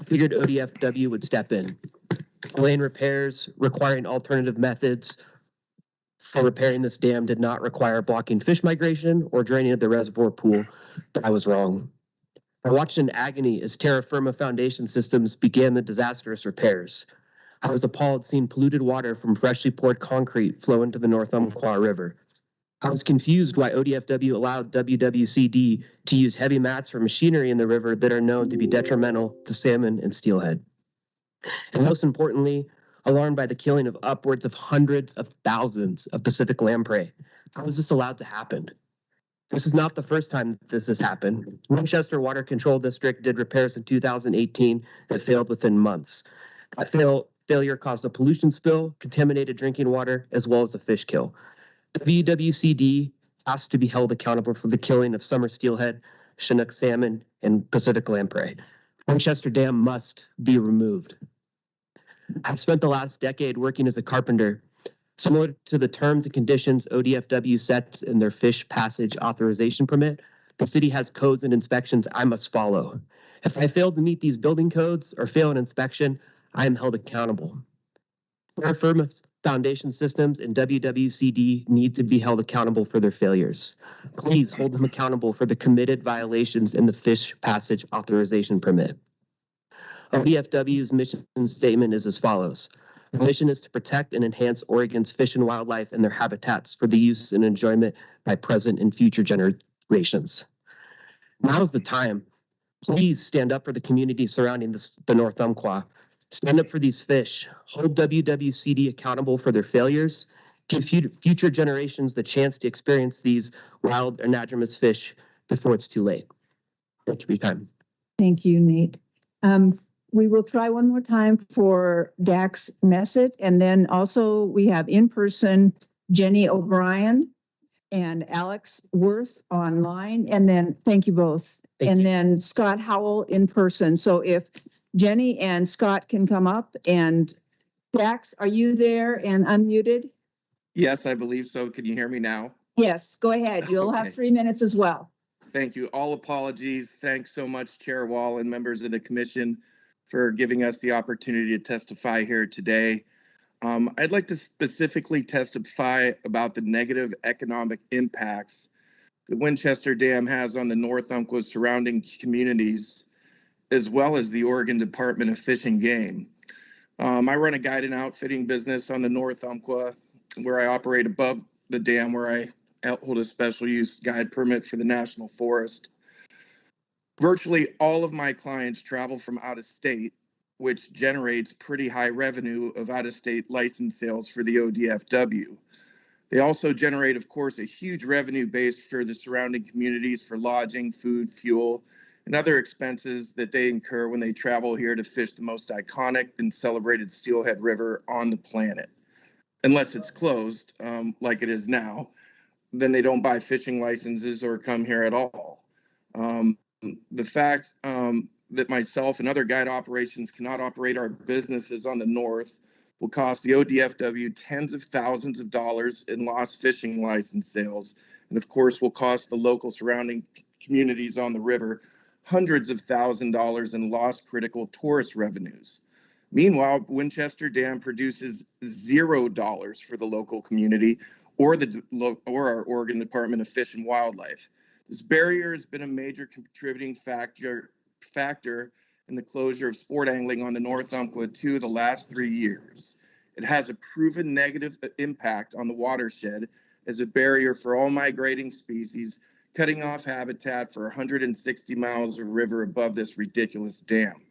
I figured ODFW would step in. Delaying repairs, requiring alternative methods for repairing this dam did not require blocking fish migration or draining of the reservoir pool, but I was wrong. I watched in agony as terra firma foundation systems began the disastrous repairs. I was appalled seeing polluted water from freshly poured concrete flow into the North Umpqua River. I was confused why ODFW allowed WWCD to use heavy mats for machinery in the river that are known to be detrimental to salmon and steelhead. And most importantly, alarmed by the killing of upwards of hundreds of thousands of Pacific lamprey. How is this allowed to happen? This is not the first time that this has happened. Winchester Water Control District did repairs in 2018 that failed within months. That failure caused a pollution spill, contaminated drinking water, as well as a fish kill. WWCD has to be held accountable for the killing of summer steelhead, Chinook salmon, and Pacific lamprey. Winchester Dam must be removed. I've spent the last decade working as a carpenter. Similar to the terms and conditions ODFW sets in their fish passage authorization permit, the city has codes and inspections I must follow. If I fail to meet these building codes or fail an inspection, I am held accountable. Our firm foundation systems and WWCD need to be held accountable for their failures. Please hold them accountable for the committed violations in the fish passage authorization permit. ODFW's mission statement is as follows. Our mission is to protect and enhance Oregon's fish and wildlife and their habitats for the use and enjoyment by present and future generations. Now's the time. Please stand up for the community surrounding the North Umpqua. Stand up for these fish. Hold WWCD accountable for their failures. Give future generations the chance to experience these wild anadromous fish before it's too late. Thank you for your time. Thank you, Nate. We will try one more time for Dax Messett, and then also we have in person Jenny O'Brien and Alex Worth online, and then thank you both. Thank you. Then Scott Howell in person. So if Jenny and Scott can come up, and Dax, are you there and unmuted? Yes, I believe so. Can you hear me now? Yes, go ahead. You'll Okay. have 3 minutes as well. Thank you. All apologies. Thanks so much, Chair Wall and members of the commission for giving us the opportunity to testify here today. I'd like to specifically testify about the negative economic impacts the Winchester Dam has on the North Umpqua surrounding communities, as well as the Oregon Department of Fish and Game. I run a guide and outfitting business on the North Umpqua, where I operate above the dam, where I hold a special use guide permit for the National Forest. Virtually all of my clients travel from out of state, which generates pretty high revenue of out of state license sales for the ODFW. They also generate, of course, a huge revenue base for the surrounding communities for lodging, food, fuel, and other expenses that they incur when they travel here to fish the most iconic and celebrated steelhead river on the planet. Unless it's closed, like it is now, then they don't buy fishing licenses or come here at all. The fact that myself and other guide operations cannot operate our businesses on the north will cost the ODFW tens of thousands of dollars in lost fishing license sales, and of course will cost the local surrounding communities on the river hundreds of $1,000s in lost critical tourist revenues. Meanwhile, Winchester Dam produces $0 for the local community or our Oregon Department of Fish and Wildlife. This barrier has been a major contributing factor in the closure of sport angling on the North Umpqua the last 3 years. It has a proven negative impact on the watershed as a barrier for all migrating species, cutting off habitat for 160 miles of river above this ridiculous dam.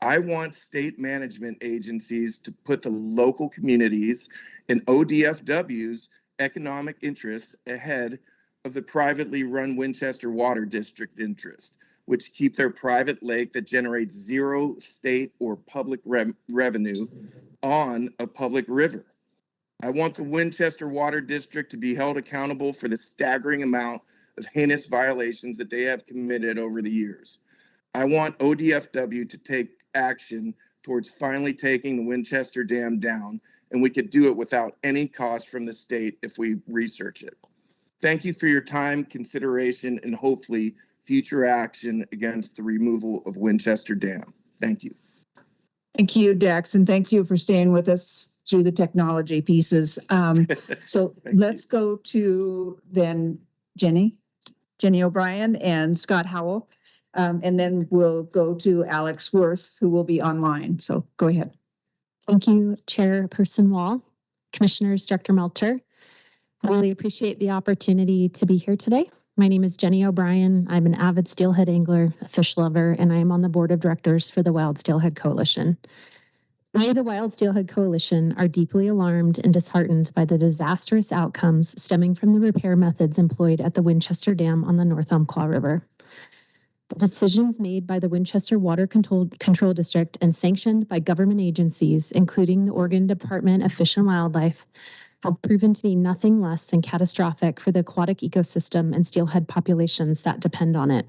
I want state management agencies to put the local communities and ODFW's economic interests ahead of the privately run Winchester Water District interest, which keep their private lake that generates zero state or public revenue on a public river. I want the Winchester Water District to be held accountable for the staggering amount of heinous violations that they have committed over the years. I want ODFW to take action towards finally taking the Winchester Dam down, and we could do it without any cost from the state if we research it. Thank you for your time, consideration, and hopefully future action against the removal of Winchester Dam. Thank you. Thank you, Dex, and thank you for staying with us through the technology pieces. So let's go to then Jenny O'Brien and Scott Howell, and then we'll go to Alex Worth, who will be online. So go ahead. Thank you, Chairperson Wall, Commissioners, Director Melcher. I really appreciate the opportunity to be here today. My name is Jenny O'Brien. I'm an avid steelhead angler, a fish lover, and I am on the board of directors for the Wild Steelhead Coalition. We, the Wild Steelhead Coalition, are deeply alarmed and disheartened by the disastrous outcomes stemming from the repair methods employed at the Winchester Dam on the North Umpqua River. The decisions made by the Winchester Water Control District and sanctioned by government agencies, including the Oregon Department of Fish and Wildlife, have proven to be nothing less than catastrophic for the aquatic ecosystem and steelhead populations that depend on it.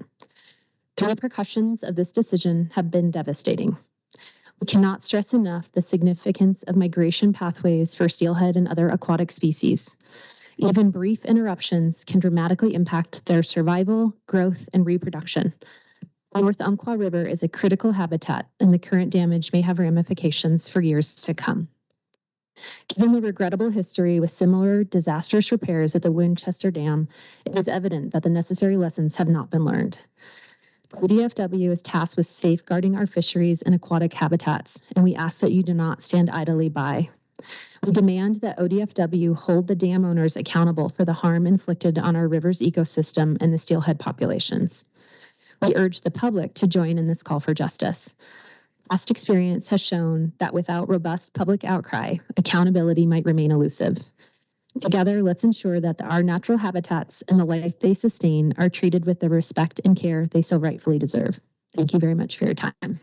The repercussions of this decision have been devastating. We cannot stress enough the significance of migration pathways for steelhead and other aquatic species. Even brief interruptions can dramatically impact their survival, growth, and reproduction. The North Umpqua River is a critical habitat, and the current damage may have ramifications for years to come. Given the regrettable history with similar disastrous repairs at the Winchester Dam, it is evident that the necessary lessons have not been learned. ODFW is tasked with safeguarding our fisheries and aquatic habitats, and we ask that you do not stand idly by. We demand that ODFW hold the dam owners accountable for the harm inflicted on our river's ecosystem and the steelhead populations. We urge the public to join in this call for justice. Past experience has shown that without robust public outcry, accountability might remain elusive. Together, let's ensure that our natural habitats and the life they sustain are treated with the respect and care they so rightfully deserve. Thank you very much for your time.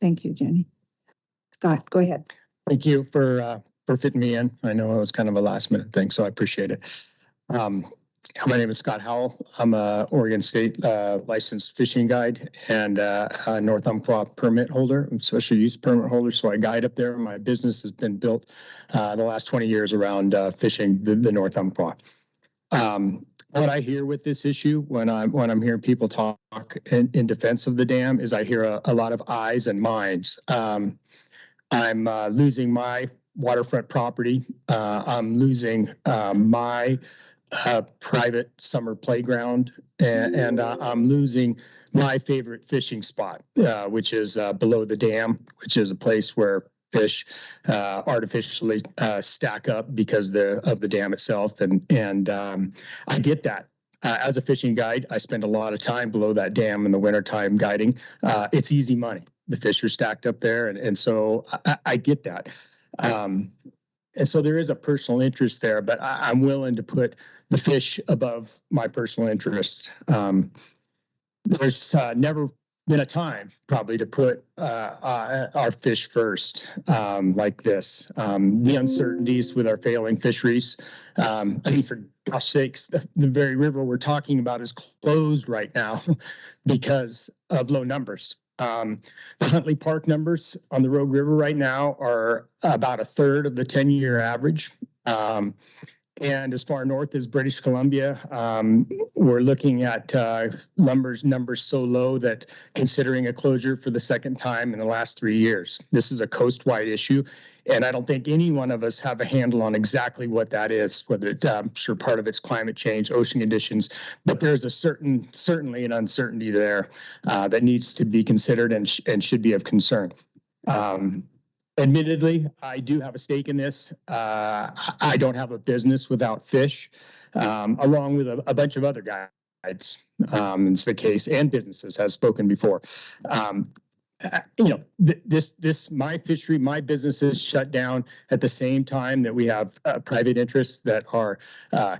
Thank you, Jenny. Scott, go ahead. Thank you for fitting me in. I know it was kind of a last minute thing, so I appreciate it. My name is Scott Howell. I'm a Oregon State licensed fishing guide and a North Umpqua permit holder. I'm a special use permit holder, so I guide up there. My business has been built the last 20 years around fishing the North Umpqua. What I hear with this issue when I'm hearing people talk in defense of the dam is I hear a lot of I's and minds. I'm losing my waterfront property. I'm losing my private summer playground, and I'm losing my favorite fishing spot, which is below the dam, which is a place where fish artificially stack up because of the dam itself, and I get that. As a fishing guide, I spend a lot of time below that dam in the wintertime guiding. It's easy money. The fish are stacked up there, and so I get that. And so there is a personal interest there, but I'm willing to put the fish above my personal interest. There's never been a time probably to put our fish first like this. The uncertainties with our failing fisheries. I mean, for gosh sakes, the very river we're talking about is closed right now because of low numbers. The Huntley Park numbers on the Rogue River right now are about a third of the 10-year average. And as far north as British Columbia, we're looking at numbers so low that considering a closure for the second time in the last 3 years. This is a coast-wide issue, and I don't think any one of us have a handle on exactly what that is, whether it's sure part of it's climate change, ocean conditions, but there's a certainly an uncertainty there that needs to be considered and should be of concern. Admittedly, I do have a stake in this. I don't have a business without fish, along with a bunch of other guides. It's the case, and businesses, has spoken before. My fishery, my businesses shut down at the same time that we have private interests that are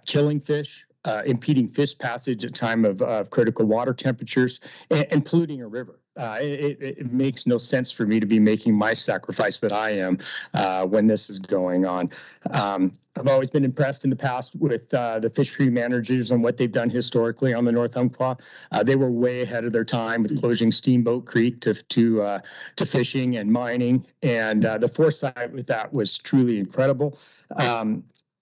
killing fish, impeding fish passage at time of critical water temperatures, and polluting a river. It makes no sense for me to be making my sacrifice that I am when this is going on. I've always been impressed in the past with the fishery managers and what they've done historically on the North Umpqua. They were way ahead of their time with closing Steamboat Creek to fishing and mining, and the foresight with that was truly incredible.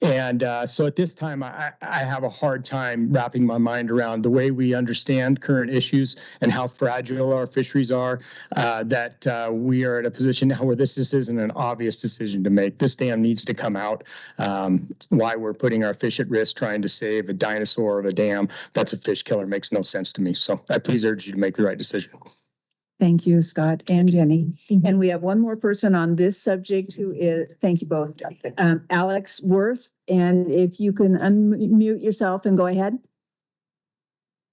So at this time, I have a hard time wrapping my mind around the way we understand current issues and how fragile our fisheries are, that we are at a position now where this isn't an obvious decision to make. This dam needs to come out. Why we're putting our fish at risk trying to save a dinosaur of a dam that's a fish killer makes no sense to me. So I please urge you to make the right decision. Thank you, Scott and Jenny. And we have one more person on this subject who is, thank you both, Alex Worth. And if you can unmute yourself and go ahead.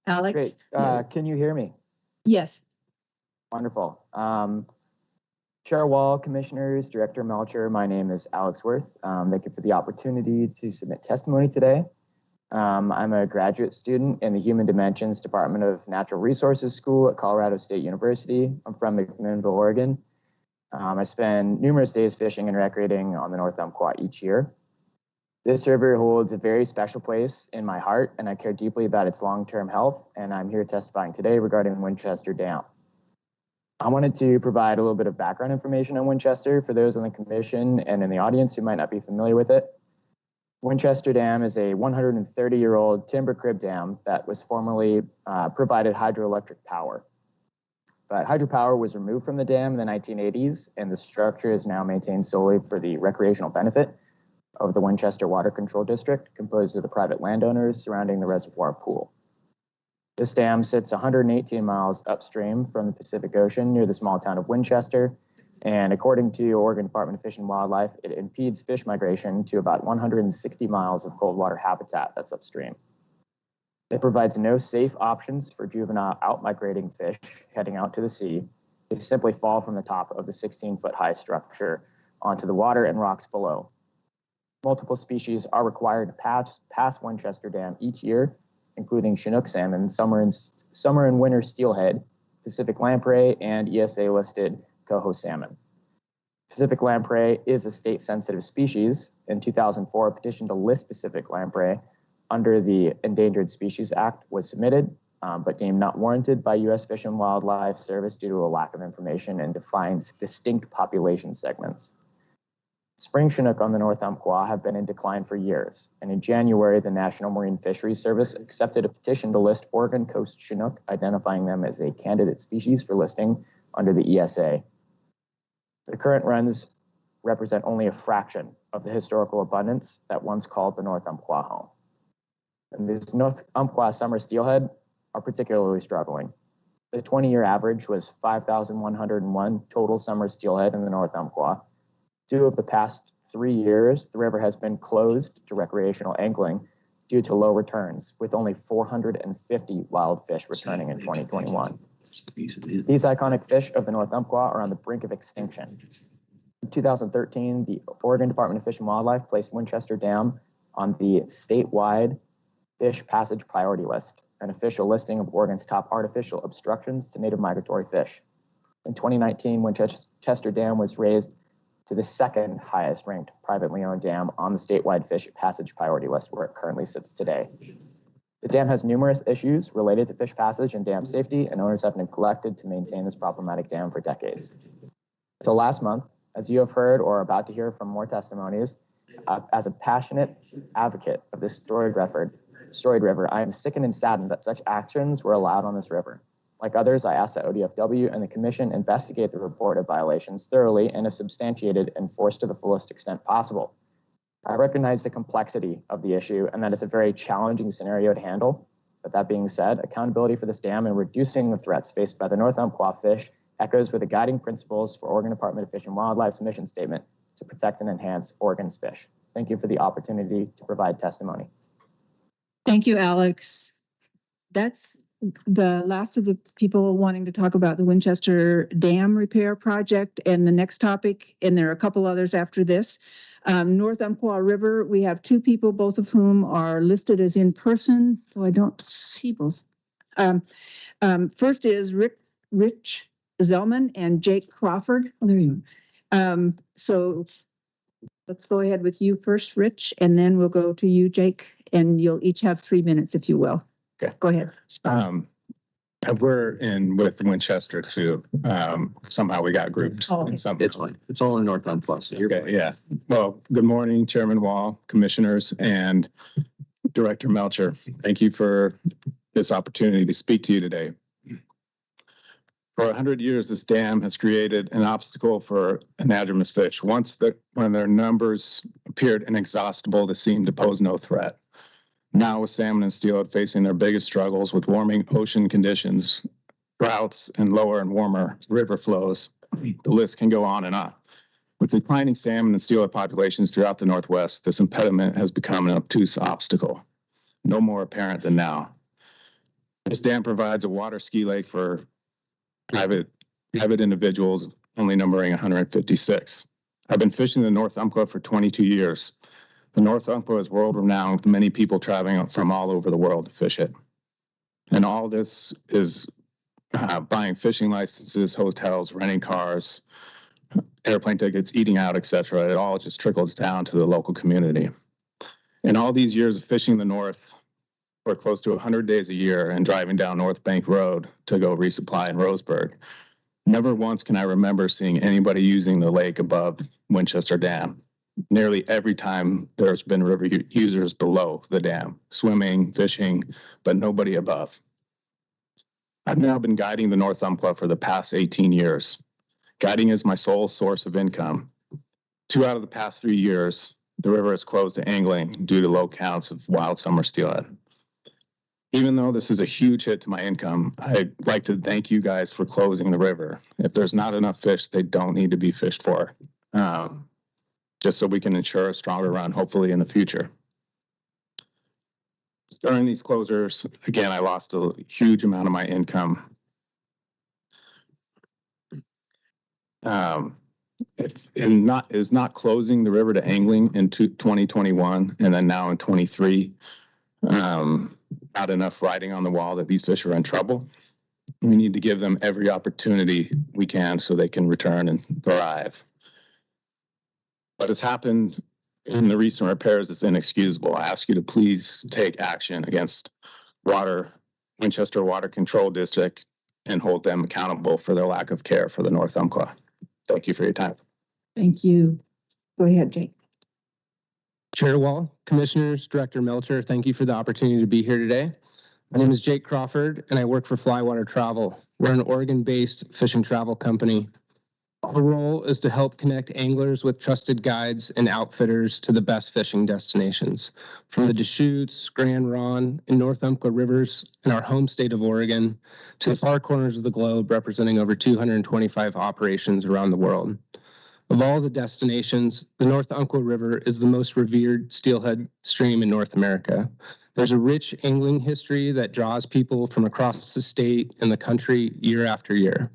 Alex? Great. Can you hear me? Yes. Wonderful. Chair Wall, Commissioners, Director Melcher, my name is Alex Worth. Thank you for the opportunity to submit testimony today. I'm a graduate student in the Human Dimensions Department of Natural Resources School at Colorado State University. I'm from McMinnville, Oregon. I spend numerous days fishing and recreating on the North Umpqua each year. This river holds a very special place in my heart, and I care deeply about its long-term health, and I'm here testifying today regarding Winchester Dam. I wanted to provide a little bit of background information on Winchester for those on the commission and in the audience who might not be familiar with it. Winchester Dam is a 130-year-old timber crib dam that was formerly provided hydroelectric power. But hydropower was removed from the dam in the 1980s, and the structure is now maintained solely for the recreational benefit of the Winchester Water Control District, composed of the private landowners surrounding the reservoir pool. This dam sits 118 miles upstream from the Pacific Ocean near the small town of Winchester, and according to Oregon Department of Fish and Wildlife, it impedes fish migration to about 160 miles of cold water habitat that's upstream. It provides no safe options for juvenile out-migrating fish heading out to the sea. They simply fall from the top of the 16-foot high structure onto the water and rocks below. Multiple species are required to pass Winchester Dam each year, including Chinook salmon, summer and winter steelhead, Pacific lamprey, and ESA-listed coho salmon. Pacific lamprey is a state-sensitive species. In 2004, a petition to list Pacific lamprey under the Endangered Species Act was submitted, but deemed not warranted by U.S. Fish and Wildlife Service due to a lack of information and defines distinct population segments. Spring Chinook on the North Umpqua have been in decline for years, and in January, the National Marine Fisheries Service accepted a petition to list Oregon Coast Chinook, identifying them as a candidate species for listing under the ESA. The current runs represent only a fraction of the historical abundance that once called the North Umpqua home. And these North Umpqua summer steelhead are particularly struggling. The 20-year average was 5,101 total summer steelhead in the North Umpqua. 2 of the past 3 years, the river has been closed to recreational angling due to low returns, with only 450 wild fish returning in 2021. These iconic fish of the North Umpqua are on the brink of extinction. In 2013, the Oregon Department of Fish and Wildlife placed Winchester Dam on the statewide fish passage priority list, an official listing of Oregon's top artificial obstructions to native migratory fish. In 2019, Winchester Dam was raised to the second highest ranked privately owned dam on the statewide fish passage priority list, where it currently sits today. The dam has numerous issues related to fish passage and dam safety, and owners have neglected to maintain this problematic dam for decades. So last month, as you have heard or are about to hear from more testimonies, As a passionate advocate of this storied river, I am sickened and saddened that such actions were allowed on this river. Like others, I ask that ODFW and the Commission investigate the reported violations thoroughly and, if substantiated, enforce to the fullest extent possible. I recognize the complexity of the issue and that it's a very challenging scenario to handle. But that being said, accountability for this dam and reducing the threats faced by the North Umpqua fish echoes with the guiding principles for Oregon Department of Fish and Wildlife's mission statement to protect and enhance Oregon's fish. Thank you for the opportunity to provide testimony. Thank you, Alex. That's the last of the people wanting to talk about the Winchester Dam repair project and the next topic, and there are a couple others after this. North Umpqua River, we have two people, both of whom are listed as in person, so I don't see both. First is Rich Zellman and Jake Crawford. Oh, there you are. So let's go ahead with you first, Rich, and then we'll go to you, Jake, and you'll each have 3 minutes if you will. Okay. Go ahead. We're in with Winchester too. Somehow we got grouped. Oh, okay. It's fine. It's all in North Umpqua. So you're okay. Yeah. Well, good morning, Chairman Wall, commissioners, and Director Melcher. Thank you for this opportunity to speak to you today. For 100 years, this dam has created an obstacle for anadromous fish. When their numbers appeared inexhaustible, they seemed to pose no threat. Now, with salmon and steelhead facing their biggest struggles with warming ocean conditions, droughts, and lower and warmer river flows, the list can go on and on. With declining salmon and steelhead populations throughout the Northwest, this impediment has become an obtuse obstacle, no more apparent than now. This dam provides a water ski lake for private individuals, only numbering 156. I've been fishing the North Umpqua for 22 years. The North Umpqua is world-renowned with many people traveling from all over the world to fish it. And all this is buying fishing licenses, hotels, renting cars, airplane tickets, eating out, etc. It all just trickles down to the local community. In all these years of fishing the North, for close to 100 days a year and driving down North Bank Road to go resupply in Roseburg, never once can I remember seeing anybody using the lake above Winchester Dam. Nearly every time there's been river users below the dam, swimming, fishing, but nobody above. I've now been guiding the North Umpqua for the past 18 years. Guiding is my sole source of income. 2 out of the past 3 years, the river is closed to angling due to low counts of wild summer steelhead. Even though this is a huge hit to my income, I'd like to thank you guys for closing the river. If there's not enough fish, they don't need to be fished for. Just so we can ensure a stronger run, hopefully in the future. During these closures, again, I lost a huge amount of my income. Is not closing the river to angling in 2021 and then now in 23, not enough writing on the wall that these fish are in trouble. We need to give them every opportunity we can so they can return and thrive. What has happened in the recent repairs is inexcusable. I ask you to please take action against Winchester Water Control District and hold them accountable for their lack of care for the North Umpqua. Thank you for your time. Thank you. Go ahead, Jake. Chair Wall, Commissioners, Director Melcher, thank you for the opportunity to be here today. My name is Jake Crawford, and I work for Flywater Travel. We're an Oregon-based fishing travel company. Our role is to help connect anglers with trusted guides and outfitters to the best fishing destinations. From the Deschutes, Grand Ronde, and North Umpqua rivers in our home state of Oregon to the far corners of the globe, representing over 225 operations around the world. Of all the destinations, the North Umpqua River is the most revered steelhead stream in North America. There's a rich angling history that draws people from across the state and the country year after year.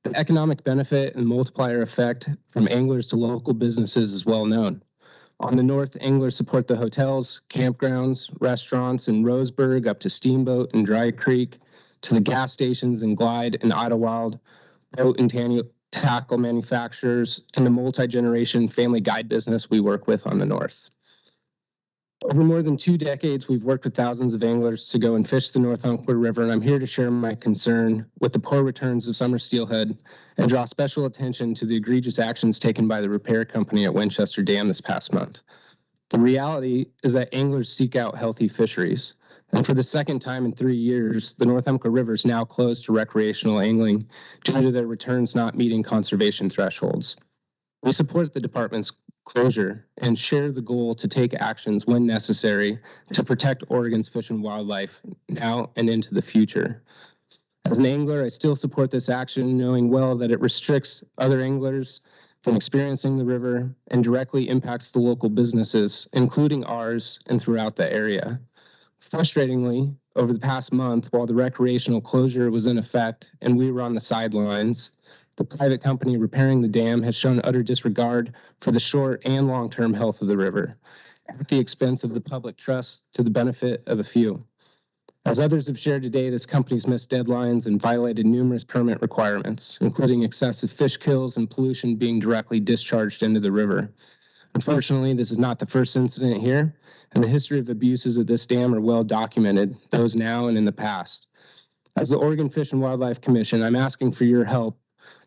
The economic benefit and multiplier effect from anglers to local businesses is well known. On the north, anglers support the hotels, campgrounds, restaurants in Roseburg up to Steamboat and Dry Creek, to the gas stations in Glide and Idlewild, boat and tackle manufacturers, and the multi-generation family guide business we work with on the north. Over more than 2 decades, we've worked with thousands of anglers to go and fish the North Umpqua River, and I'm here to share my concern with the poor returns of summer steelhead and draw special attention to the egregious actions taken by the repair company at Winchester Dam this past month. The reality is that anglers seek out healthy fisheries, and for the second time in 3 years, the North Umpqua River is now closed to recreational angling due to their returns not meeting conservation thresholds. We support the department's closure and share the goal to take actions when necessary to protect Oregon's fish and wildlife now and into the future. As an angler, I still support this action, knowing well that it restricts other anglers from experiencing the river and directly impacts the local businesses, including ours and throughout the area. Frustratingly, over the past month, while the recreational closure was in effect and we were on the sidelines, the private company repairing the dam has shown utter disregard for the short and long-term health of the river, at the expense of the public trust to the benefit of a few. As others have shared today, this company's missed deadlines and violated numerous permit requirements, including excessive fish kills and pollution being directly discharged into the river. Unfortunately, this is not the first incident here, and the history of abuses at this dam are well documented, those now and in the past. As the Oregon Fish and Wildlife Commission, I'm asking for your help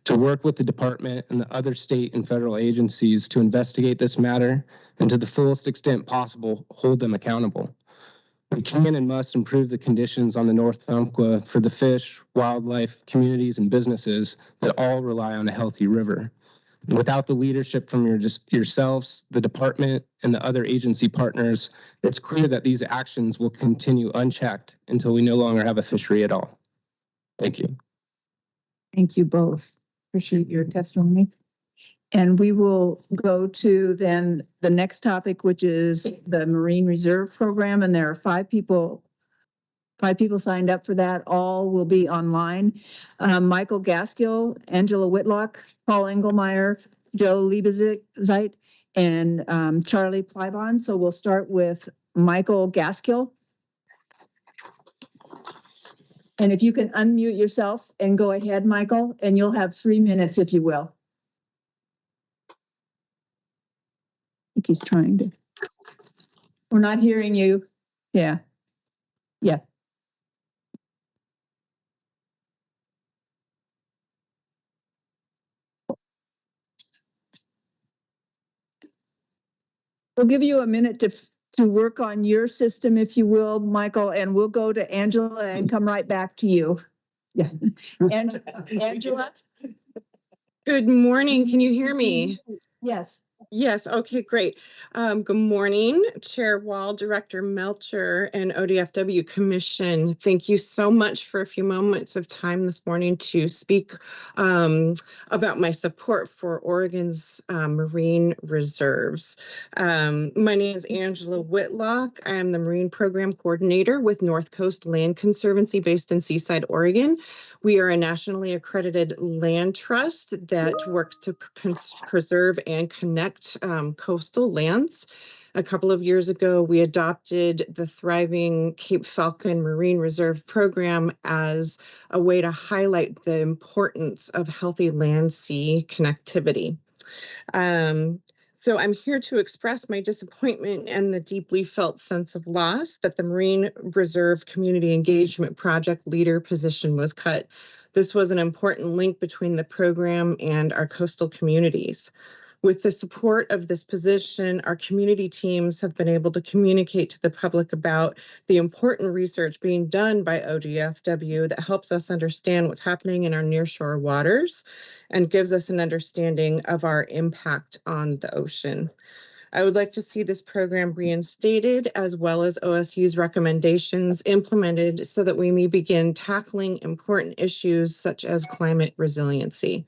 to work with the department and the other state and federal agencies to investigate this matter and to the fullest extent possible, hold them accountable. We can and must improve the conditions on the North Umpqua for the fish, wildlife, communities, and businesses that all rely on a healthy river. And without the leadership from yourselves, the department, and the other agency partners, it's clear that these actions will continue unchecked until we no longer have a fishery at all. Thank you. Thank you both. Appreciate your testimony. And we will go to then the next topic, which is the Marine Reserve Program. And there are five people signed up for that. All will be online. Michael Gaskill, Angela Whitlock, Paul Engelmeyer, Joe Liebezeit, and Charlie Plybon. So we'll start with Michael Gaskill. And if you can unmute yourself and go ahead, Michael, and you'll have 3 minutes if you will. I think he's trying to. We're not hearing you. Yeah. Yeah. We'll give you a minute to work on your system, if you will, Michael, and we'll go to Angela and come right back to you. Yeah. Angela? Good morning. Can you hear me? Yes. Yes. Okay, great. Good morning, Chair Wall, Director Melcher, and ODFW Commission. Thank you so much for a few moments of time this morning to speak about my support for Oregon's marine reserves. My name is Angela Whitlock. I am the Marine Program Coordinator with North Coast Land Conservancy based in Seaside, Oregon. We are a nationally accredited land trust that works to preserve and connect coastal lands. A couple of years ago, we adopted the thriving Cape Falcon Marine Reserve Program as a way to highlight the importance of healthy land-sea connectivity. So I'm here to express my disappointment and the deeply felt sense of loss that the Marine Reserve Community Engagement Project leader position was cut. This was an important link between the program and our coastal communities. With the support of this position, our community teams have been able to communicate to the public about the important research being done by ODFW that helps us understand what's happening in our nearshore waters and gives us an understanding of our impact on the ocean. I would like to see this program reinstated as well as OSU's recommendations implemented so that we may begin tackling important issues such as climate resiliency.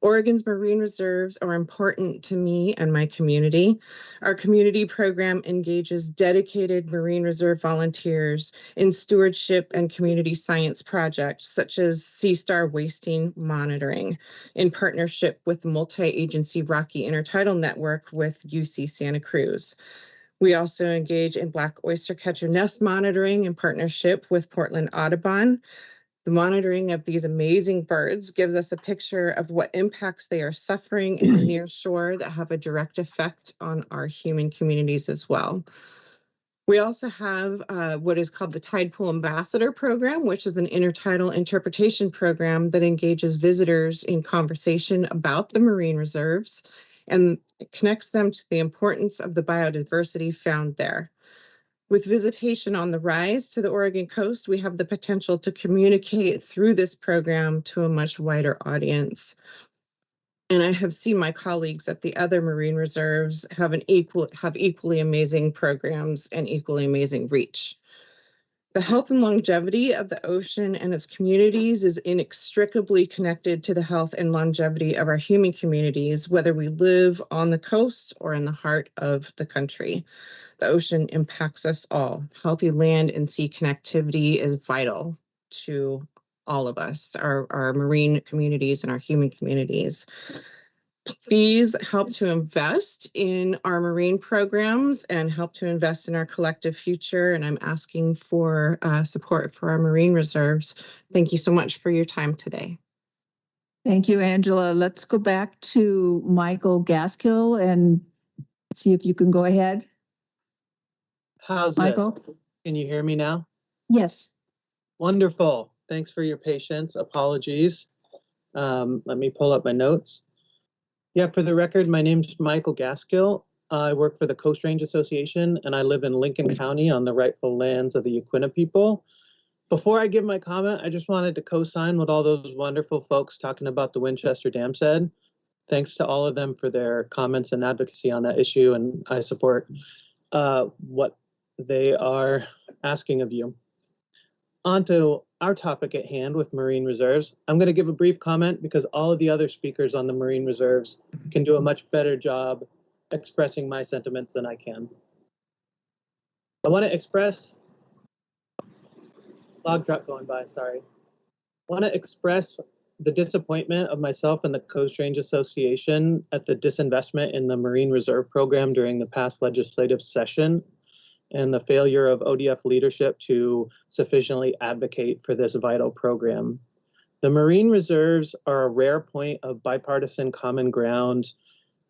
Oregon's marine reserves are important to me and my community. Our community program engages dedicated marine reserve volunteers in stewardship and community science projects such as sea star wasting monitoring in partnership with the multi-agency Rocky Intertidal Network with UC Santa Cruz. We also engage in black oyster catcher nest monitoring in partnership with Portland Audubon. The monitoring of these amazing birds gives us a picture of what impacts they are suffering in the near shore that have a direct effect on our human communities as well. We also have what is called the Tide Pool Ambassador Program, which is an intertidal interpretation program that engages visitors in conversation about the marine reserves and it connects them to the importance of the biodiversity found there. With visitation on the rise to the Oregon coast, we have the potential to communicate through this program to a much wider audience. And I have seen my colleagues at the other marine reserves have equally amazing programs and equally amazing reach. The health and longevity of the ocean and its communities is inextricably connected to the health and longevity of our human communities, whether we live on the coast or in the heart of the country. The ocean impacts us all. Healthy land and sea connectivity is vital to all of us, our marine communities and our human communities. Please help to invest in our marine programs and help to invest in our collective future. And I'm asking for support for our marine reserves. Thank you so much for your time today. Thank you, Angela. Let's go back to Michael Gaskill and see if you can go ahead. How's Michael? this? Can you hear me now? Yes. Wonderful. Thanks for your patience. Apologies. Let me pull up my notes. Yeah, for the record, my name's Michael Gaskill. I work for the Coast Range Association, and I live in Lincoln County on the rightful lands of the Yaquina people. Before I give my comment, I just wanted to co-sign what all those wonderful folks talking about the Winchester Dam said. Thanks to all of them for their comments and advocacy on that issue, and I support what they are asking of you. On to our topic at hand with marine reserves. I'm going to give a brief comment because all of the other speakers on the marine reserves can do a much better job expressing my sentiments than I can. I want to express, log truck going by, sorry. I want to express the disappointment of myself and the Coast Range Association at the disinvestment in the Marine Reserve Program during the past legislative session and the failure of ODF leadership to sufficiently advocate for this vital program. The marine reserves are a rare point of bipartisan common ground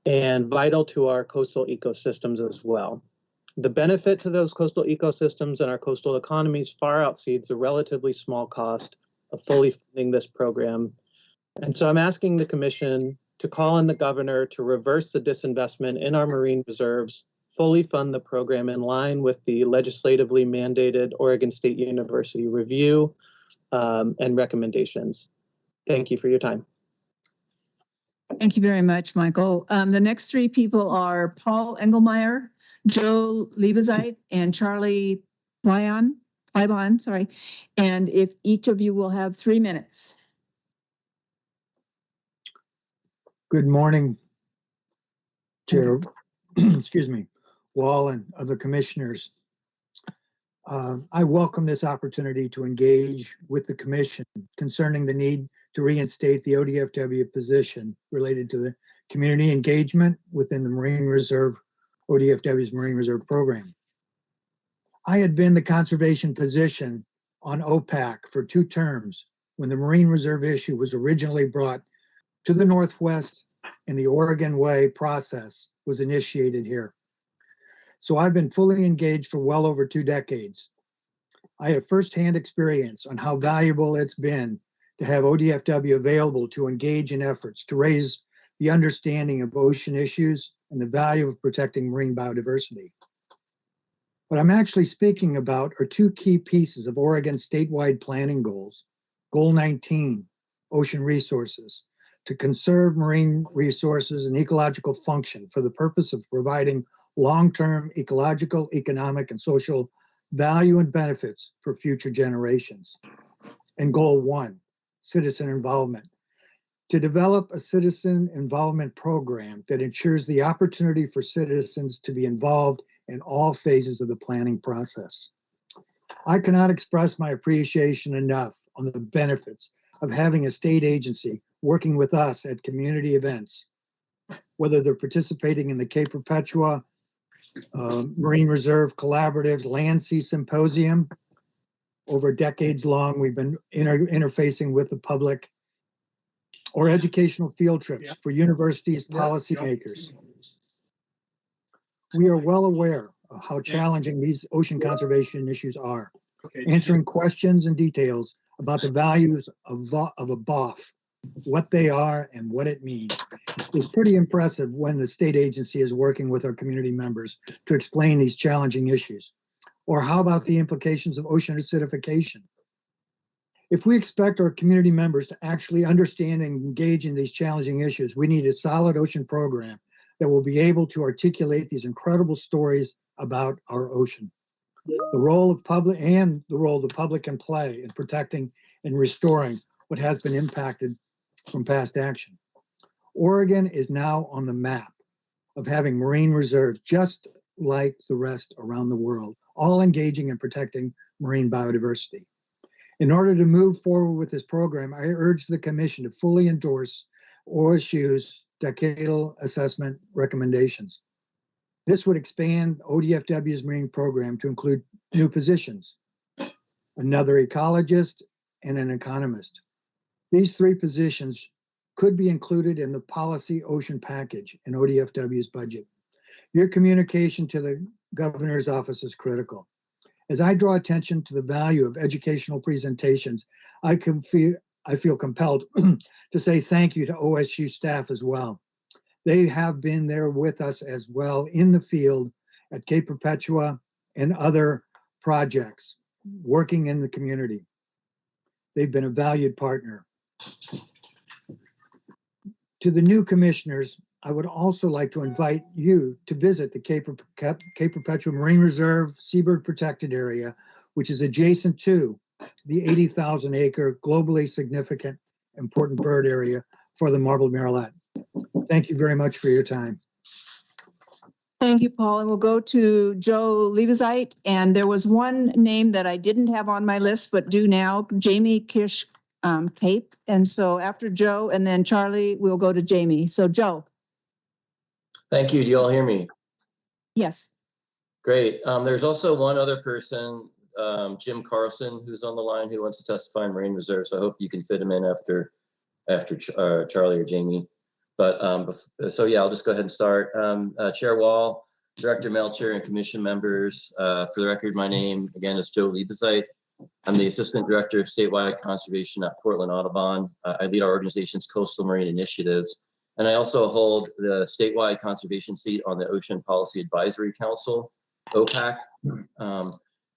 and vital to our coastal ecosystems as well. The benefit to those coastal ecosystems and our coastal economies far exceeds the relatively small cost of fully funding this program. And so I'm asking the Commission to call on the Governor to reverse the disinvestment in our marine reserves, fully fund the program in line with the legislatively mandated Oregon State University review and recommendations. Thank you for your time. Thank you very much, Michael. The next three people are Paul Engelmeyer, Joe Liebezeit, and Charlie Plybon, sorry. And if each of you will have 3 minutes. Good morning, Chair, excuse me, Wall and other commissioners. I welcome this opportunity to engage with the Commission concerning the need to reinstate the ODFW position related to the community engagement within the Marine Reserve, ODFW's Marine Reserve Program. I had been the conservation position on OPAC for 2 terms when the Marine Reserve issue was originally brought to the Northwest and the Oregon Way process was initiated here. So I've been fully engaged for well over 2 decades. I have firsthand experience on how valuable it's been to have ODFW available to engage in efforts to raise the understanding of ocean issues and the value of protecting marine biodiversity. What I'm actually speaking about are 2 key pieces of Oregon's statewide planning goals. Goal 19, ocean resources, to conserve marine resources and ecological function for the purpose of providing long-term ecological, economic, and social value and benefits for future generations. And goal 1, citizen involvement, to develop a citizen involvement program that ensures the opportunity for citizens to be involved in all phases of the planning process. I cannot express my appreciation enough on the benefits of having a state agency working with us at community events, whether they're participating in the Cape Perpetua Marine Reserve Collaborative Land Sea Symposium. Over decades long, we've been interfacing with the public, or educational field trips for universities, policymakers. We are well aware of how challenging these ocean conservation issues are. Answering questions and details about the values of a BOF, what they are and what it means, is pretty impressive when the state agency is working with our community members to explain these challenging issues. Or how about the implications of ocean acidification? If we expect our community members to actually understand and engage in these challenging issues, we need a solid ocean program that will be able to articulate these incredible stories about our ocean. The role of the public can play in protecting and restoring what has been impacted from past action. Oregon is now on the map of having marine reserves just like the rest around the world, all engaging in protecting marine biodiversity. In order to move forward with this program, I urge the Commission to fully endorse OSU's decadal assessment recommendations. This would expand ODFW's marine program to include new positions, another ecologist, and an economist. These 3 positions could be included in the policy ocean package in ODFW's budget. Your communication to the governor's office is critical. As I draw attention to the value of educational presentations, I feel compelled to say thank you to OSU staff as well. They have been there with us as well in the field at Cape Perpetua and other projects, working in the community. They've been a valued partner. To the new commissioners, I would also like to invite you to visit the Cape Perpetua Marine Reserve Seabird Protected Area, which is adjacent to the 80,000 acre globally significant important bird area for the marbled murrelet. Thank you very much for your time. Thank you, Paul. And we'll go to Joe Liebezeit. And there was one name that I didn't have on my list, but do now, Jamie Kish Cape. And so after Joe and then Charlie, we'll go to Jamie. So Joe. Thank you. Do you all hear me? Yes. Great. There's also one other person, Jim Carlson, who's on the line who wants to testify in Marine Reserve. So I hope you can fit him in after Charlie or Jamie. But so yeah, I'll just go ahead and start. Chair Wall, Director Melcher, and Commission members. For the record, my name again is Joe Liebezeit. I'm the Assistant Director of Statewide Conservation at Portland Audubon. I lead our organization's coastal marine initiatives. And I also hold the statewide conservation seat on the Ocean Policy Advisory Council, OPAC.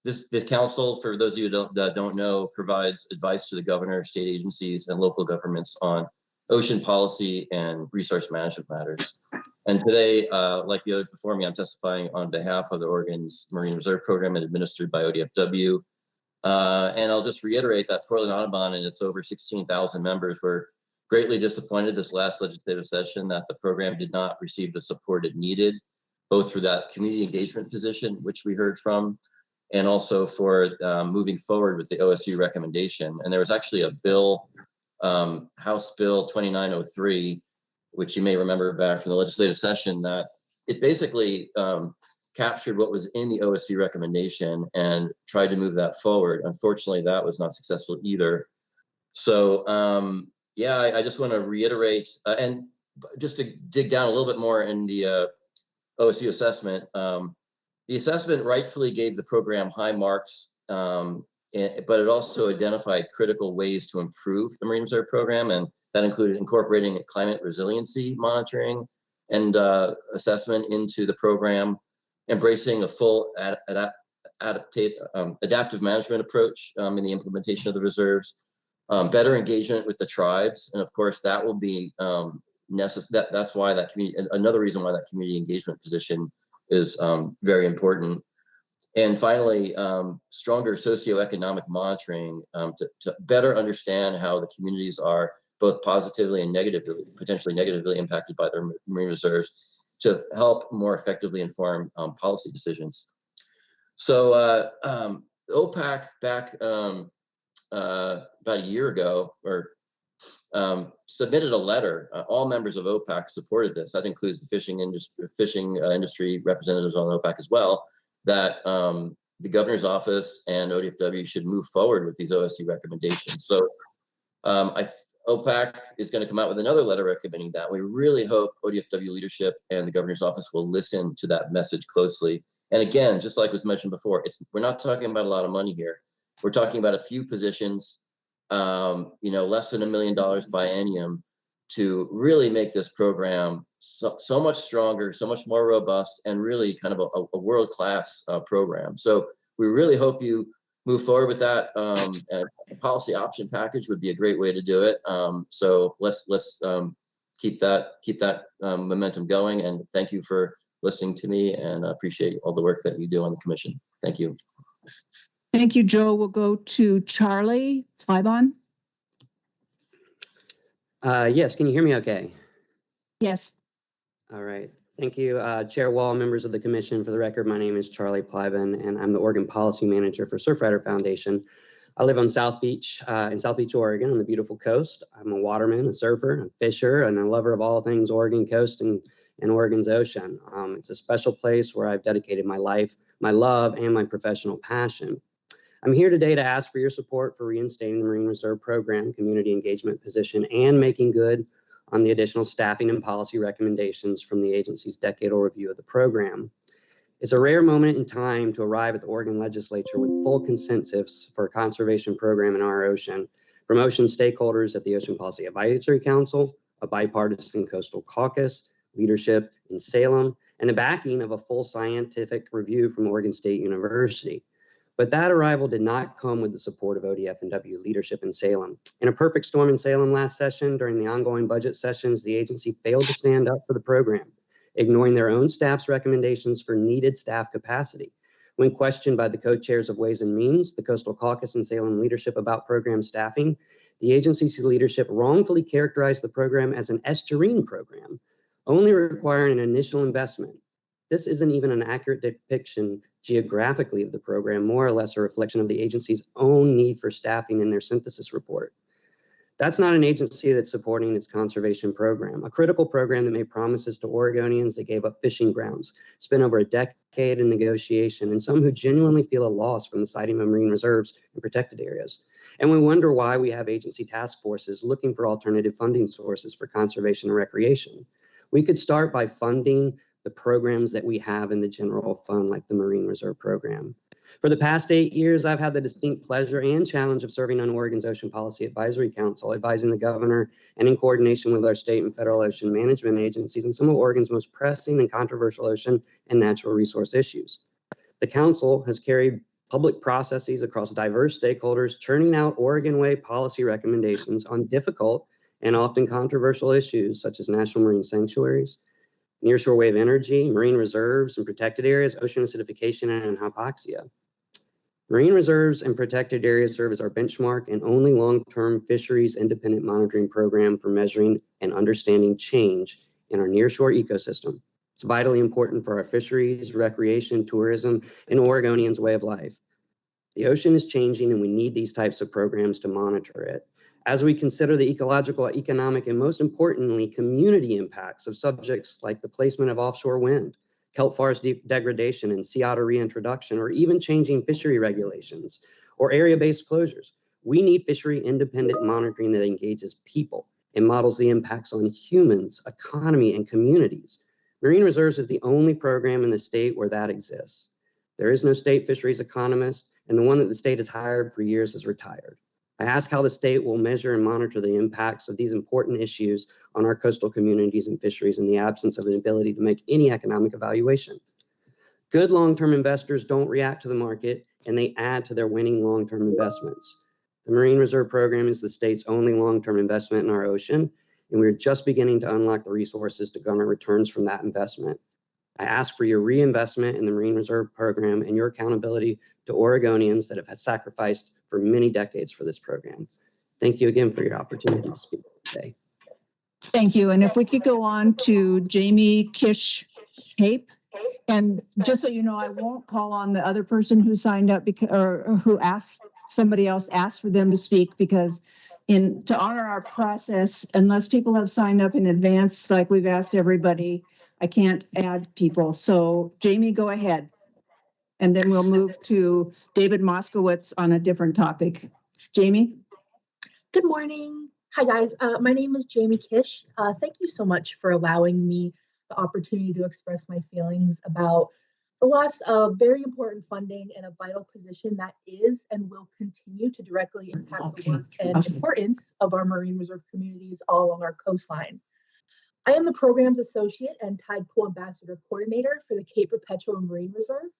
This council, for those of you that don't know, provides advice to the governor, state agencies, and local governments on ocean policy and resource management matters. And today, like the others before me, I'm testifying on behalf of the Oregon's Marine Reserve Program administered by ODFW. And I'll just reiterate that Portland Audubon and its over 16,000 members were greatly disappointed this last legislative session that the program did not receive the support it needed, both for that community engagement position, which we heard from, and also for moving forward with the OSU recommendation. And there was actually a bill, House Bill 2903, which you may remember back from the legislative session, that it basically captured what was in the OSU recommendation and tried to move that forward. Unfortunately, that was not successful either. So yeah, I just want to reiterate and just to dig down a little bit more in the OSU assessment. The assessment rightfully gave the program high marks, but it also identified critical ways to improve the Marine Reserve Program, and that included incorporating climate resiliency monitoring and assessment into the program, embracing a full adaptive management approach in the implementation of the reserves, better engagement with the tribes, and of course that will be necessary. That's why that community. Another reason why that community engagement position is very important. And finally, stronger socioeconomic monitoring to better understand how the communities are both positively and negatively, potentially negatively impacted by their marine reserves, to help more effectively inform policy decisions. So OPAC back about a year ago, or submitted a letter. All members of OPAC supported this. That includes the fishing industry representatives on OPAC as well, that the governor's office and ODFW should move forward with these OSU recommendations. So OPAC is going to come out with another letter recommending that. We really hope ODFW leadership and the governor's office will listen to that message closely And again, just like was mentioned before, we're not talking about a lot of money here. We're talking about a few positions, less than $1 million biennium, to really make this program so much stronger, so much more robust, and really kind of a world-class program. So we really hope you move forward with that. A policy option package would be a great way to do it. So let's keep that momentum going. And thank you for listening to me, and I appreciate all the work that you do on the commission. Thank you. Thank you, Joe. We'll go to Charlie Fleibon. Yes, can you hear me okay? Yes. All right. Thank you, Chair Wall, members of the commission. For the record, my name is Charlie Plyben, and I'm the Oregon Policy Manager for Surfrider Foundation. I live on South Beach, in South Beach, Oregon, on the beautiful coast. I'm a waterman, a surfer, a fisher, and a lover of all things Oregon coast and Oregon's ocean. It's a special place where I've dedicated my life, my love, and my professional passion. I'm here today to ask for your support for reinstating the Marine Reserve Program community engagement position and making good on the additional staffing and policy recommendations from the agency's decadal review of the program. It's a rare moment in time to arrive at the Oregon legislature with full consensus for a conservation program in our ocean, from ocean stakeholders at the Ocean Policy Advisory Council, a bipartisan coastal caucus, leadership in Salem, and the backing of a full scientific review from Oregon State University. But that arrival did not come with the support of ODF&W leadership in Salem. In a perfect storm in Salem last session, during the ongoing budget sessions, the agency failed to stand up for the program, ignoring their own staff's recommendations for needed staff capacity. When questioned by the co-chairs of Ways and Means, the Coastal Caucus, and Salem leadership about program staffing, the agency's leadership wrongfully characterized the program as an estuarine program, only requiring an initial investment. This isn't even an accurate depiction geographically of the program, more or less a reflection of the agency's own need for staffing in their synthesis report. That's not an agency that's supporting its conservation program, a critical program that made promises to Oregonians that gave up fishing grounds, spent over a decade in negotiation, and some who genuinely feel a loss from the siting of marine reserves and protected areas. And we wonder why we have agency task forces looking for alternative funding sources for conservation and recreation. We could start by funding the programs that we have in the general fund, like the Marine Reserve Program. For the past 8 years, I've had the distinct pleasure and challenge of serving on Oregon's Ocean Policy Advisory Council, advising the governor and in coordination with our state and federal ocean management agencies on some of Oregon's most pressing and controversial ocean and natural resource issues. The council has carried public processes across diverse stakeholders, churning out Oregon way policy recommendations on difficult and often controversial issues such as national marine sanctuaries, nearshore wave energy, marine reserves and protected areas, ocean acidification, and hypoxia. Marine reserves and protected areas serve as our benchmark and only long-term fisheries independent monitoring program for measuring and understanding change in our nearshore ecosystem. It's vitally important for our fisheries, recreation, tourism, and Oregonians' way of life. The ocean is changing, and we need these types of programs to monitor it. As we consider the ecological, economic, and most importantly, community impacts of subjects like the placement of offshore wind, kelp forest degradation, and sea otter reintroduction, or even changing fishery regulations or area-based closures, we need fishery-independent monitoring that engages people and models the impacts on humans, economy, and communities. Marine Reserves is the only program in the state where that exists. There is no state fisheries economist, and the one that the state has hired for years is retired. I ask how the state will measure and monitor the impacts of these important issues on our coastal communities and fisheries in the absence of an ability to make any economic evaluation. Good long-term investors don't react to the market, and they add to their winning long-term investments. The Marine Reserve Program is the state's only long-term investment in our ocean, and we're just beginning to unlock the resources to garner returns from that investment. I ask for your reinvestment in the Marine Reserve Program and your accountability to Oregonians that have sacrificed for many decades for this program. Thank you again for your opportunity to speak today. Thank you. And if we could go on to Jamie Kish-Cape. And just so you know, I won't call on the other person who signed up because, or who asked, somebody else asked for them to speak, because to honor our process, unless people have signed up in advance, like we've asked everybody, I can't add people. So Jamie, go ahead. And then we'll move to David Moskowitz on a different topic. Jamie? Good morning. Hi, guys. My name is Jamie Kish. Thank you so much for allowing me the opportunity to express my feelings about The loss of very important funding and a vital position that is and will continue to directly impact the work and importance of our marine reserve communities all along our coastline. I am the program's associate and tide pool ambassador coordinator for the Cape Perpetual Marine Reserve.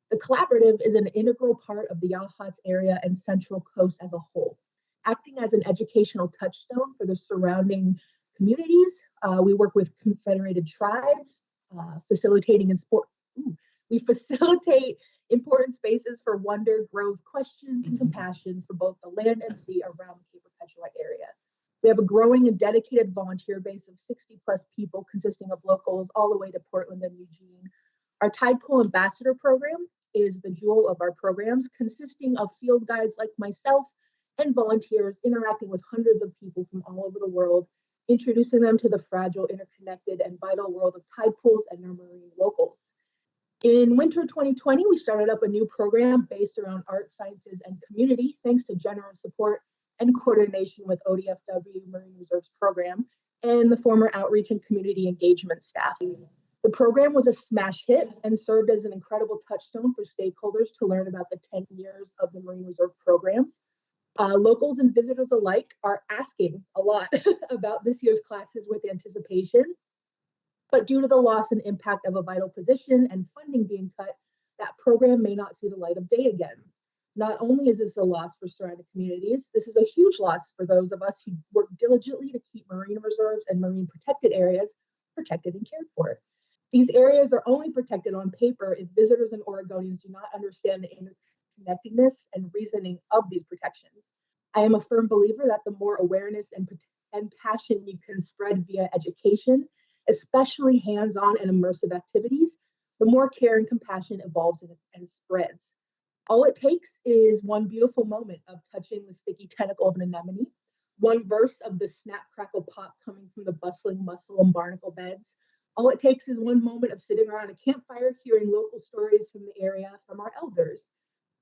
The collaborative is an integral part of the Yachats area and Central Coast as a whole, acting as an educational touchstone for the surrounding communities. We work with confederated tribes, facilitating we facilitate important spaces for wonder, growth, questions, and compassion for both the land and sea around the Cape Perpetua area. We have a growing and dedicated volunteer base of 60 plus people consisting of locals all the way to Portland and Eugene. Our Tide Pool Ambassador program is the jewel of our programs, consisting of field guides like myself and volunteers interacting with hundreds of people from all over the world, introducing them to the fragile, interconnected, and vital world of tide pools and our marine locals. In winter 2020, we started up a new program based around art, sciences, and community, thanks to generous support and coordination with ODFW Marine Reserves program and the former outreach and community engagement staff. The program was a smash hit and served as an incredible touchstone for stakeholders to learn about the 10 years of the Marine Reserve programs. Locals and visitors alike are asking a lot about this year's classes with anticipation. But due to the loss and impact of a vital position and funding being cut, that program may not see the light of day again. Not only is this a loss for surrounding communities, this is a huge loss for those of us who work diligently to keep marine reserves and marine protected areas protected and cared for. These areas are only protected on paper if visitors and Oregonians do not understand the interconnectedness and reasoning of these protections. I am a firm believer that the more awareness and passion you can spread via education, especially hands-on and immersive activities, the more care and compassion evolves and spreads. All it takes is one beautiful moment of touching the sticky tentacle of an anemone, one verse of the snap, crackle, pop coming from the bustling mussel and barnacle beds. All it takes is one moment of sitting around a campfire, hearing local stories from the area from our elders.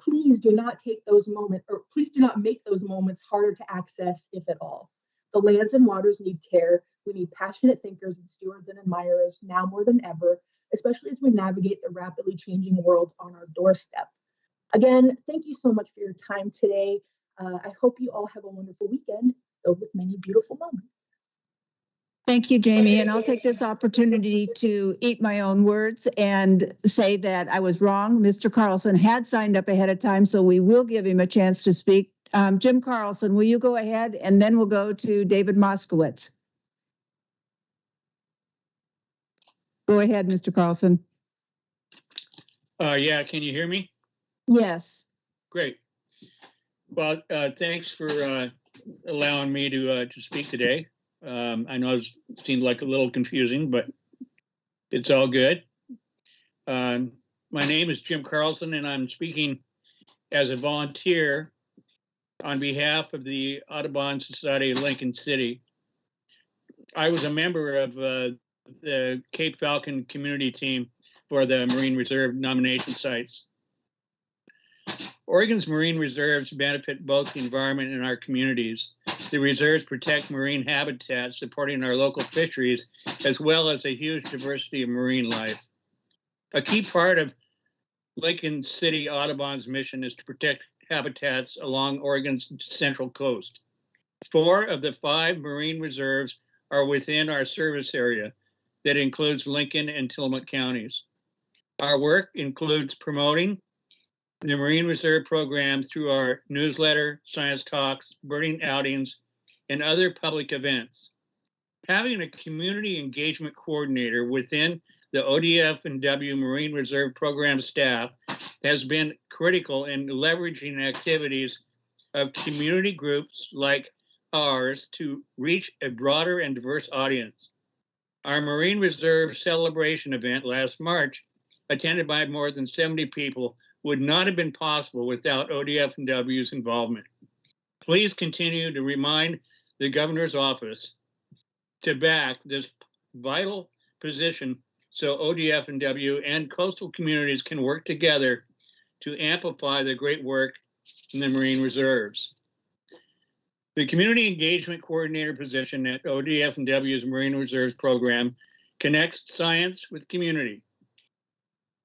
Please do not take those moments, or please do not make those moments harder to access, if at all. The lands and waters need care. We need passionate thinkers and stewards and admirers now more than ever, especially as we navigate the rapidly changing world on our doorstep. Again, thank you so much for your time today. I hope you all have a wonderful weekend filled with many beautiful moments. Thank you, Jamie. And I'll take this opportunity to eat my own words and say that I was wrong. Mr. Carlson had signed up ahead of time, so we will give him a chance to speak. Jim Carlson, will you go ahead? And then we'll go to David Moskowitz. Go ahead, Mr. Carlson. Yeah, can you hear me? Yes. Great. Well, thanks for allowing me to speak today. I know it seemed like a little confusing, but it's all good. My name is Jim Carlson, and I'm speaking as a volunteer on behalf of the Audubon Society of Lincoln City. I was a member of the Cape Falcon community team for the Marine Reserve nomination sites. Oregon's marine reserves benefit both the environment and our communities. The reserves protect marine habitats, supporting our local fisheries, as well as a huge diversity of marine life. A key part of Lincoln City Audubon's mission is to protect habitats along Oregon's central coast. 4 of the 5 marine reserves are within our service area that includes Lincoln and Tillamook counties. Our work includes promoting the Marine Reserve program through our newsletter, science talks, birding outings, and other public events. Having a community engagement coordinator within the ODF&W Marine Reserve program staff has been critical in leveraging activities of community groups like ours to reach a broader and diverse audience. Our Marine Reserve celebration event last March, attended by more than 70 people, would not have been possible without ODF&W's involvement. Please continue to remind the governor's office to back this vital position so ODF&W and coastal communities can work together to amplify the great work in the Marine Reserves. The Community Engagement Coordinator position at ODF&W's Marine Reserves program connects science with community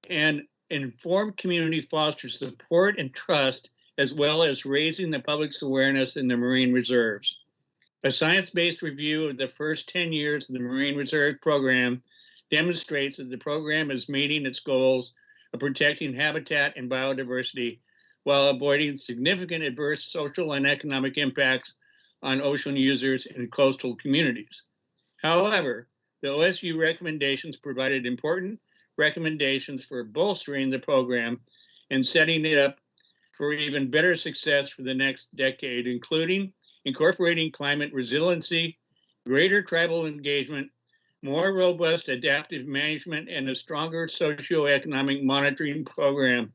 and informed community fosters support and trust, as well as raising the public's awareness in the marine reserves. A science-based review of the first 10 years of the Marine Reserve Program demonstrates that the program is meeting its goals of protecting habitat and biodiversity while avoiding significant adverse social and economic impacts on ocean users and coastal communities. However, the OSU recommendations provided important recommendations for bolstering the program and setting it up for even better success for the next decade, including incorporating climate resiliency, greater tribal engagement, more robust adaptive management, and a stronger socioeconomic monitoring program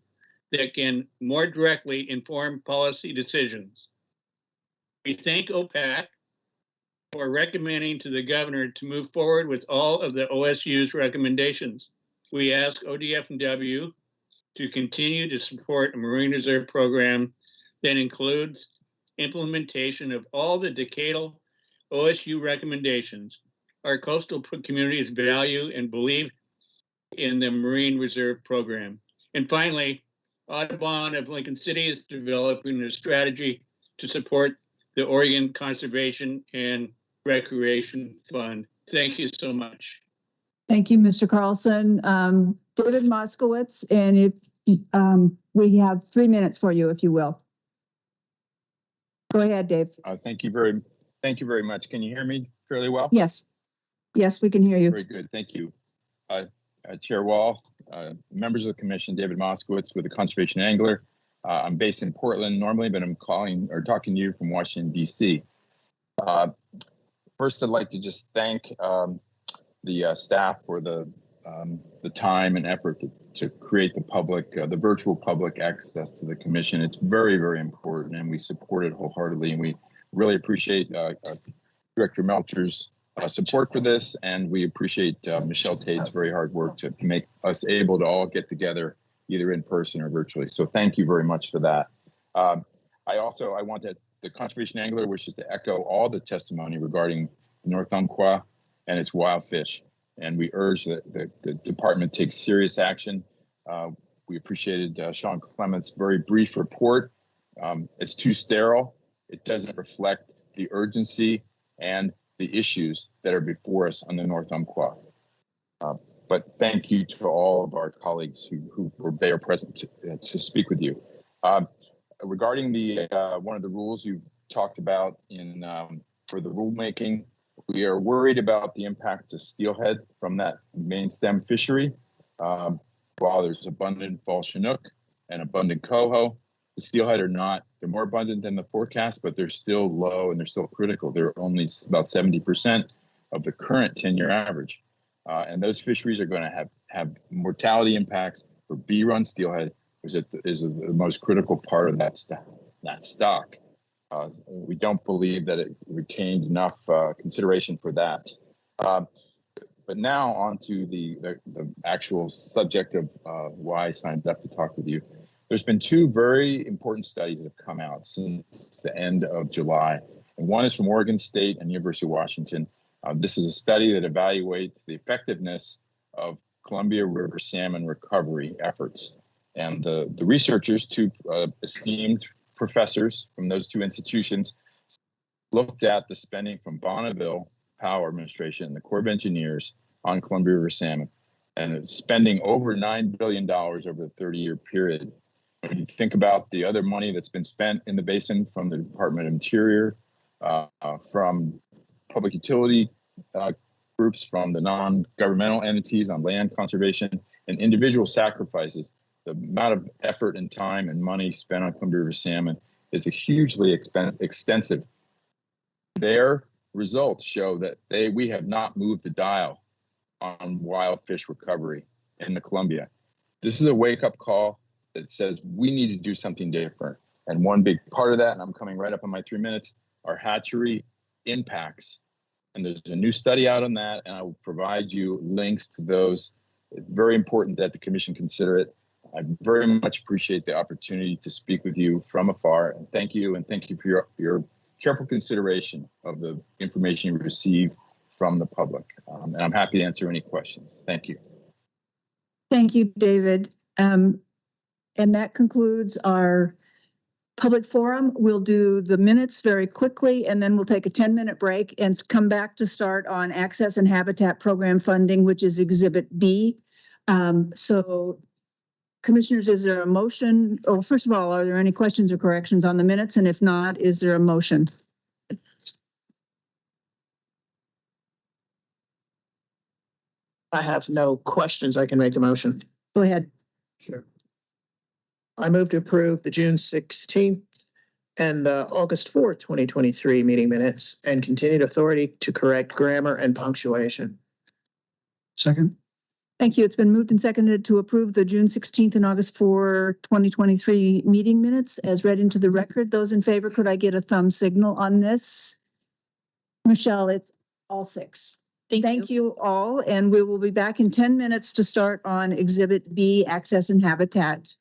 that can more directly inform policy decisions. We thank OPAC for recommending to the governor to move forward with all of the OSU's recommendations. We ask ODF&W to continue to support a Marine Reserve program that includes implementation of all the decadal OSU recommendations. Our coastal communities value and believe in the Marine Reserve program. And finally, Audubon of Lincoln City is developing a strategy to support the Oregon Conservation and Recreation Fund. Thank you so much. Thank you, Mr. Carlson. David Moskowitz, and if we have 3 minutes for you, if you will. Go ahead, Dave. Thank you very much. Can you hear me fairly well? Yes. Yes, we can hear you. Very good. Thank you. Chair Wall, members of the commission, David Moskowitz with the Conservation Angler. I'm based in Portland normally, but I'm talking to you from Washington, D.C. First, I'd like to just thank the staff for the time and effort to create the virtual public access to the commission. It's very, very important, and we support it wholeheartedly. And we really appreciate Director Melcher's support for this, and we appreciate Michelle Tate's very hard work to make us able to all get together either in person or virtually. So thank you very much for that. I want the Conservation Angler wishes to echo all the testimony regarding the North Umpqua and its wild fish. And we urge that the department take serious action. We appreciated Sean Clement's very brief report. It's too sterile. It doesn't reflect the urgency and the issues that are before us on the North Umpqua. But thank you to all of our colleagues who were there present to speak with you. Regarding the one of the rules you talked about for the rulemaking, we are worried about the impact to steelhead from that main stem fishery. While there's abundant fall chinook and abundant coho, the steelhead they're more abundant than the forecast, but they're still low and they're still critical. They're only about 70% of the current 10-year average. And those fisheries are going to have mortality impacts for B-run steelhead, which is the most critical part of that stock. We don't believe that it retained enough consideration for that. But now on to the actual subject of why I signed up to talk with you. There's been two very important studies that have come out since the end of July. And one is from Oregon State and University of Washington. This is a study that evaluates the effectiveness of Columbia River salmon recovery efforts. And the researchers, two esteemed professors from those two institutions, looked at the spending from Bonneville Power Administration and the Corps of Engineers on Columbia River salmon, and it's spending over $9 billion over the 30-year period. When you think about the other money that's been spent in the basin from the Department of Interior, from public utility groups, from the non-governmental entities on land conservation, and individual sacrifices, the amount of effort and time and money spent on Columbia River salmon is a hugely extensive. Their results show that we have not moved the dial on wild fish recovery in the Columbia. This is a wake-up call that says we need to do something different. And one big part of that, and I'm coming right up on my 3 minutes, are hatchery impacts. And there's a new study out on that, and I will provide you links to those. It's very important that the commission consider it. I very much appreciate the opportunity to speak with you from afar, and thank you for your careful consideration of the information you receive from the public. And I'm happy to answer any questions. Thank you. Thank you, David. And that concludes our public forum. We'll do the minutes very quickly, and then we'll take a 10-minute break and come back to start on Access and Habitat Program funding, which is Exhibit B. So, Commissioners, is there a motion? Oh, first of all, are there any questions or corrections on the minutes? And if not, is there a motion? I have no questions. I can make the motion. Go ahead. Sure. I move to approve the June 16th and the August 4th, 2023 meeting minutes and continued authority to correct grammar and punctuation. Second. Thank you. It's been moved and seconded to approve the June 16th and August 4, 2023 meeting minutes as read into the record. Those in favor, could I get a thumb signal on this? Michelle, it's all 6. Thank you all, and we will be back in 10 minutes to start on Exhibit B, Access and Habitat.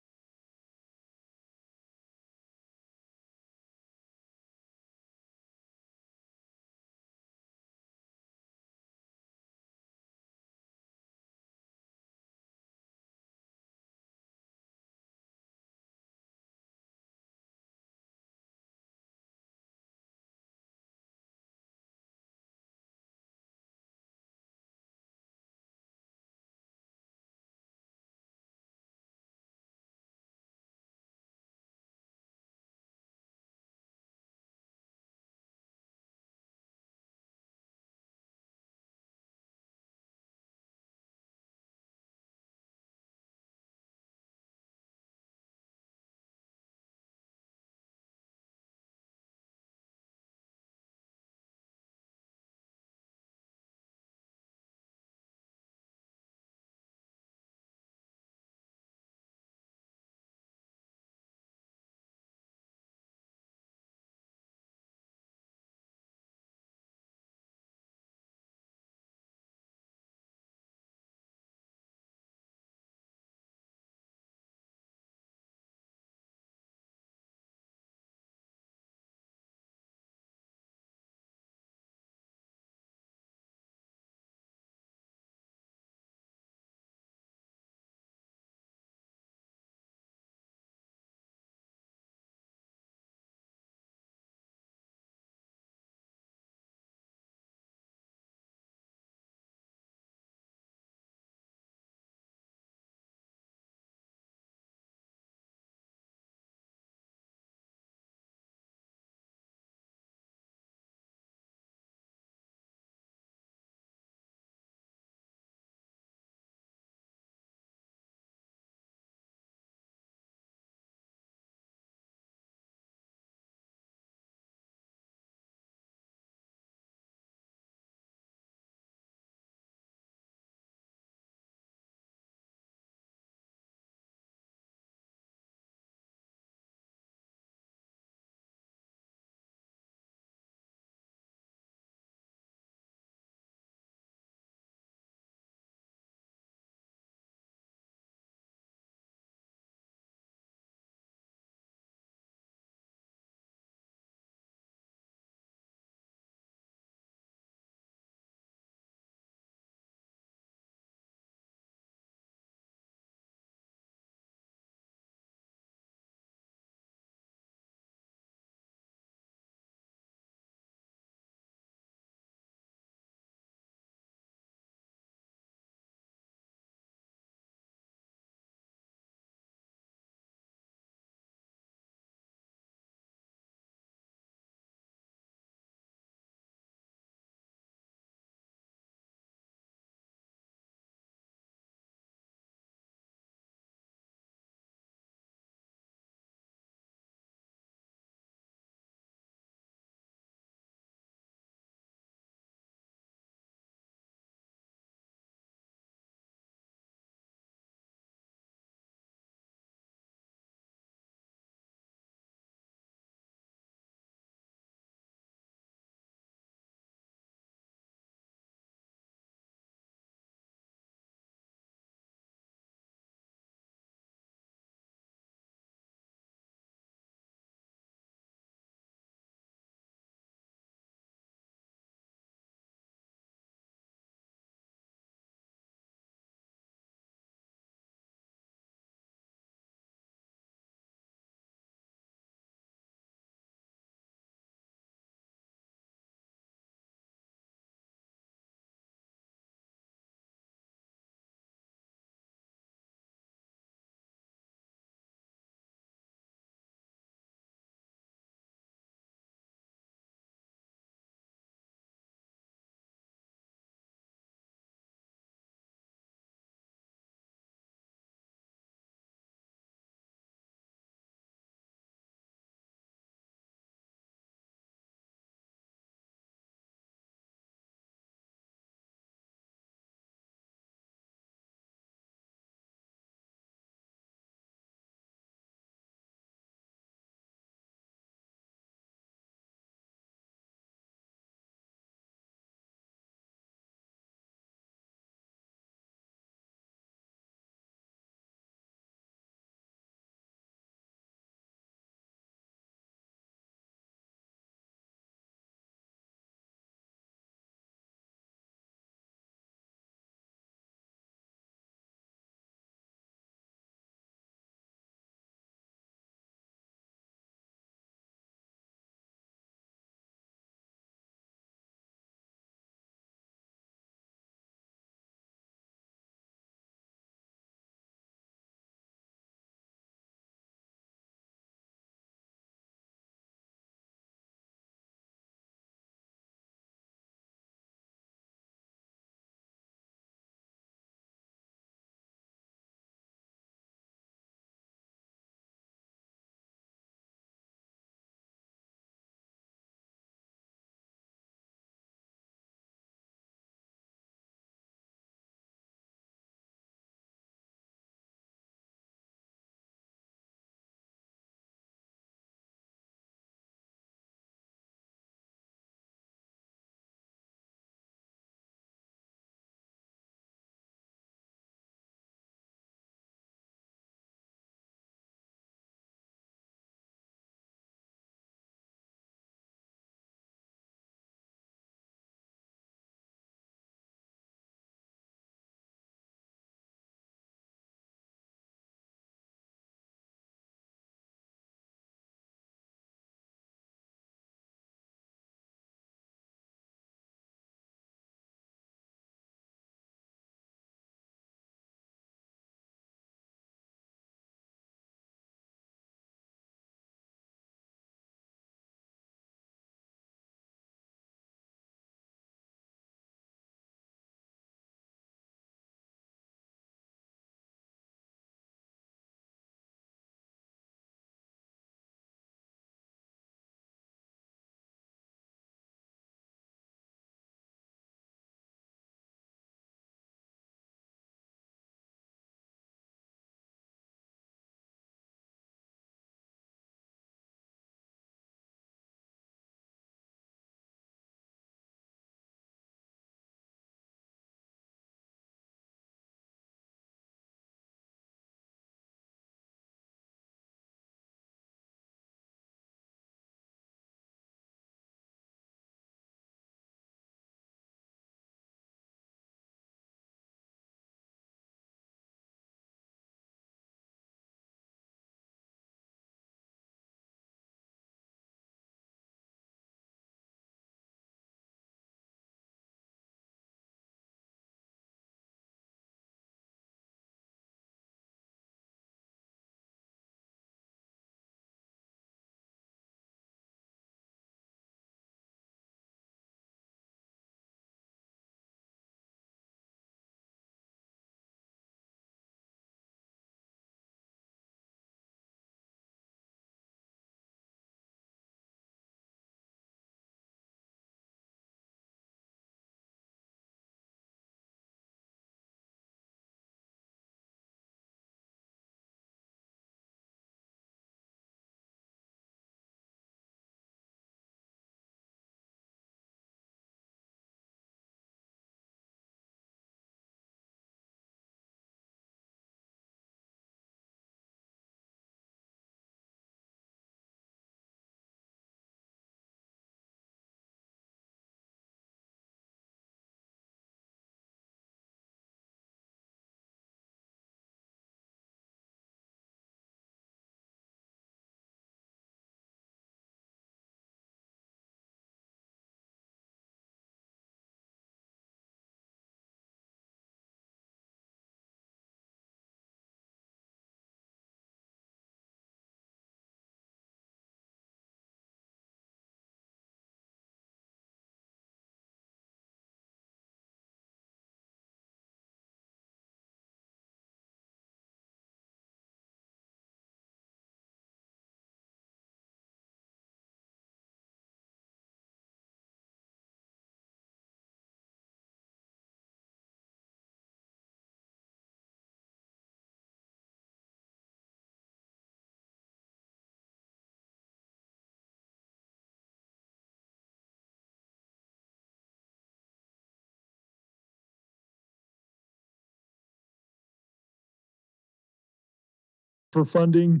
for funding.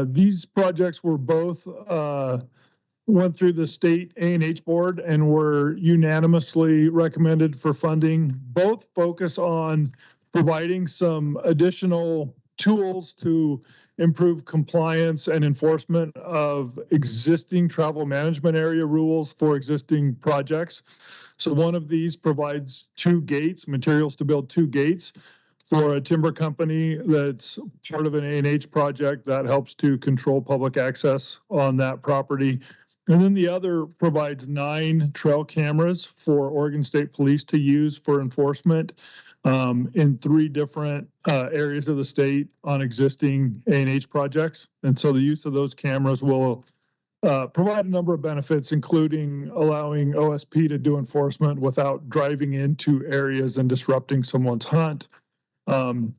These projects were both went through the state A&H board and were unanimously recommended for funding. Both focus on providing some additional tools to improve compliance and enforcement of existing travel management area rules for existing projects. So one of these provides 2 gates, materials to build 2 gates for a timber company that's part of an A&H project that helps to control public access on that property. And then the other provides 9 trail cameras for Oregon State Police to use for enforcement in 3 different areas of the state on existing A&H projects. And so the use of those cameras will provide a number of benefits, including allowing OSP to do enforcement without driving into areas and disrupting someone's hunt, and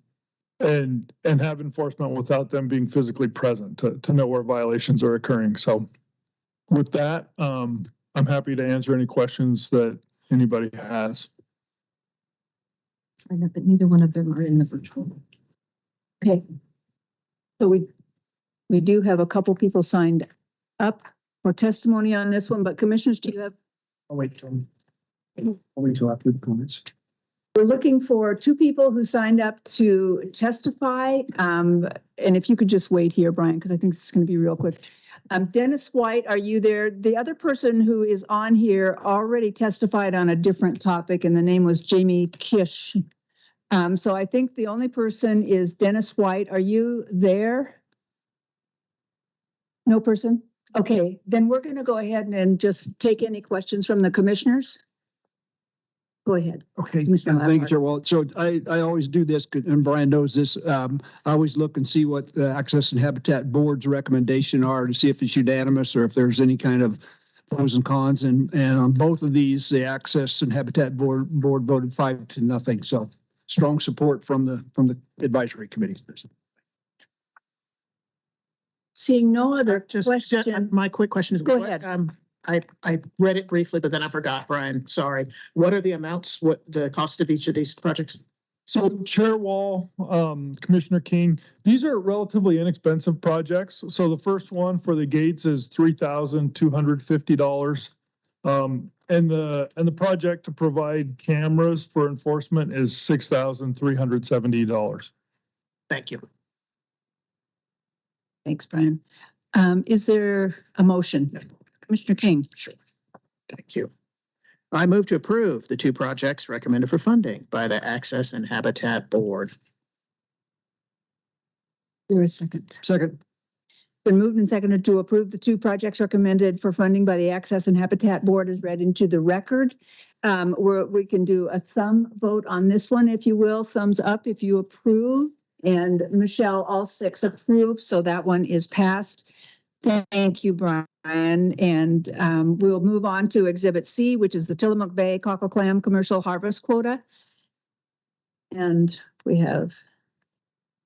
have enforcement without them being physically present to know where violations are occurring. So with that, I'm happy to answer any questions that anybody has. Sign up, but neither one of them are in the virtual. Okay. So we do have a couple people signed up for testimony on this one, but commissioners, do you have? I'll wait till after the comments. We're looking for 2 people who signed up to testify. And if you could just wait here, Brian, because I think this is going to be real quick. Dennis White, are you there? The other person who is on here already testified on a different topic, and the name was Jamie Kish. So I think the only person is Dennis White. Are you there? No person? Okay, then we're going to go ahead and just take any questions from the commissioners. Go ahead. Okay, thank you, Chair Walt. So I always do this, and Brian knows this. I always look and see what the Access and Habitat Board's recommendation are to see if it's unanimous or if there's any kind of pros and cons. And on both of these, the Access and Habitat Board voted 5-0. So strong support from the advisory committee. Seeing no other question. My quick question is, go ahead. I read it briefly, but then I forgot, Brian. Sorry. What are the amounts? What the cost of each of these projects? So Chair Wall, Commissioner King, these are relatively inexpensive projects. So the first one for the gates is $3,250. And the project to provide cameras for enforcement is $6,370. Thank you. Thanks, Brian. Is there a motion? Commissioner King. Sure. Thank you. I move to approve the 2 projects recommended for funding by the Access and Habitat Board. There is a second. Second. Been moved and seconded to approve the 2 projects recommended for funding by the Access and Habitat Board as read into the record. We can do a thumb vote on this one, if you will. Thumbs up if you approve. And Michelle, all 6 approve, so that one is passed. Thank you, Brian. And we'll move on to Exhibit C, which is the Tillamook Bay cockle clam commercial harvest quota. And we have,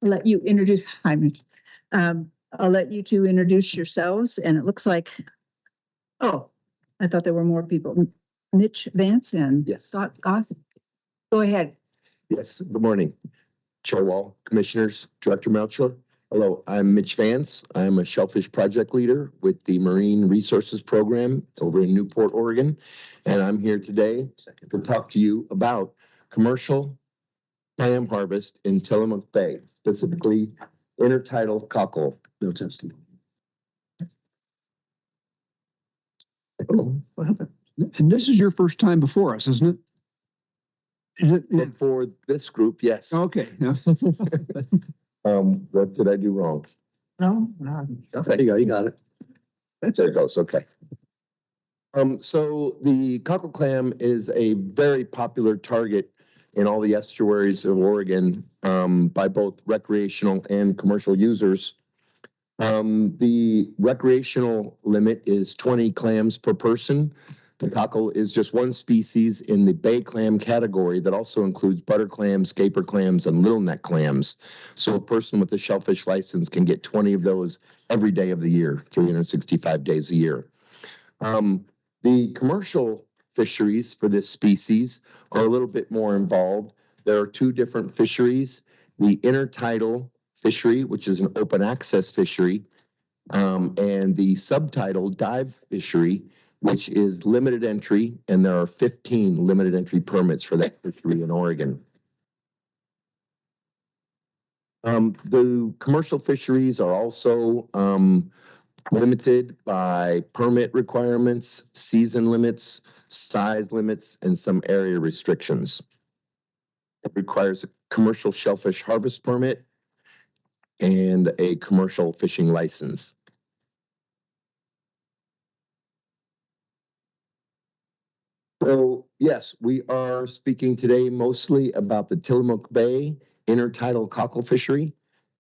I'll let you introduce, I'll let you 2 introduce yourselves. And it looks like, oh, I thought there were more people. Mitch Vance and Scott Goss. Go ahead. Yes, good morning. Chair Wall, Commissioners, Director Melcher. Hello, I'm Mitch Vance. I'm a shellfish project leader with the Marine Resources Program over in Newport, Oregon. And I'm here today to talk to you about commercial clam harvest in Tillamook Bay, specifically intertidal cockle. No testimony. Oh, what happened? And this is your first time before us, isn't it? Before this group, yes. Okay. What did I do wrong? No. There you go. You got it. There it goes. Okay. So the cockle clam is a very popular target in all the estuaries of Oregon by both recreational and commercial users. The recreational limit is 20 clams per person. The cockle is just one species in the bay clam category that also includes butter clams, caper clams, and little neck clams. So a person with a shellfish license can get 20 of those every day of the year, 365 days a year. The commercial fisheries for this species are a little bit more involved. There are 2 different fisheries. The intertidal fishery, which is an open access fishery, and the subtitle dive fishery, which is limited entry, and there are 15 limited entry permits for that fishery in Oregon. The commercial fisheries are also limited by permit requirements, season limits, size limits, and some area restrictions. It requires a commercial shellfish harvest permit and a commercial fishing license. So yes, we are speaking today mostly about the Tillamook Bay intertidal cockle fishery,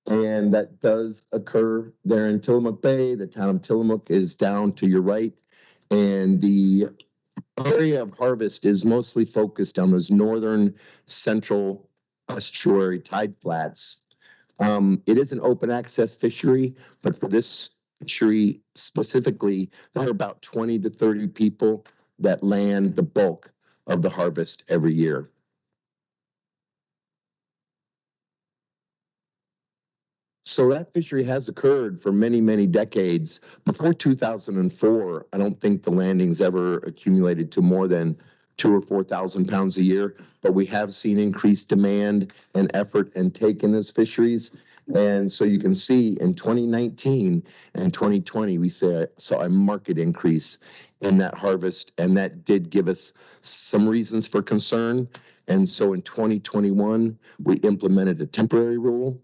and that does occur there in Tillamook Bay. The town of Tillamook is down to your right, and the area of harvest is mostly focused on those northern central estuary tide flats. It is an open access fishery, but for this fishery specifically, there are about 20 to 30 people that land the bulk of the harvest every year. So that fishery has occurred for many, many decades. Before 2004, I don't think the landings ever accumulated to more than 2,000 or 4,000 pounds a year, but we have seen increased demand and effort and take in those fisheries. And so you can see in 2019 and 2020, we saw a market increase in that harvest, and that did give us some reasons for concern. And so in 2021, we implemented a temporary rule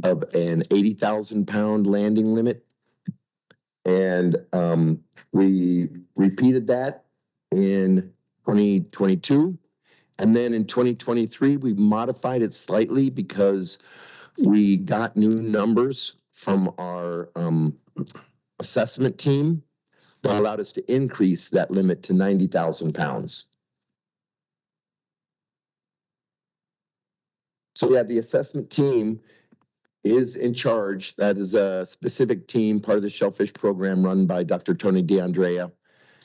of an 80,000 pound landing limit. And we repeated that in 2022. And then in 2023, we modified it slightly because we got new numbers from our assessment team that allowed us to increase that limit to 90,000 pounds. So yeah, the assessment team is in charge. That is a specific team, part of the shellfish program run by Dr. Tony DeAndrea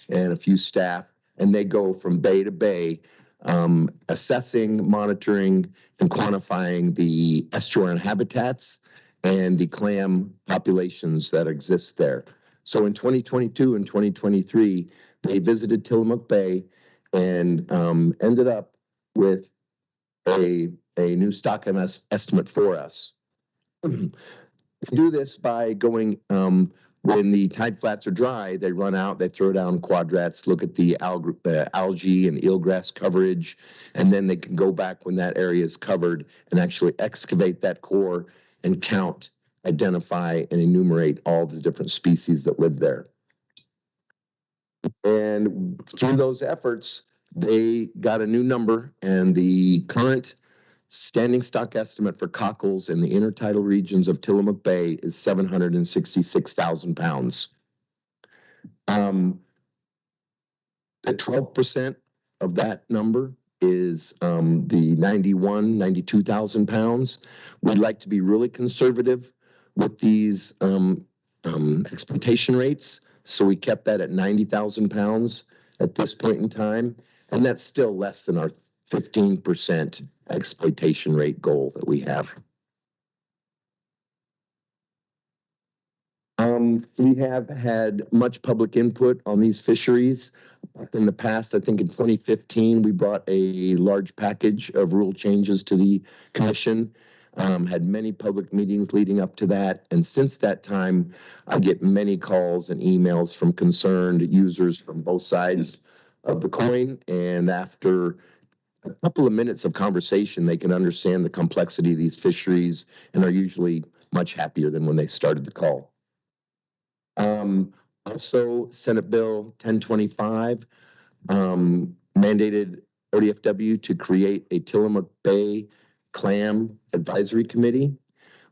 and a few staff, and they go from bay to bay, assessing, monitoring, and quantifying the estuarine habitats and the clam populations that exist there. So in 2022 and 2023, they visited Tillamook Bay and ended up with a new stock estimate for us. They do this by going, when the tide flats are dry, they run out, they throw down quadrats, look at the algae and eelgrass coverage, and then they can go back when that area is covered and actually excavate that core and count, identify, and enumerate all the different species that live there. And through those efforts, they got a new number, and the current standing stock estimate for cockles in the intertidal regions of Tillamook Bay is 766,000 pounds. The 12% of that number is the 92,000 pounds. We'd like to be really conservative with these exploitation rates, so we kept that at 90,000 pounds at this point in time, and that's still less than our 15% exploitation rate goal that we have. We have had much public input on these fisheries. In the past, I think in 2015, we brought a large package of rule changes to the commission, had many public meetings leading up to that. And since that time, I get many calls and emails from concerned users from both sides of the coin. And after a couple of minutes of conversation, they can understand the complexity of these fisheries and are usually much happier than when they started the call. Also, Senate Bill 1025 mandated ODFW to create a Tillamook Bay Clam Advisory Committee.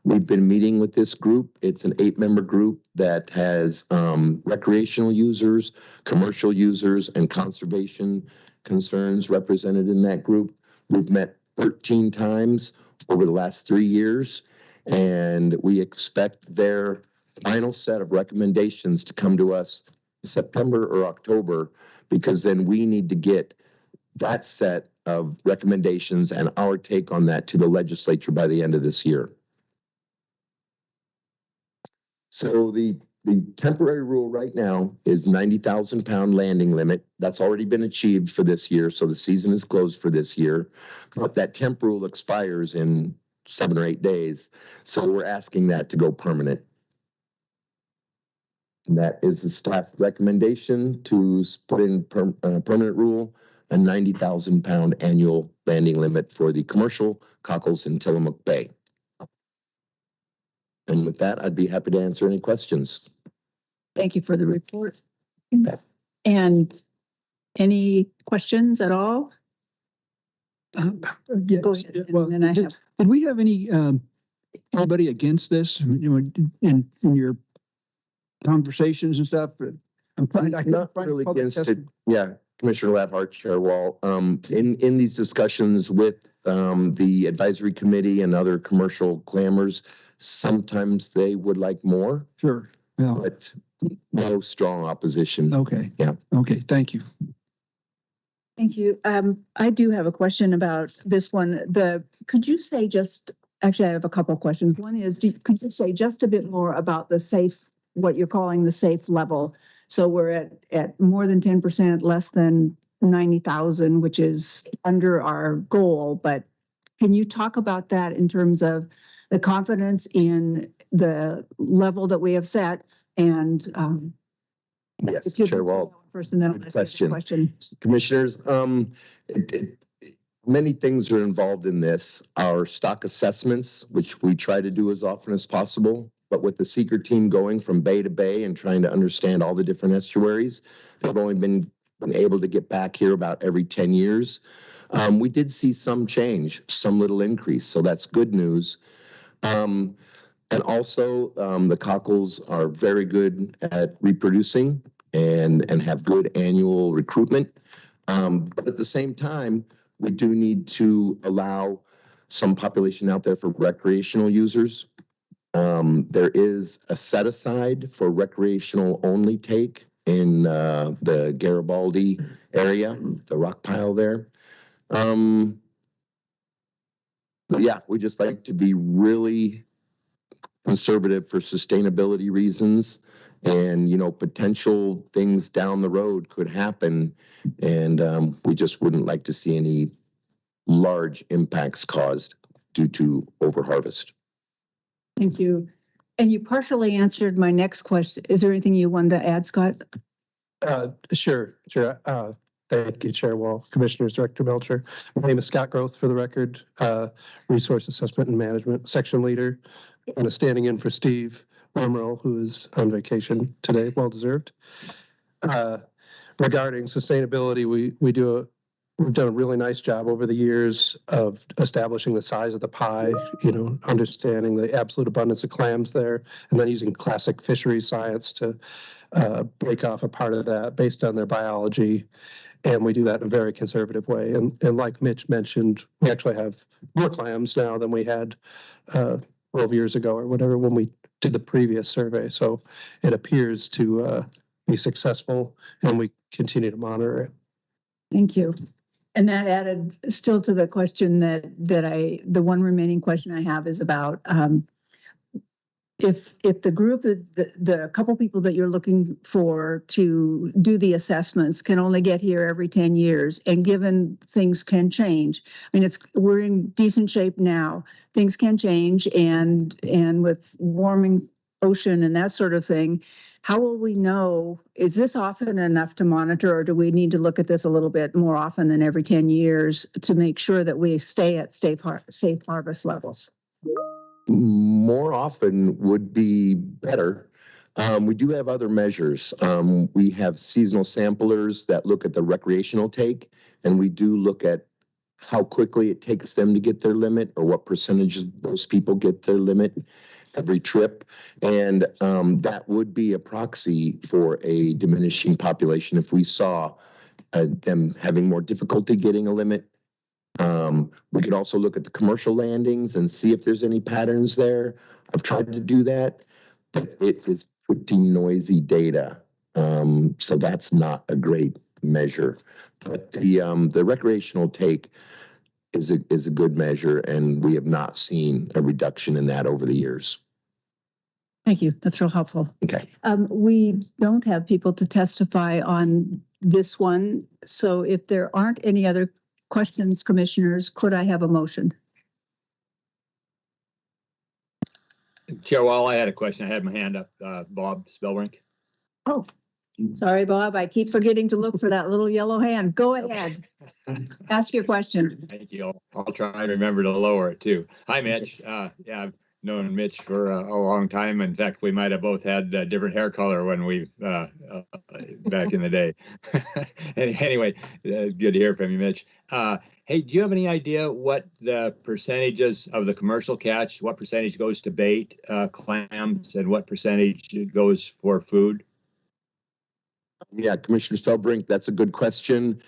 We've been meeting with this group. It's an 8-member group that has recreational users, commercial users, and conservation concerns represented in that group. We've met 13 times over the last 3 years, and we expect their final set of recommendations to come to us September or October, because then we need to get that set of recommendations and our take on that to the legislature by the end of this year. So the temporary rule right now is 90,000 pound landing limit. That's already been achieved for this year. So the season is closed for this year, but that temp rule expires in 7 or 8 days. So we're asking that to go permanent. And that is the staff recommendation to put in permanent rule, a 90,000 pound annual landing limit for the commercial cockles in Tillamook Bay. And with that, I'd be happy to answer any questions. Thank you for the report. And any questions at all? Yes. Go ahead. Well, And then I have, did we have any anybody against this? In your conversations and stuff? I'm not really against it. Yeah, Commissioner Lathart, Chair Wall. In these discussions with the advisory committee and other commercial clammers, sometimes they would like more. Sure. Yeah. But no strong opposition. Okay. Yeah. Okay. Thank you. thank you. I do have a question about this one. Could you say actually, I have a couple of questions. One is, could you say just a bit more about the safe, what you're calling the safe level? So we're at more than 10%, less than 90,000, which is under our goal. But can you talk about that in terms of the confidence in the level that we have set? And yes, Chair Wall. First, and then I'll ask you the question. Commissioners, many things are involved in this. Our stock assessments, which we try to do as often as possible. But with the seeker team going from bay to bay and trying to understand all the different estuaries, they've only been able to get back here about every 10 years. We did see some change, some little increase, so that's good news. And also, the cockles are very good at reproducing and have good annual recruitment. But at the same time, we do need to allow some population out there for recreational users. There is a set aside for recreational only take in the Garibaldi area, the rock pile there. But yeah, we just like to be really conservative for sustainability reasons, and potential things down the road could happen, and we just wouldn't like to see any large impacts caused due to overharvest. Thank you. And you partially answered my next question. Is there anything you wanted to add, Scott? Sure. Thank you, Chair Wall, Commissioners, Director Melcher. My name is Scott Groth, for the record, Resource Assessment and Management Section Leader, and standing in for Steve Wormrell, who is on vacation today, well deserved. Regarding sustainability, we've done a really nice job over the years of establishing the size of the pie, understanding the absolute abundance of clams there, and then using classic fisheries science to break off a part of that based on their biology. And we do that in a very conservative way. And like Mitch mentioned, we actually have more clams now than we had 12 years ago or whatever when we did the previous survey. So it appears to be successful, and we continue to monitor it. Thank you. And that added still to the question the one remaining question I have is about if the group, the couple people that you're looking for to do the assessments can only get here every 10 years, and given things can change. I mean, we're in decent shape now. Things can change, and with warming ocean and that sort of thing, how will we know, is this often enough to monitor, or do we need to look at this a little bit more often than every 10 years to make sure that we stay at safe harvest levels? More often would be better. We do have other measures. We have seasonal samplers that look at the recreational take, and we do look at how quickly it takes them to get their limit, or what percentage of those people get their limit every trip. And that would be a proxy for a diminishing population if we saw them having more difficulty getting a limit. We could also look at the commercial landings and see if there's any patterns there. I've tried to do that, but it is pretty noisy data. So that's not a great measure. But the recreational take is a good measure, and we have not seen a reduction in that over the years. Thank you. That's real helpful. Okay. We don't have people to testify on this one. So if there aren't any other questions, commissioners, could I have a motion? Chair Wall, I had a question. I had my hand up. Bob Spellbrink. Oh, sorry, Bob. I keep forgetting to look for that little yellow hand. Go ahead. Ask your question. Thank you. I'll try and remember to lower it too. Hi, Mitch. Yeah, I've known Mitch for a long time. In fact, we might have both had different hair color when we back in the day. Anyway, good to hear from you, Mitch. Hey, do you have any idea what the percentages of the commercial catch, what percentage goes to bait, clams, and what percentage goes for food? Yeah, Commissioner Spellbrink, that's a good question.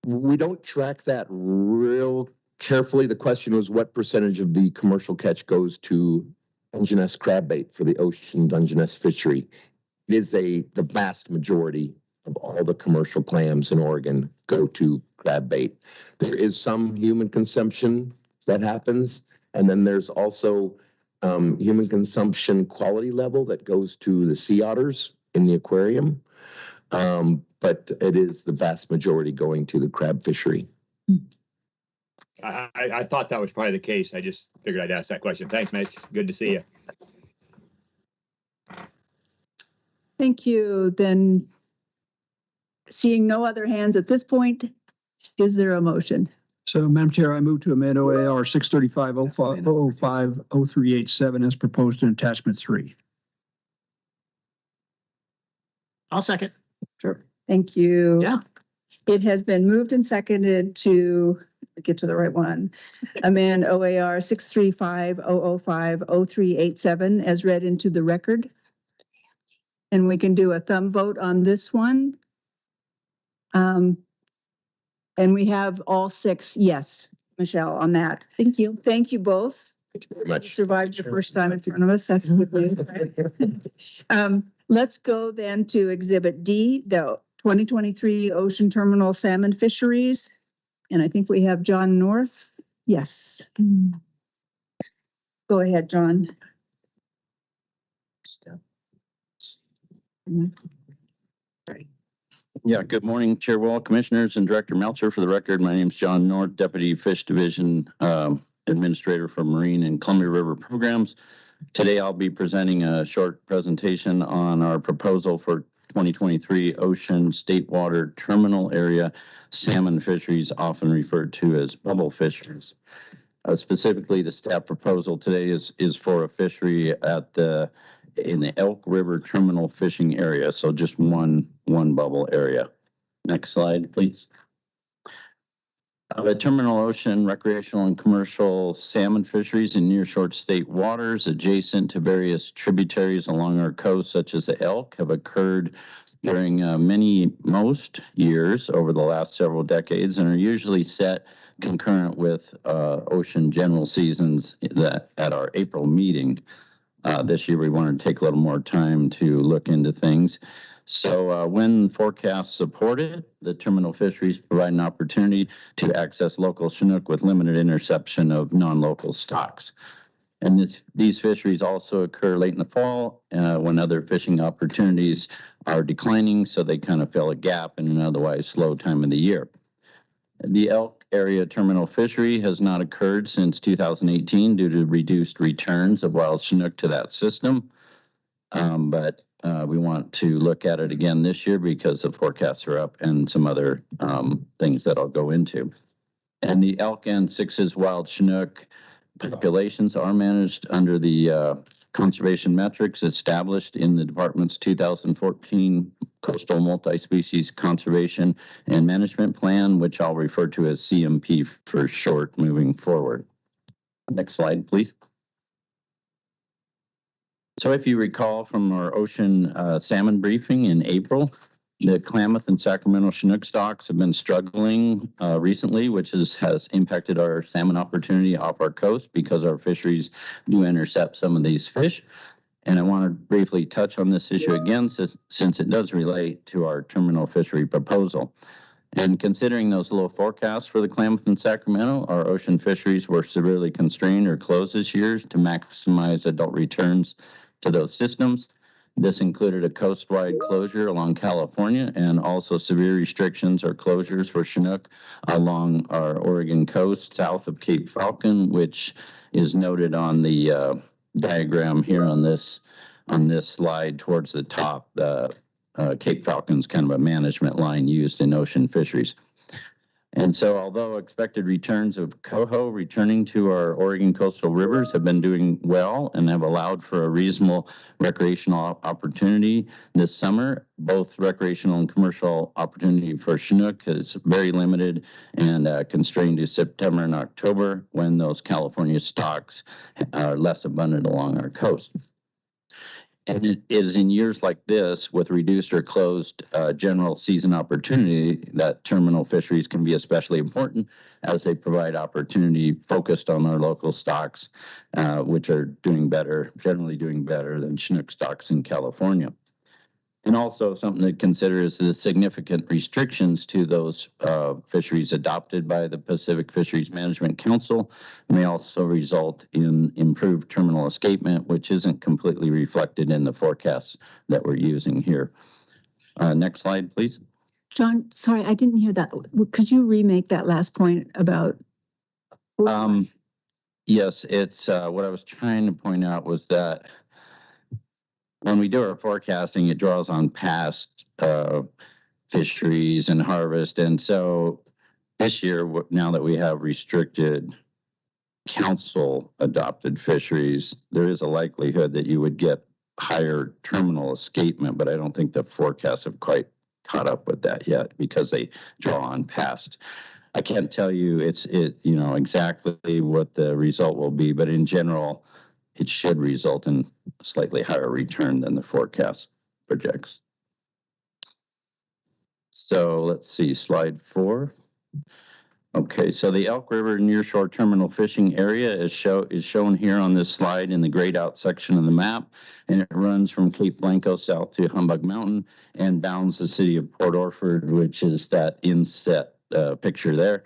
We don't track that real carefully. The question was what percentage of the commercial catch goes to Dungeness crab bait for the ocean Dungeness fishery. It is the vast majority of all the commercial clams in Oregon go to crab bait. There is some human consumption that happens, and then there's also human consumption quality level that goes to the sea otters in the aquarium. But it is the vast majority going to the crab fishery. I thought that was probably the case. I just figured I'd ask that question. Thanks, Mitch. Good to see you. Thank you. Then, seeing no other hands at this point, is there a motion? So, Madam Chair, I move to amend OAR 635-05-0387 as proposed in attachment 3. I'll second. Sure. Thank you. Yeah. It has been moved and seconded to get to the right one. Amend OAR 635-005-0387 as read into the record. And we can do a thumb vote on this one. And we have all 6 yes, Michelle, on that. Thank you. Thank you both. Thank you very much. You survived your first time in front of us. That's good news. Let's go then to Exhibit D, the 2023 Ocean Terminal Salmon Fisheries. And I think we have John North. Yes. Go ahead, John. Yeah, good morning, Chair Wall, Commissioners, and Director Melcher. For the record, my name is John North, Deputy Fish Division Administrator for Marine and Columbia River Programs. Today, I'll be presenting a short presentation on our proposal for 2023 Ocean State Water Terminal Area Salmon Fisheries, often referred to as bubble fisheries. Specifically, the staff proposal today is for a fishery in the Elk River Terminal Fishing Area, so just one bubble area. Next slide, please. The terminal ocean, recreational and commercial salmon fisheries in nearshore state waters adjacent to various tributaries along our coast, such as the Elk, have occurred during most years over the last several decades and are usually set concurrent with ocean general seasons at our April meeting. This year, we wanted to take a little more time to look into things. So when forecasts support it, the terminal fisheries provide an opportunity to access local Chinook with limited interception of non-local stocks. And these fisheries also occur late in the fall when other fishing opportunities are declining, so they kind of fill a gap in an otherwise slow time of the year. The Elk Area Terminal Fishery has not occurred since 2018 due to reduced returns of wild Chinook to that system. But we want to look at it again this year because the forecasts are up and some other things that I'll go into. And the Elk and Sixes wild Chinook populations are managed under the conservation metrics established in the department's 2014 Coastal Multi-Species Conservation and Management Plan, which I'll refer to as CMP for short moving forward. Next slide, please. So if you recall from our ocean salmon briefing in April, the Klamath and Sacramento Chinook stocks have been struggling recently, which has impacted our salmon opportunity off our coast because our fisheries do intercept some of these fish. And I want to briefly touch on this issue again since it does relate to our terminal fishery proposal. And considering those low forecasts for the Klamath and Sacramento, our ocean fisheries were severely constrained or closed this year to maximize adult returns to those systems. This included a coastwide closure along California and also severe restrictions or closures for Chinook along our Oregon coast south of Cape Falcon, which is noted on the diagram here on this slide towards the top. Cape Falcon's kind of a management line used in ocean fisheries. And so although expected returns of coho returning to our Oregon coastal rivers have been doing well and have allowed for a reasonable recreational opportunity this summer, both recreational and commercial opportunity for Chinook is very limited and constrained to September and October when those California stocks are less abundant along our coast. And it is in years like this, with reduced or closed general season opportunity, that terminal fisheries can be especially important as they provide opportunity focused on our local stocks, which are generally doing better than Chinook stocks in California. And also something to consider is the significant restrictions to those fisheries adopted by the Pacific Fisheries Management Council may also result in improved terminal escapement, which isn't completely reflected in the forecasts that we're using here. Next slide, please. John, sorry, I didn't hear that. Could you remake that last point about? Yes, it's what I was trying to point out was that when we do our forecasting, it draws on past fisheries and harvest. And so this year, now that we have restricted council adopted fisheries, there is a likelihood that you would get higher terminal escapement, but I don't think the forecasts have quite caught up with that yet because they draw on past. I can't tell you exactly what the result will be, but in general, it should result in a slightly higher return than the forecast projects. So let's see, slide 4. Okay, so the Elk River nearshore terminal fishing area is shown here on this slide in the grayed out section of the map, and it runs from Cape Blanco south to Humbug Mountain and bounds the city of Port Orford, which is that inset picture there.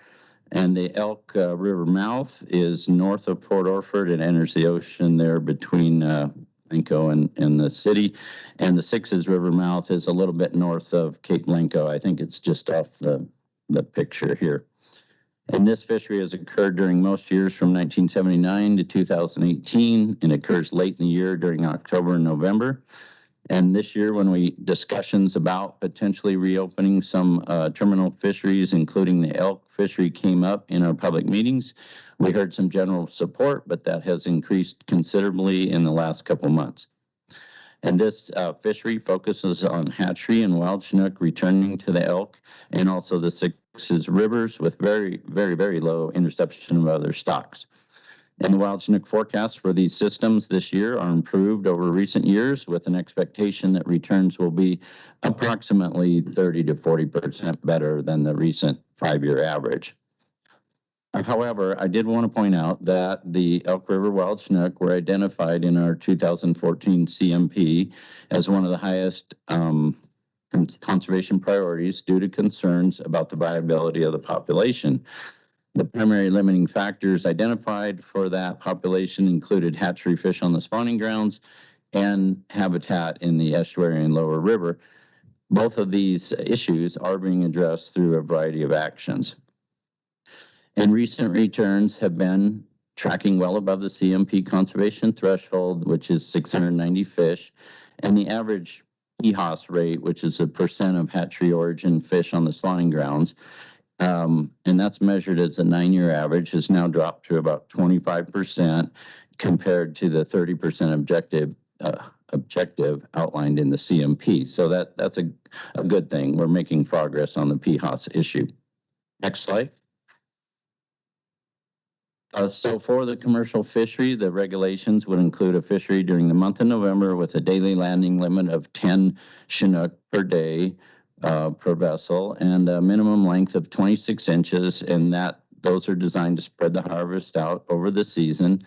And the Elk River mouth is north of Port Orford and enters the ocean there between Blanco and the city. And the Sixes River mouth is a little bit north of Cape Blanco. I think it's just off the picture here. And this fishery has occurred during most years from 1979 to 2018 and occurs late in the year during October and November. And this year, when discussions about potentially reopening some terminal fisheries, including the elk fishery, came up in our public meetings, we heard some general support, but that has increased considerably in the last couple months. And this fishery focuses on hatchery and wild Chinook returning to the elk and also the Sixes Rivers with very, very, very low interception of other stocks. And the wild Chinook forecasts for these systems this year are improved over recent years with an expectation that returns will be approximately 30 to 40% better than the recent 5-year average. However, I did want to point out that the Elk River wild Chinook were identified in our 2014 CMP as one of the highest conservation priorities due to concerns about the viability of the population. The primary limiting factors identified for that population included hatchery fish on the spawning grounds and habitat in the estuary and lower river. Both of these issues are being addressed through a variety of actions. And recent returns have been tracking well above the CMP conservation threshold, which is 690 fish, and the average PHOS rate, which is the percent of hatchery origin fish on the spawning grounds, and that's measured as a 9-year average, has now dropped to about 25% compared to the 30% objective outlined in the CMP. So that's a good thing. We're making progress on the PHOS issue. Next slide. So for the commercial fishery, the regulations would include a fishery during the month of November with a daily landing limit of 10 Chinook per day per vessel and a minimum length of 26 inches, and those are designed to spread the harvest out over the season.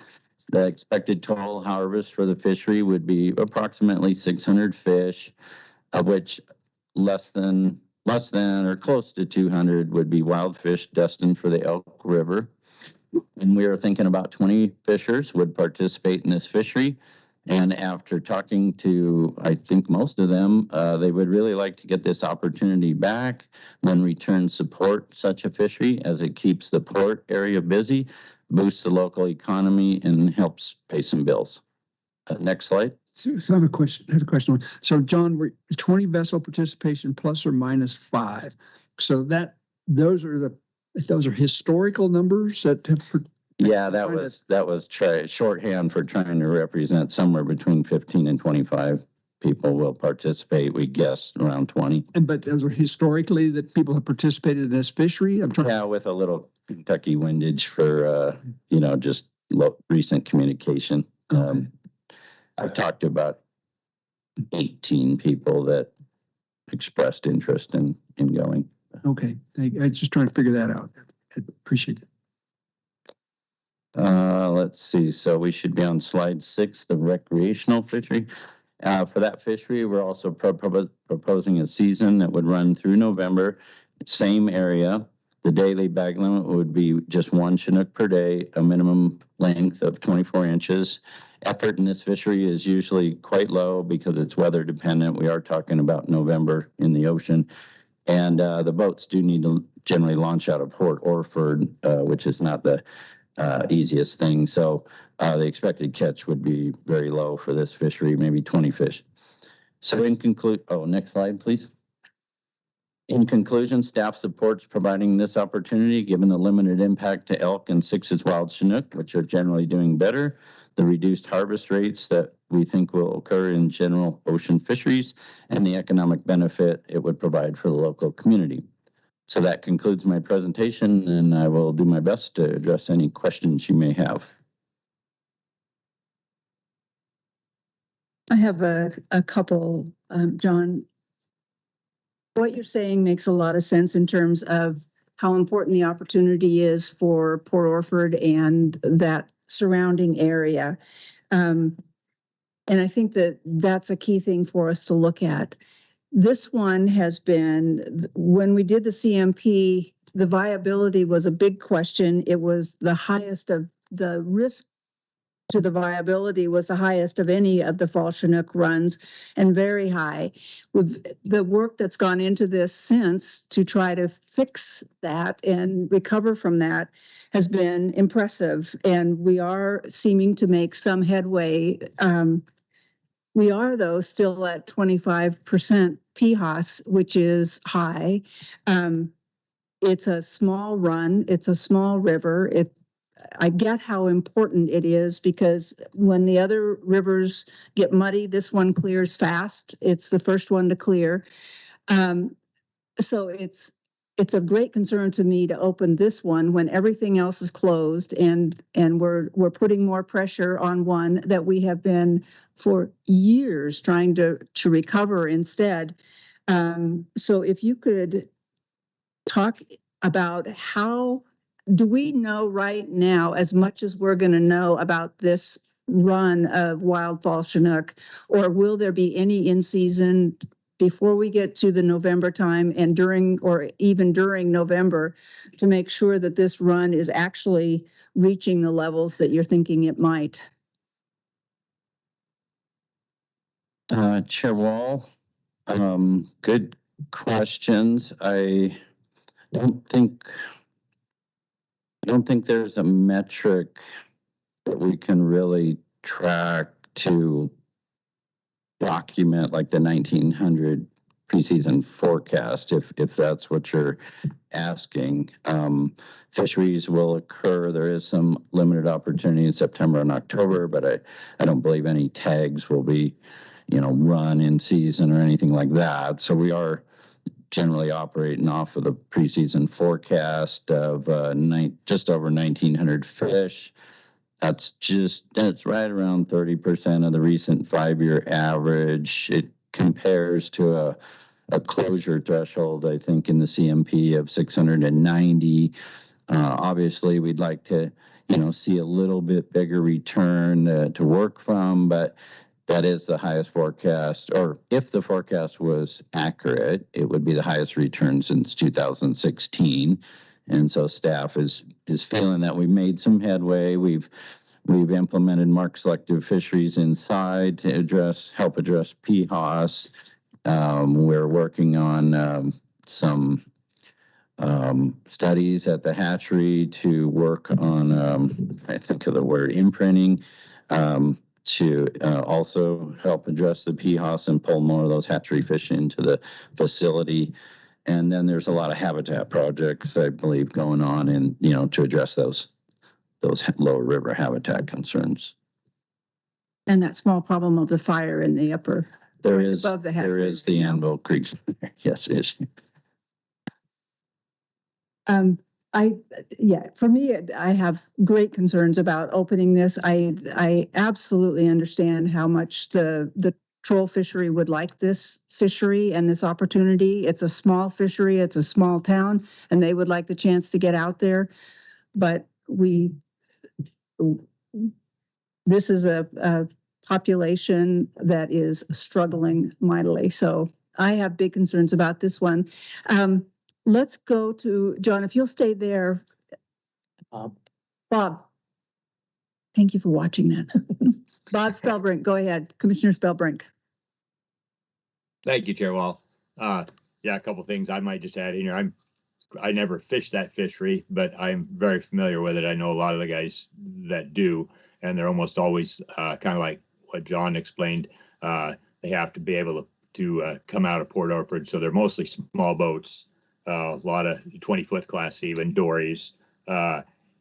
The expected total harvest for the fishery would be approximately 600 fish, of which less than less than or close to 200 would be wild fish destined for the Elk River. And we are thinking about 20 fishers would participate in this fishery. And after talking to, I think most of them, they would really like to get this opportunity back when returns support such a fishery, as it keeps the port area busy, boosts the local economy, and helps pay some bills. Next slide. So I have a question. So John, we're 20 vessel participation plus or minus 5. So those are historical numbers that have. Yeah, that was shorthand for trying to represent somewhere between 15 and 25 people will participate. We guess around 20. But those are historically that people have participated in this fishery? Yeah, with a little Kentucky windage for, just recent communication. Okay. I've talked to about 18 people that expressed interest in going. Okay, I was just trying to figure that out. I appreciate it. Let's see. So we should be on slide 6, the recreational fishery. For that fishery, we're also proposing a season that would run through November. Same area. The daily bag limit would be just 1 Chinook per day, a minimum length of 24 inches. Effort in this fishery is usually quite low because it's weather dependent. We are talking about November in the ocean. And the boats do need to generally launch out of Port Orford, which is not the easiest thing. So the expected catch would be very low for this fishery, maybe 20 fish. So next slide, please. In conclusion, staff supports providing this opportunity given the limited impact to elk and 6's wild Chinook, which are generally doing better, the reduced harvest rates that we think will occur in general ocean fisheries, and the economic benefit it would provide for the local community. So that concludes my presentation, and I will do my best to address any questions you may have. I have a couple, John. What you're saying makes a lot of sense in terms of how important the opportunity is for Port Orford and that surrounding area. And I think that's a key thing for us to look at. This one has been, when we did the CMP, the viability was a big question. It was the highest of the risk to the viability was the highest of any of the fall Chinook runs, and very high. With the work that's gone into this since to try to fix that and recover from that has been impressive, and we are seeming to make some headway. We are, though, still at 25% PHOS, which is high. It's a small run. It's a small river. I get how important it is because when the other rivers get muddy, this one clears fast. It's the first one to clear. So it's of great concern to me to open this one when everything else is closed, and we're putting more pressure on one that we have been for years trying to recover instead. So if you could talk about how do we know right now as much as we're going to know about this run of wild fall Chinook, or will there be any in season before we get to the November time and during, or even during November, to make sure that this run is actually reaching the levels that you're thinking it might? Chair Wall, good questions. I don't think there's a metric that we can really track to document like the 1900 preseason forecast, if that's what you're asking. Fisheries will occur. There is some limited opportunity in September and October, but I don't believe any tags will be, run in season or anything like that. So we are generally operating off of the preseason forecast of just over 1,900 fish. That's right around 30% of the recent 5-year average. It compares to a closure threshold, I think, in the CMP of 690. Obviously, we'd like to, see a little bit bigger return to work from, but that is the highest forecast, or if the forecast was accurate, it would be the highest return since 2016. And so staff is feeling that we've made some headway. We've implemented mark selective fisheries inside to help address PHOS. We're working on some studies at the hatchery to work on, I think of the word imprinting, to also help address the PHOS and pull more of those hatchery fish into the facility. And then there's a lot of habitat projects, I believe, going on and, to address those lower river habitat concerns. And that small problem of the fire in the upper. There is the Anvil Creek. Yes, issue. For me, I have great concerns about opening this. I absolutely understand how much the troll fishery would like this fishery and this opportunity. It's a small fishery, it's a small town, and they would like the chance to get out there. But this is a population that is struggling mightily. So I have big concerns about this one. Let's go to John, if you'll stay there. Bob. Thank you for watching that. Bob Spellbrink, go ahead. Commissioner Spellbrink. Thank you, Chair Wall. A couple things I might just add in here. I never fished that fishery, but I'm very familiar with it. I know a lot of the guys that do, and they're almost always kind of like what John explained. They have to be able to come out of Port Orford, so they're mostly small boats. A lot of 20-foot class, even dories.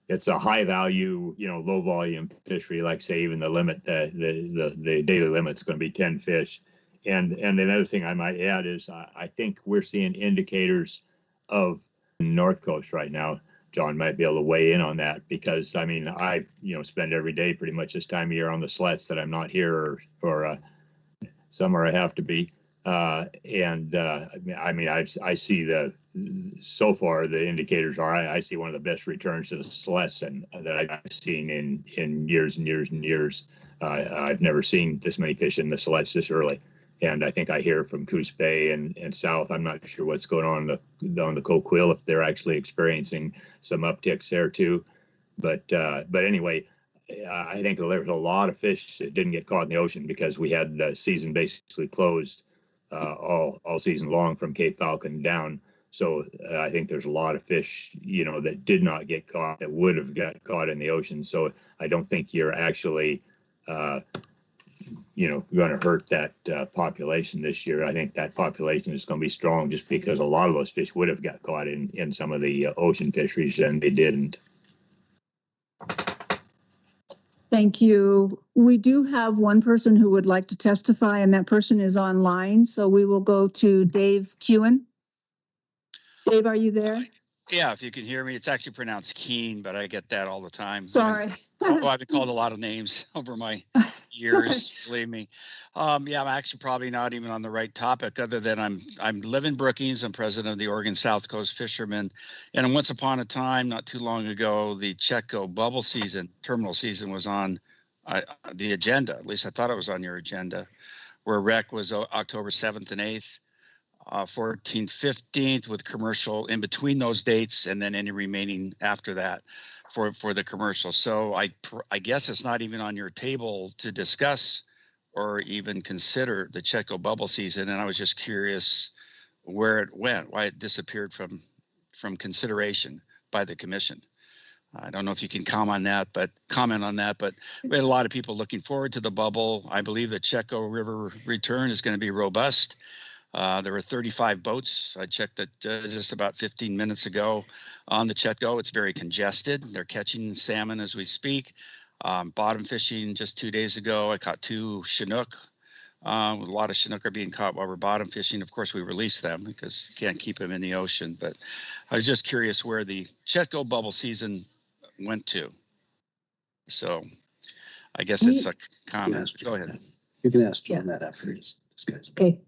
It's a high value, low volume fishery. Like say, even the limit, the daily limit's going to be 10 fish. And another thing I might add is I think we're seeing indicators of the North Coast right now. John might be able to weigh in on that because I spend every day pretty much this time of year on the sleds that I'm not here or summer I have to be. I see so far the indicators are I see one of the best returns to the sleds that I've seen in years and years and years. I've never seen this many fish in the sleds this early. And I think I hear from Coos Bay and south. I'm not sure what's going on the Coquille, if they're actually experiencing some upticks there too. But anyway, I think there's a lot of fish that didn't get caught in the ocean because we had the season basically closed all season long from Cape Falcon down. So I think there's a lot of fish, that did not get caught that would have got caught in the ocean. So I don't think you're actually going to hurt that population this year. I think that population is going to be strong just because a lot of those fish would have got caught in some of the ocean fisheries and they didn't. Thank you. We do have one person who would like to testify, and that person is online. So we will go to Dave Kewen. Dave, are you there? Yeah, if you can hear me. It's actually pronounced Keen, but I get that all the time. Sorry. I've been called a lot of names over my years, believe me. I'm actually probably not even on the right topic other than I live in Brookings. I'm president of the Oregon South Coast Fishermen. And once upon a time, not too long ago, the Chetco bubble season, terminal season was on the agenda. At least I thought it was on your agenda, where rec was October 7th and 8th. 14th, 15th with commercial in between those dates, and then any remaining after that for the commercial. So I guess it's not even on your table to discuss or even consider the Chetco bubble season. And I was just curious where it went, why it disappeared from consideration by the commission. I don't know if you can comment on that, but we had a lot of people looking forward to the bubble. I believe the Chetco River return is going to be robust. There were 35 boats. I checked that just about 15 minutes ago on the Chetco. It's very congested. They're catching salmon as we speak. Bottom fishing just 2 days ago. I caught 2 Chinook. A lot of Chinook are being caught while we're bottom fishing. Of course, we release them because you can't keep them in the ocean. But I was just curious where the Chetco bubble season went to. So I guess it's a comment. Go ahead. You can ask John that after he's discussed. Okay.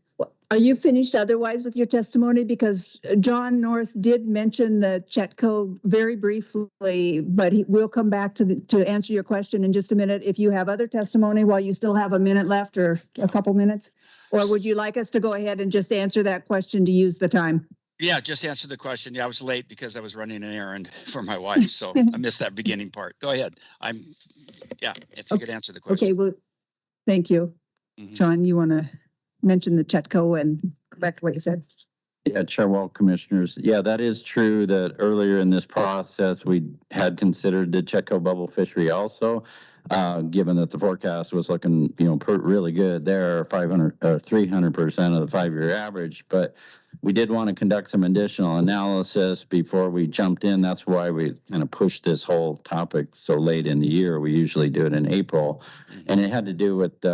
Are you finished otherwise with your testimony? Because John North did mention the Chetco very briefly, but we'll come back to answer your question in just a minute. If you have other testimony while you still have a minute left or a couple minutes, or would you like us to go ahead and just answer that question to use the time? Yeah, just answer the question. Yeah, I was late because I was running an errand for my wife, so I missed that beginning part. Go ahead. If you could answer the question. Okay, well, thank you. John, you want to mention the Chetco and go back to what you said? Yeah, Chair Wall, Commissioners. Yeah, that is true that earlier in this process, we had considered the Chetco bubble fishery also, given that the forecast was looking, really good there, 500 or 300% of the 5-year average. But we did want to conduct some additional analysis before we jumped in. That's why we kind of pushed this whole topic so late in the year. We usually do it in April, and it had to do with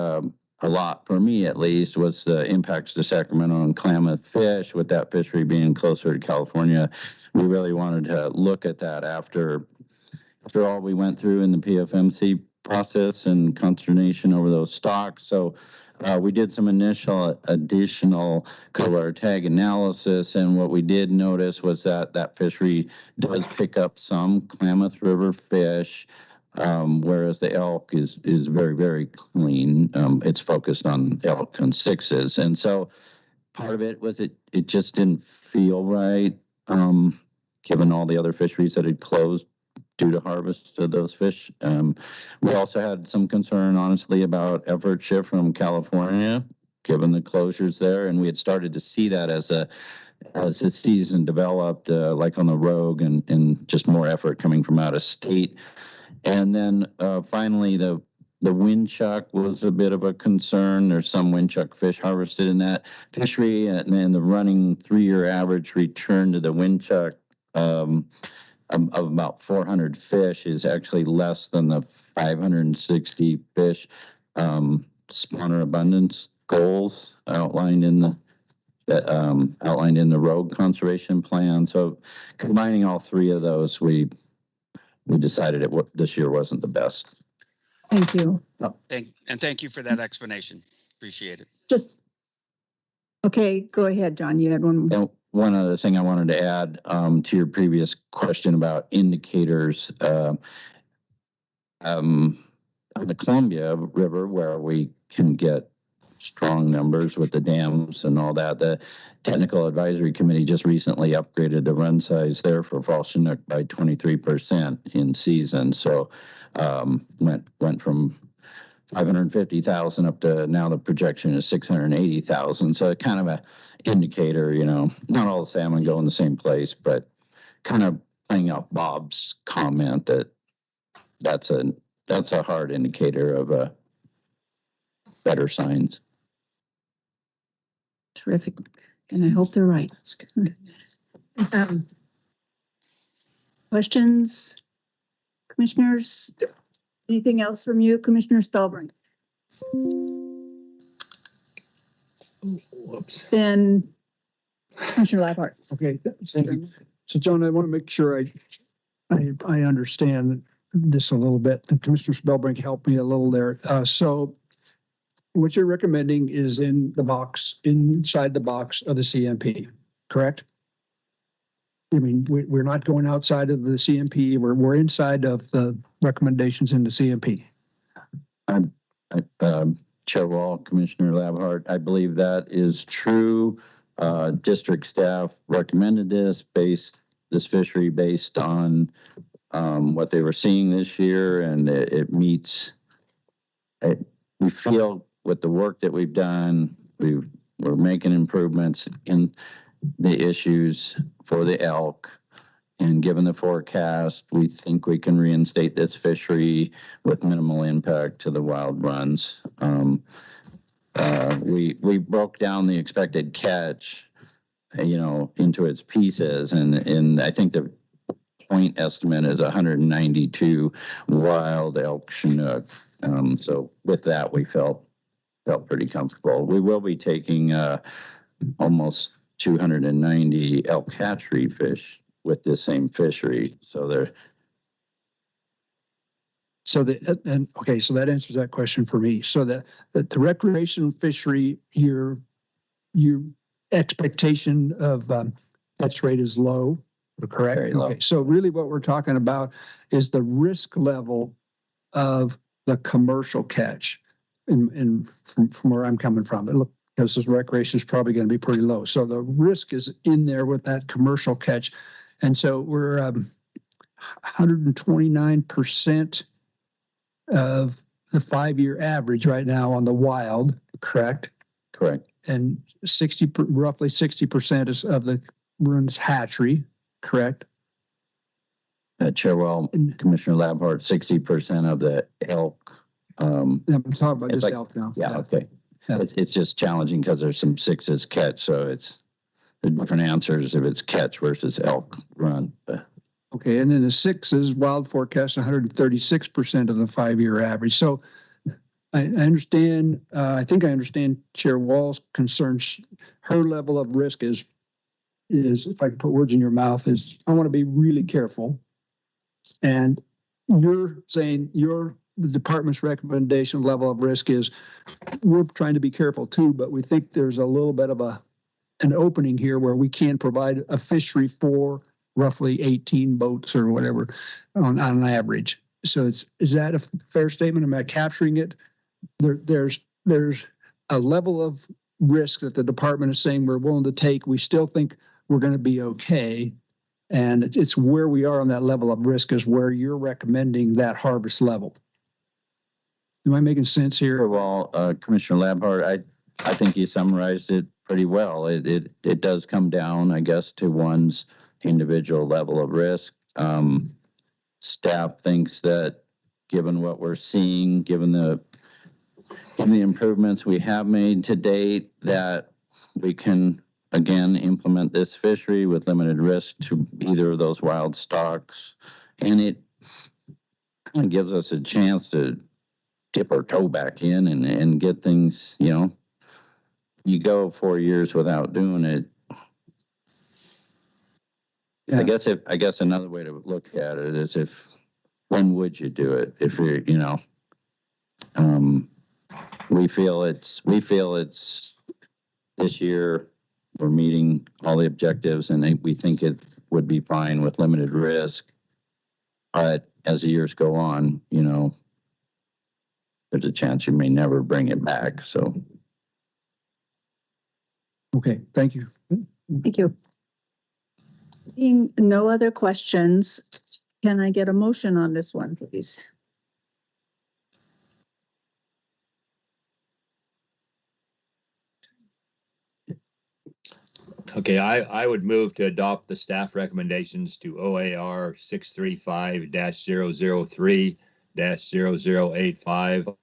a lot, for me at least, was the impacts to Sacramento and Klamath fish, with that fishery being closer to California. We really wanted to look at that after all we went through in the PFMC process and consternation over those stocks. So we did some initial additional color tag analysis, and what we did notice was that fishery does pick up some Klamath River fish, whereas the elk is very, very clean. It's focused on elk and sixes. And so part of it was it just didn't feel right, given all the other fisheries that had closed due to harvest of those fish. We also had some concern, honestly, about effort shift from California, given the closures there. And we had started to see that as the season developed, like on the Rogue, and just more effort coming from out of state. And then finally, the windchuck was a bit of a concern. There's some windchuck fish harvested in that fishery, and then the running 3-year average return to the windchuck of about 400 fish is actually less than the 560 fish spawner abundance goals outlined in the Rogue Conservation Plan. So combining all three of those, we decided this year wasn't the best. Thank you. Thank you for that explanation. Appreciate it. Okay, go ahead, John. You had one more. And one other thing I wanted to add to your previous question about indicators. On the Columbia River, where we can get strong numbers with the dams and all that, the Technical Advisory Committee just recently upgraded the run size there for fall Chinook by 23% in season. So went from 550,000 up to now the projection is 680,000. So kind of a indicator, not all the salmon go in the same place, but kind of playing out Bob's comment that's a hard indicator of better signs. Terrific. And I hope they're right. Questions? Commissioners? Anything else from you, Commissioner Spellbrink? Whoops. Then Commissioner Labhart. Okay, thank you. So John, I want to make sure I understand this a little bit. Commissioner Spellbrink helped me a little there. So what you're recommending is inside the box of the CMP, correct? I mean, we're not going outside of the CMP. We're inside of the recommendations in the CMP. Chair Wall, Commissioner Labhart, I believe that is true. District staff recommended this fishery based on what they were seeing this year, and it meets. We feel with the work that we've done, we're making improvements in the issues for the elk, and given the forecast, we think we can reinstate this fishery with minimal impact to the wild runs. We broke down the expected catch, into its pieces, and I think the point estimate is 192 wild elk Chinook. So with that, we felt pretty comfortable. We will be taking almost 290 elk hatchery fish with this same fishery. So that answers that question for me. So the recreational fishery, you're your expectation of catch rate is low, correct? Very low. Okay, so really what we're talking about is the risk level of the commercial catch, and from where I'm coming from. Look, because this recreation is probably going to be pretty low. So the risk is in there with that commercial catch. And so we're 129% of the 5-year average right now on the wild, correct? Correct. And roughly 60% of the runs hatchery, correct? Chairwell, Commissioner Labhart, 60% of the elk. I'm talking about just elk now. Yeah, okay. Yeah. It's just challenging because there's some sixes catch, so it's the different answers if it's catch versus elk run. Okay, and then the sixes, wild forecast 136% of the 5-year average. So I understand, I think I understand Chair Wall's concerns. Her level of risk is, if I can put words in your mouth, is I want to be really careful. And you're saying the department's recommendation level of risk is we're trying to be careful too, but we think there's a little bit of an opening here where we can provide a fishery for roughly 18 boats or whatever on an average. So is that a fair statement? Am I capturing it? There's a level of risk that the department is saying we're willing to take. We still think we're going to be okay. And it's where we are on that level of risk is where you're recommending that harvest level. Am I making sense here? Well, Commissioner Labhart, I think you summarized it pretty well. It does come down, I guess, to one's individual level of risk. Staff thinks that given what we're seeing, given the improvements we have made to date, that we can again implement this fishery with limited risk to either of those wild stocks, and it kind of gives us a chance to dip our toe back in and get things, you go 4 years without doing it. Yeah. I guess another way to look at it is when would you do it? If you're, we feel it's this year we're meeting all the objectives and we think it would be fine with limited risk. But as the years go on, there's a chance you may never bring it back. So. Okay, thank you. Thank you. Being no other questions, can I get a motion on this one, please? Okay, I would move to adopt the staff recommendations to OAR 635-003-0085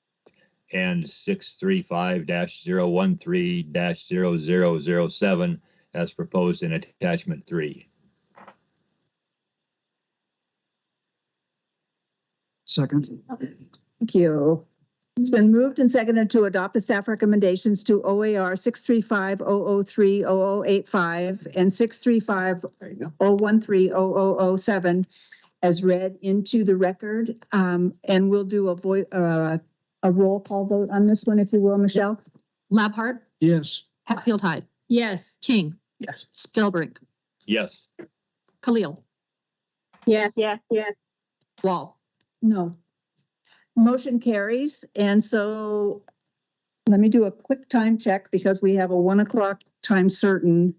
and 635-013-0007 as proposed in attachment 3. Second. Thank you. It's been moved and seconded to adopt the staff recommendations to OAR 635-003-0085 and 635-013-0007 as read into the record. And we'll do a roll call vote on this one, if you will, Michelle. Labhart? Yes. Hatfield Hyde? Yes. King? Yes. Spilbrink? Yes. Khalil? Yes. Yes. Yes. Wall? No. Motion carries. And so let me do a quick time check because we have a 1 o'clock time certain.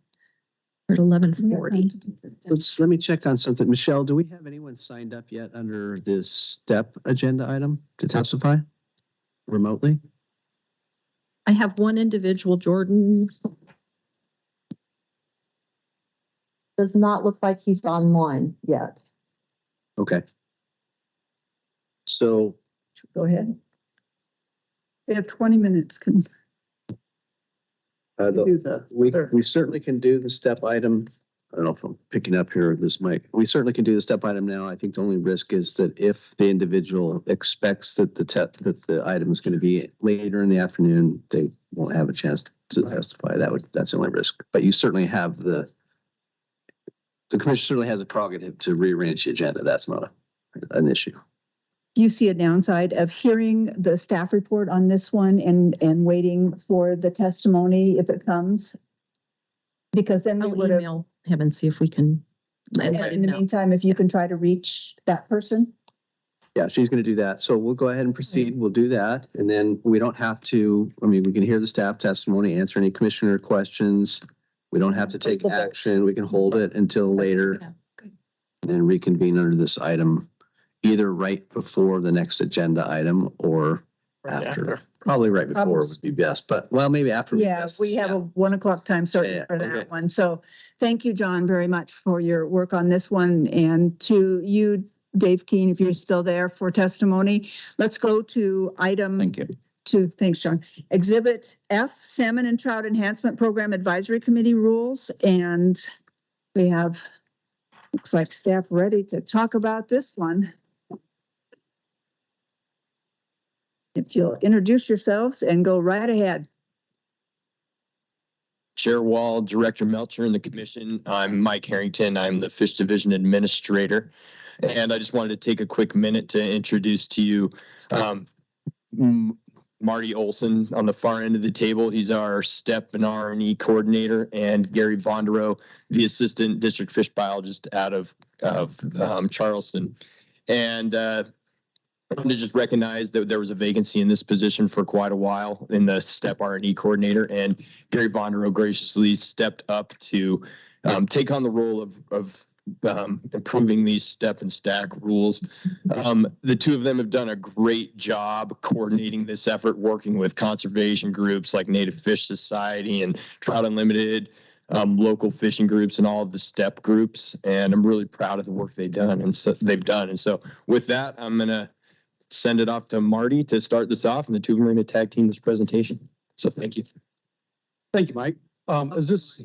At 11:40. Let me check on something. Michelle, do we have anyone signed up yet under this STEP agenda item to testify remotely? I have one individual, Jordan. Does not look like he's online yet. Okay. So go ahead. We have 20 minutes. We certainly can do the STEP item. I don't know if I'm picking up here this mic. We certainly can do the STEP item now. I think the only risk is that if the individual expects that the item is going to be later in the afternoon, they won't have a chance to testify. That's the only risk. But you certainly have the commission certainly has a prerogative to rearrange the agenda. That's not an issue. Do you see a downside of hearing the staff report on this one and waiting for the testimony if it comes? Because then we I'll would have, email him and see if we can. and in the meantime, if you can try to reach that person. Yeah, she's going to do that. So we'll go ahead and proceed. We'll do that. And then we don't have to, I mean, we can hear the staff testimony, answer any commissioner questions. We don't have to take action. We can hold it until later. Yeah, good. And then reconvene under this item, either right before the next agenda item or after. Probably right before would be best, but well, maybe after. Yeah, we have a 1 o'clock time certain for that one. So thank you, John, very much for your work on this one. And to you, Dave Keene, if you're still there for testimony, let's go to item. Thank you. Thanks, John. Exhibit F, Salmon and Trout Enhancement Program Advisory Committee rules. And we have, looks like staff ready to talk about this one. If you'll introduce yourselves and go right ahead. Chair Wall, Director Melcher, and the Commission. I'm Mike Harrington. I'm the Fish Division Administrator. And I just wanted to take a quick minute to introduce to you Marty Olson on the far end of the table. He's our STEP and R&E coordinator, and Gary Vonderow, the Assistant District Fish Biologist out of Charleston. And I wanted to just recognize that there was a vacancy in this position for quite a while in the STEP R&E coordinator, and Gary Vonderow graciously stepped up to take on the role of improving these STEP and stack rules. The two of them have done a great job coordinating this effort, working with conservation groups like Native Fish Society and Trout Unlimited, local fishing groups, and all of the STEP groups. And I'm really proud of the work they've done. And so with that, I'm going to send it off to Marty to start this off, and the two of them are going to tag team this presentation. So thank you. Thank you, Mike. Is this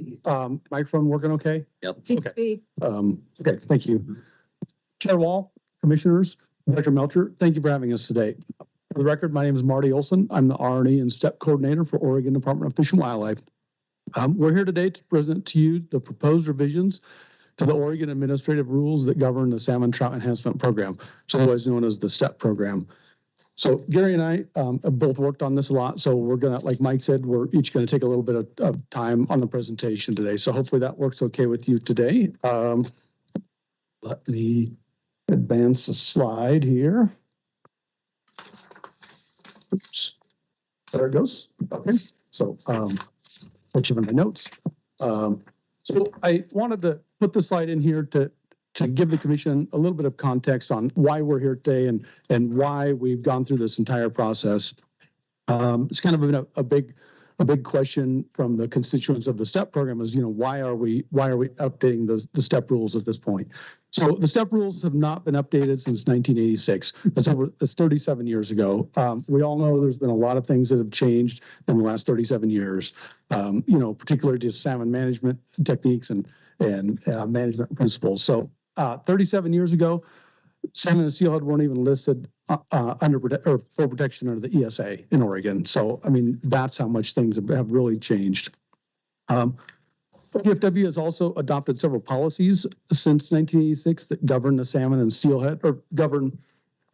microphone working okay? Yep. Okay. Okay, thank you. Chair Wall, Commissioners, Director Melcher, thank you for having us today. For the record, my name is Marty Olson. I'm the R&E and STEP Coordinator for Oregon Department of Fish and Wildlife. We're here today to present to you the proposed revisions to the Oregon administrative rules that govern the Salmon Trout Enhancement Program, otherwise known as the STEP program. So Gary and I have both worked on this a lot. So we're going to, like Mike said, we're each going to take a little bit of time on the presentation today. So hopefully that works okay with you today. Let me advance the slide here. Oops. There it goes. Okay. So put you in my notes. So I wanted to put the slide in here to give the commission a little bit of context on why we're here today and why we've gone through this entire process. It's kind of been a big question from the constituents of the STEP program is, why are we updating the STEP rules at this point? So the STEP rules have not been updated since 1986. That's 37 years ago. We all know there's been a lot of things that have changed in the last 37 years, particularly just salmon management techniques and management principles. So 37 years ago, salmon and steelhead weren't even listed for protection under the ESA in Oregon. So, I mean, that's how much things have really changed. ODFW has also adopted several policies since 1986 that govern the salmon and steelhead, or govern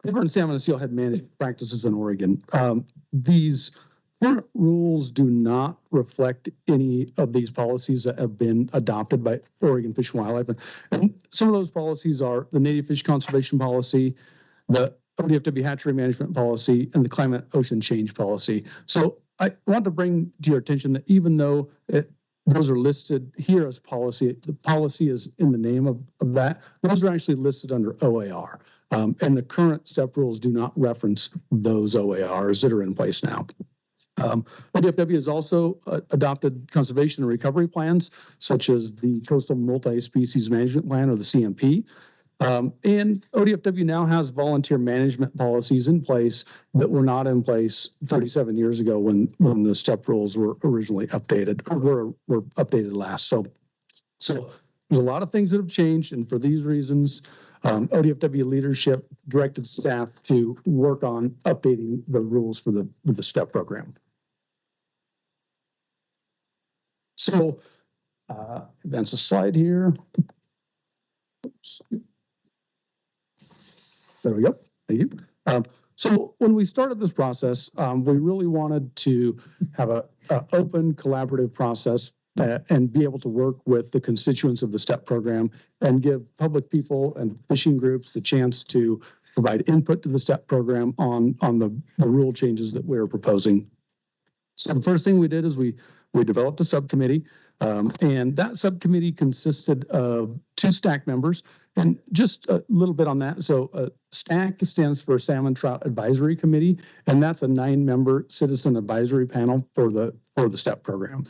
salmon and steelhead management practices in Oregon. These current rules do not reflect any of these policies that have been adopted by Oregon Fish and Wildlife. And some of those policies are the Native Fish Conservation Policy, the ODFW Hatchery Management Policy, and the Climate Ocean Change Policy. So I want to bring to your attention that even though those are listed here as policy, the policy is in the name of that, those are actually listed under OAR. And the current STEP rules do not reference those OARs that are in place now. ODFW has also adopted conservation and recovery plans, such as the Coastal Multi-Species Management Plan, or the CMP. And ODFW now has volunteer management policies in place that were not in place 37 years ago when the STEP rules were originally updated, or were updated last. So there's a lot of things that have changed, and for these reasons, ODFW leadership directed staff to work on updating the rules for the STEP program. So, advance the slide here. Oops. There we go. Thank you. So when we started this process, we really wanted to have an open, collaborative process and be able to work with the constituents of the STEP program and give public people and fishing groups the chance to provide input to the STEP program on the rule changes that we're proposing. So the first thing we did is we developed a subcommittee, and that subcommittee consisted of 2 STAC members. And just a little bit on that. So STAC stands for Salmon Trout Advisory Committee, and that's a 9-member citizen advisory panel for the STEP program.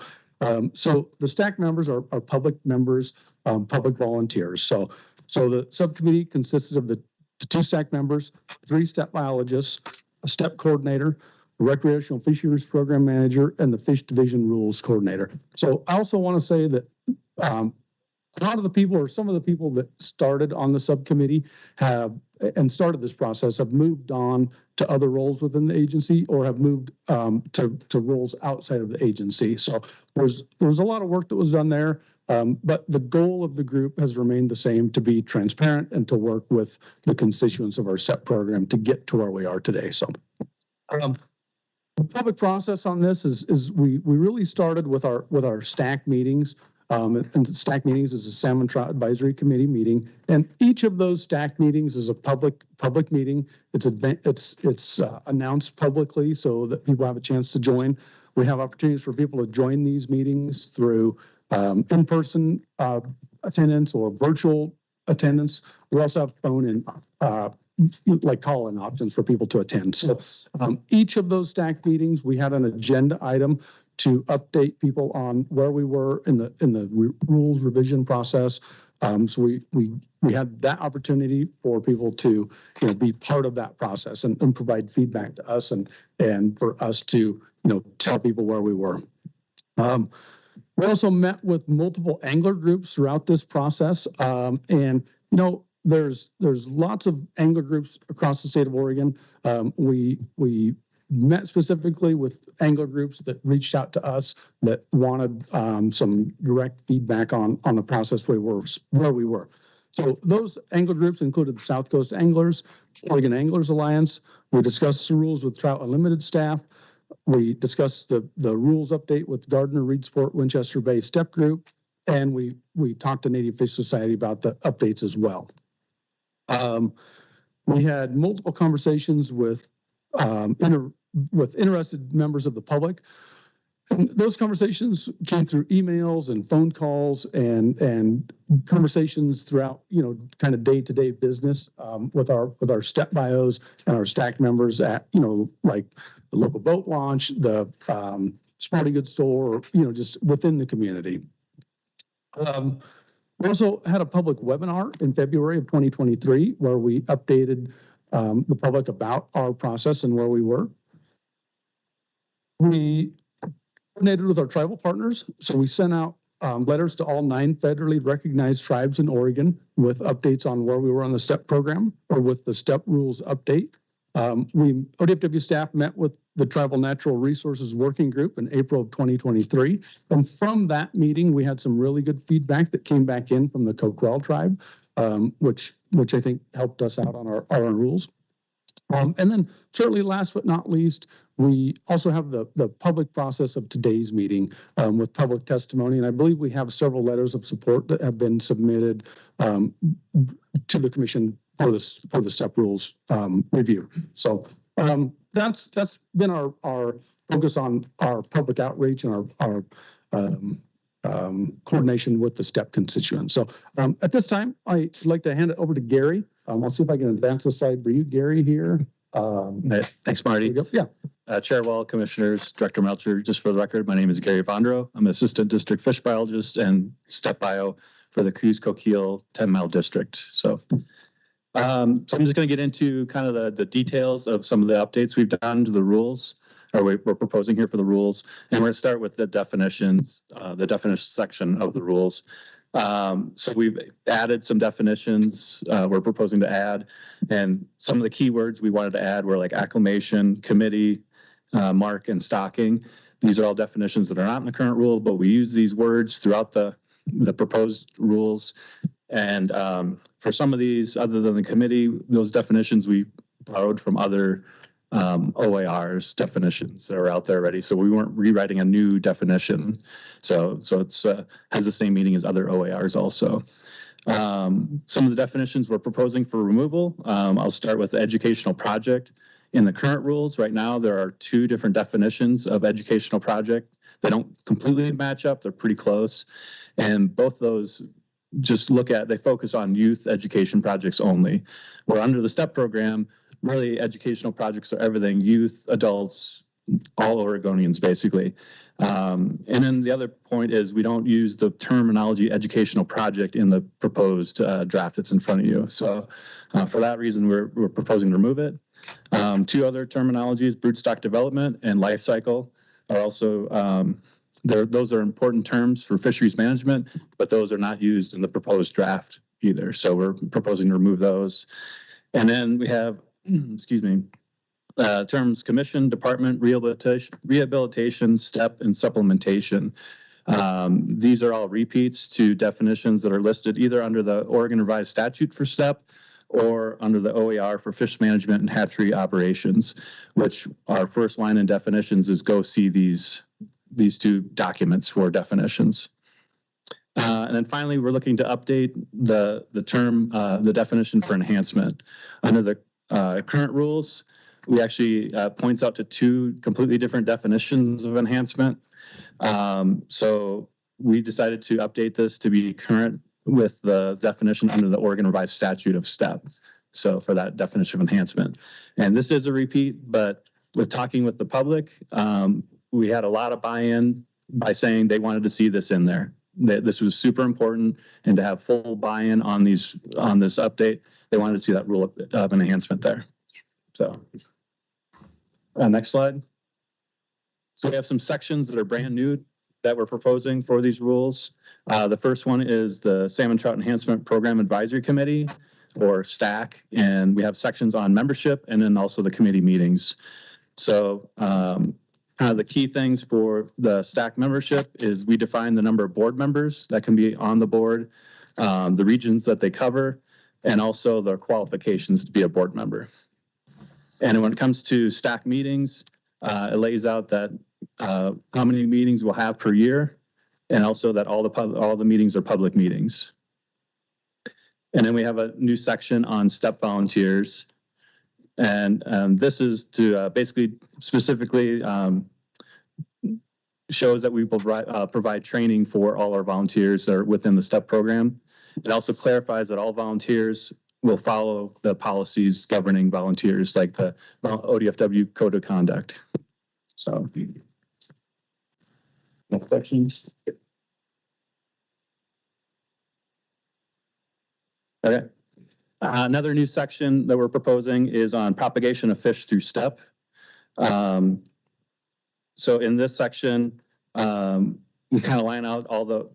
So the STAC members are public members, public volunteers. So the subcommittee consisted of the 2 STAC members, 3 STEP biologists, a STEP coordinator, a recreational fisheries program manager, and the fish division rules coordinator. So I also want to say that a lot of the people, or some of the people that started on the subcommittee and started this process, have moved on to other roles within the agency or have moved to roles outside of the agency. So there was a lot of work that was done there, but the goal of the group has remained the same: to be transparent and to work with the constituents of our STEP program to get to where we are today. So the public process on this is we really started with our STAC meetings. And STAC meetings is a Salmon Trout Advisory Committee meeting, and each of those STAC meetings is a public meeting. It's announced publicly so that people have a chance to join. We have opportunities for people to join these meetings through in-person attendance or virtual attendance. We also have phone and like call-in options for people to attend. So each of those STAC meetings, we had an agenda item to update people on where we were in the rules revision process. So we had that opportunity for people to be part of that process and provide feedback to us and for us to tell people where we were. We also met with multiple angler groups throughout this process, and there's lots of angler groups across the state of Oregon. We met specifically with angler groups that reached out to us that wanted some direct feedback on the process where we were. So those angler groups included the South Coast Anglers, Oregon Anglers Alliance. We discussed the rules with Trout Unlimited staff. We discussed the rules update with Gardner, Reed Sport, Winchester Bay STEP Group, and we talked to Native Fish Society about the updates as well. We had multiple conversations with interested members of the public. And those conversations came through emails and phone calls and conversations throughout, kind of day-to-day business with our STEP bios and our STAC members at, like the local boat launch, the sporting goods store, just within the community. We also had a public webinar in February of 2023 where we updated the public about our process and where we were. We coordinated with our tribal partners, so we sent out letters to all 9 federally recognized tribes in Oregon with updates on where we were on the STEP program or with the STEP rules update. ODFW staff met with the Tribal Natural Resources Working Group in April of 2023, and from that meeting, we had some really good feedback that came back in from the Coquel tribe, which I think helped us out on our rules. And then certainly last but not least, we also have the public process of today's meeting with public testimony. And I believe we have several letters of support that have been submitted to the commission for the STEP rules review. So that's been our focus on our public outreach and our coordination with the STEP constituents. So at this time, I'd like to hand it over to Gary. I'll see if I can advance the slide for you, Gary, here. Thanks, Marty. Yeah. Chair Wall, Commissioners, Director Melcher, just for the record, my name is Gary Vondro. I'm Assistant District Fish Biologist and STEP Bio for the Coquel 10-mile district. So I'm just going to get into kind of the details of some of the updates we've done to the rules, or we're proposing here for the rules. And we're going to start with the definitions, the definition section of the rules. So we've added some definitions we're proposing to add, and some of the keywords we wanted to add were like acclimation, committee, mark, and stocking. These are all definitions that are not in the current rule, but we use these words throughout the proposed rules. And for some of these, other than the committee, those definitions we borrowed from other OAR's definitions that are out there already. So we weren't rewriting a new definition. So it's has the same meaning as other OARs also. Some of the definitions we're proposing for removal. I'll start with the educational project. In the current rules right now, there are two different definitions of educational project. They don't completely match up. They're pretty close. And both those they focus on youth education projects only. Where under the STEP program, really educational projects are everything, youth, adults, all Oregonians basically. And then the other point is we don't use the terminology educational project in the proposed draft that's in front of you. So for that reason, we're proposing to remove it. Two other terminologies, broodstock development and life cycle, are also those are important terms for fisheries management, but those are not used in the proposed draft either. So we're proposing to remove those. And then we have, excuse me, terms commission, department, rehabilitation, STEP, and supplementation. These are all repeats to definitions that are listed either under the Oregon Revised Statute for STEP or under the OAR for fish management and hatchery operations, which our first line in definitions is go see these two documents for definitions. And then finally, we're looking to update the term, the definition for enhancement. Under the current rules, we actually points out to two completely different definitions of enhancement. So we decided to update this to be current with the definition under the Oregon Revised Statute of STEP. So for that definition of enhancement. And this is a repeat, but with talking with the public, we had a lot of buy-in by saying they wanted to see this in there. That this was super important, and to have full buy-in on this update, they wanted to see that rule of enhancement there. So next slide. So we have some sections that are brand new that we're proposing for these rules. The first one is the Salmon Trout Enhancement Program Advisory Committee, or STAC, and we have sections on membership and then also the committee meetings. So the key things for the STAC membership is we define the number of board members that can be on the board, the regions that they cover, and also their qualifications to be a board member. And when it comes to STAC meetings, it lays out that how many meetings we'll have per year, and also that all the meetings are public meetings. And then we have a new section on STEP volunteers. And this is to basically specifically shows that we will provide training for all our volunteers that are within the STEP program. It also clarifies that all volunteers will follow the policies governing volunteers, like the ODFW Code of Conduct. So, next questions? Okay. Another new section that we're proposing is on propagation of fish through STEP. So in this section, we kind of line out all the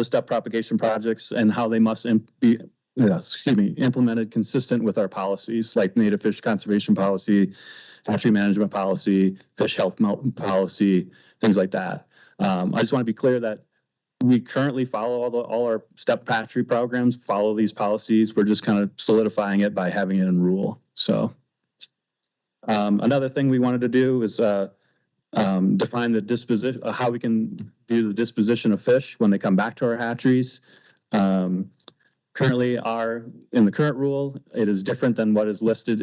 STEP propagation projects and how they must be implemented consistent with our policies, like native fish conservation policy, hatchery management policy, fish health policy, things like that. I just want to be clear that we currently follow all our STEP hatchery programs, follow these policies. We're just kind of solidifying it by having it in rule. So another thing we wanted to do is define the disposition, how we can do the disposition of fish when they come back to our hatcheries. Currently, in the current rule, it is different than what is listed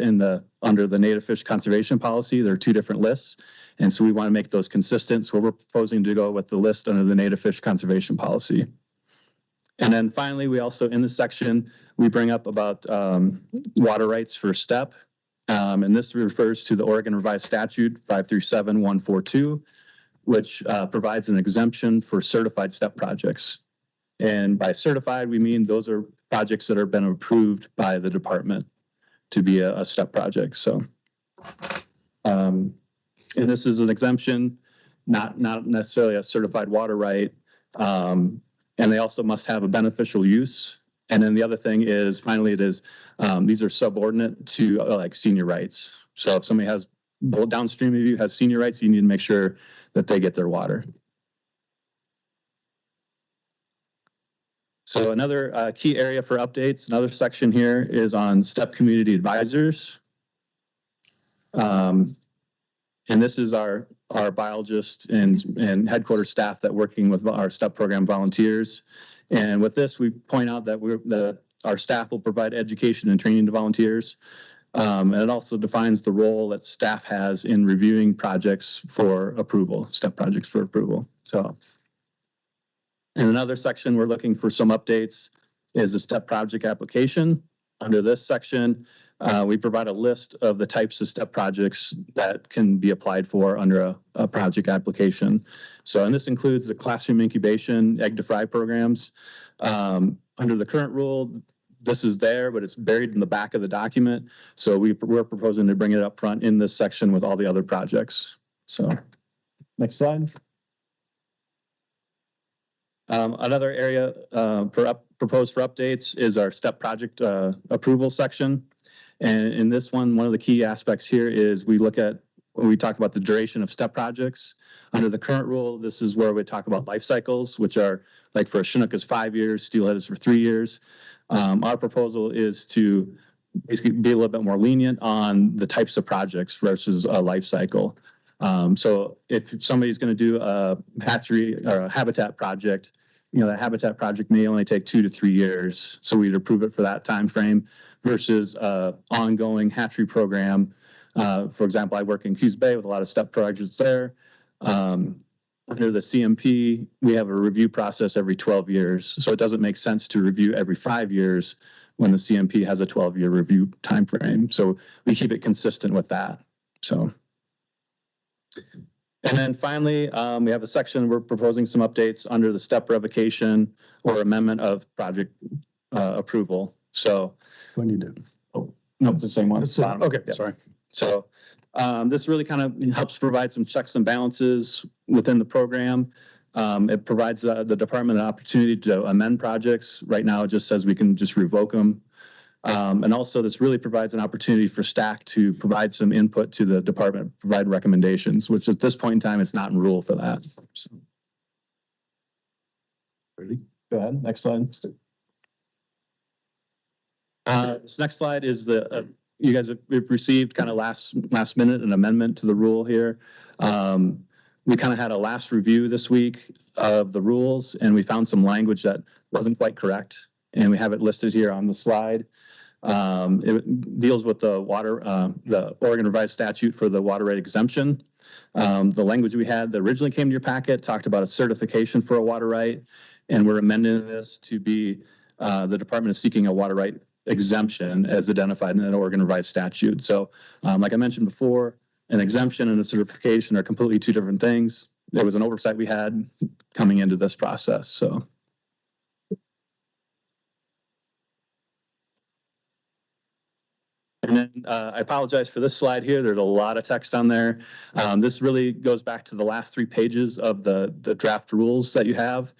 under the native fish conservation policy. There are two different lists, and so we want to make those consistent. So we're proposing to go with the list under the native fish conservation policy. And then finally, we also in this section we bring up about water rights for STEP, and this refers to the Oregon Revised Statute 537-142, which provides an exemption for certified STEP projects. And by certified, we mean those are projects that have been approved by the department to be a STEP project. So, and this is an exemption, not necessarily a certified water right. And they also must have a beneficial use. And then the other thing is, finally, these are subordinate to like senior rights. So if somebody has downstream of you has senior rights, you need to make sure that they get their water. So another key area for updates, another section here is on STEP community advisors. And this is our biologist and headquarters staff that working with our STEP program volunteers. And with this, we point out that our staff will provide education and training to volunteers. And it also defines the role that staff has in reviewing projects for approval, STEP projects for approval. So in another section, we're looking for some updates is the STEP project application. Under this section, we provide a list of the types of STEP projects that can be applied for under a project application. So, and this includes the classroom incubation, egg to fry programs. Under the current rule, this is there, but it's buried in the back of the document. So we're proposing to bring it up front in this section with all the other projects. So, next slide. Another area proposed for updates is our STEP project approval section. And in this one of the key aspects here is we talk about the duration of STEP projects. Under the current rule, this is where we talk about life cycles, which are like for a Chinook is 5 years, steelhead is for 3 years. Our proposal is to basically be a little bit more lenient on the types of projects versus a life cycle. So if somebody's going to do a hatchery or a habitat project, that habitat project may only take 2 to 3 years. So we'd approve it for that time frame versus ongoing hatchery program. For example, I work in Hughes Bay with a lot of STEP projects there. Under the CMP, we have a review process every 12 years. So it doesn't make sense to review every 5 years when the CMP has a 12-year review time frame. So we keep it consistent with that. So. And then finally, we have a section we're proposing some updates under the STEP revocation or amendment of project approval. So do I need to? Oh, no, it's the same one. Okay, yeah. Sorry. So this really kind of helps provide some checks and balances within the program. It provides the department an opportunity to amend projects. Right now, it just says we can just revoke them. And also, this really provides an opportunity for staff to provide some input to the department, provide recommendations, which at this point in time, it's not in rule for that. So. Ready? Go ahead. Next slide. This next slide is you guys have received kind of last minute an amendment to the rule here. We kind of had a last review this week of the rules, and we found some language that wasn't quite correct, and we have it listed here on the slide. It deals with the Oregon Revised Statute for the water right exemption. The language we had that originally came to your packet talked about a certification for a water right, and we're amending this to be the department is seeking a water right exemption as identified in the Oregon Revised Statute. So, like I mentioned before, an exemption and a certification are completely two different things. There was an oversight we had coming into this process. So. And then I apologize for this slide here. There's a lot of text on there. This really goes back to the last 3 pages of the draft rules that you have.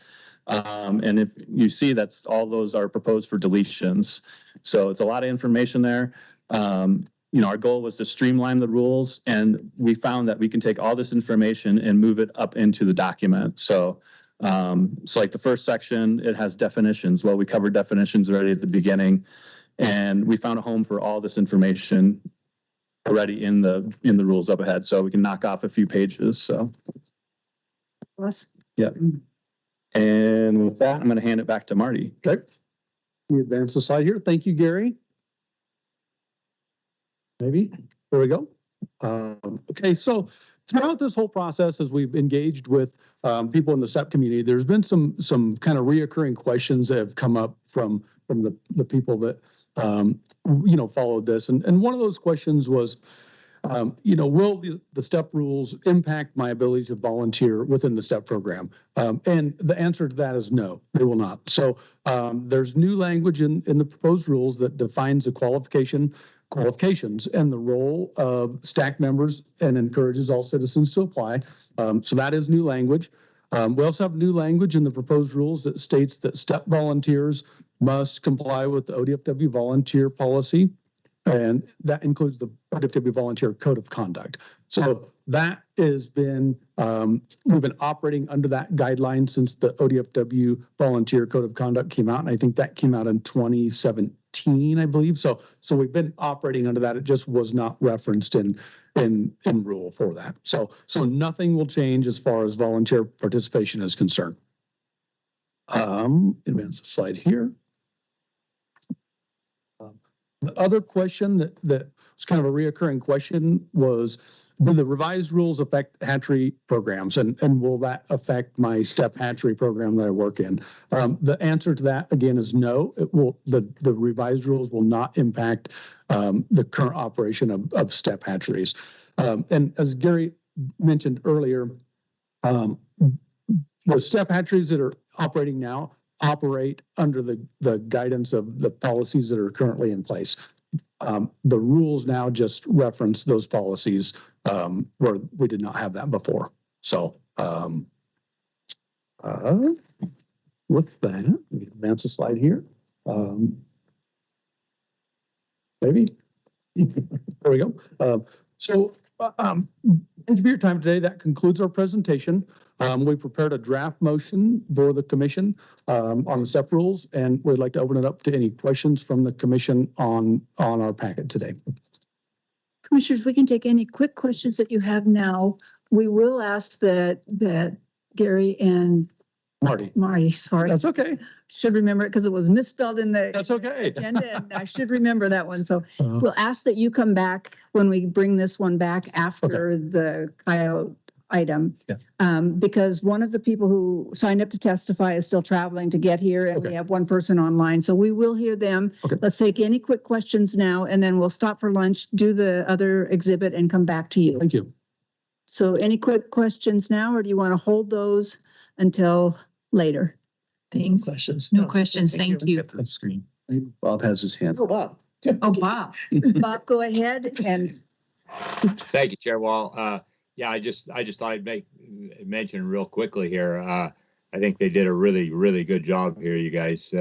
And if you see, that's all those are proposed for deletions. So it's a lot of information there. Our goal was to streamline the rules, and we found that we can take all this information and move it up into the document. So like the first section, it has definitions. Well, we covered definitions already at the beginning. And we found a home for all this information already in the rules up ahead, so we can knock off a few pages. So, yeah. And with that, I'm going to hand it back to Marty. Okay. We advance the slide here. Thank you, Gary. Maybe there we go. Okay, so throughout this whole process, as we've engaged with people in the STEP community, there's been some kind of reoccurring questions that have come up from the people that followed this. And one of those questions was, will the STEP rules impact my ability to volunteer within the STEP program? And the answer to that is no, they will not. So there's new language in the proposed rules that defines the qualifications and the role of STAC members and encourages all citizens to apply. So that is new language. We also have new language in the proposed rules that states that STEP volunteers must comply with the ODFW volunteer policy, and that includes the ODFW volunteer code of conduct. So that has been, we've been operating under that guideline since the ODFW volunteer code of conduct came out, and I think that came out in 2017. 2018, I believe. So we've been operating under that. It just was not referenced in rule for that. So nothing will change as far as volunteer participation is concerned. Advance the slide here. The other question that was kind of a reoccurring question was, do the revised rules affect hatchery programs, and will that affect my STEP hatchery program that I work in? The answer to that again is no. It will. The revised rules will not impact the current operation of STEP hatcheries. And as Gary mentioned earlier, the STEP hatcheries that are operating now operate under the guidance of the policies that are currently in place. The rules now just reference those policies where we did not have that before. So with that, we can advance the slide here. Maybe. There we go. Thank you for your time today. That concludes our presentation. We prepared a draft motion for the commission on the STEP rules, and we'd like to open it up to any questions from the commission on our packet today. Commissioners, we can take any quick questions that you have now. We will ask that Gary and Marty, sorry. That's okay. Should remember it because it was misspelled in the That's okay. agenda, and I should remember that one. So we'll ask that you come back when we bring this one back after the coyote item. Yeah. Because one of the people who signed up to testify is still traveling to get here, and we have one person online. So we will hear them. Let's take any quick questions now, and then we'll stop for lunch, do the other exhibit, and come back to you. Thank you. So any quick questions now, or do you want to hold those until later? Thank questions. No questions. Thank you. The screen. Bob has his hand. Oh, Bob. Oh, Bob. Bob, go ahead. And Thank you, Chair Wall. Yeah, I just thought I'd mention real quickly here. I think they did a really good job here, you guys.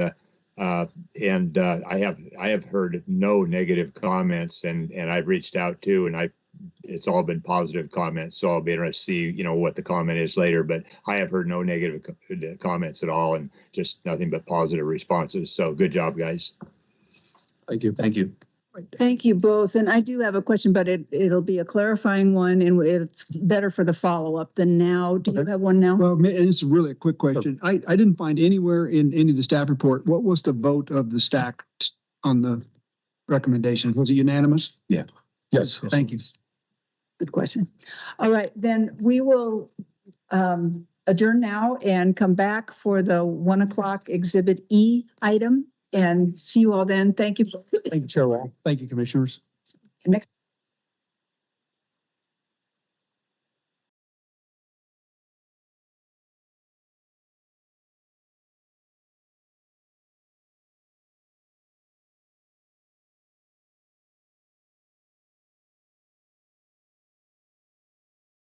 And I have heard no negative comments, and I've reached out too, and it's all been positive comments. So I'll be interested to see, what the comment is later. But I have heard no negative comments at all, and just nothing but positive responses. So good job, guys. Thank you. Thank you. thank you both. And I do have a question, but it'll be a clarifying one, and it's better for the follow-up than now. Do you have one now? Well, it's really a quick question. I didn't find anywhere in any of the staff report, what was the vote of the staff on the recommendation? Was it unanimous? Yeah. Yes. Thank you. Good question. All right, then we will adjourn now and come back for the 1 o'clock Exhibit E item, and see you all then. Thank you. Thank you, Chair Wall. Thank you, commissioners. Next.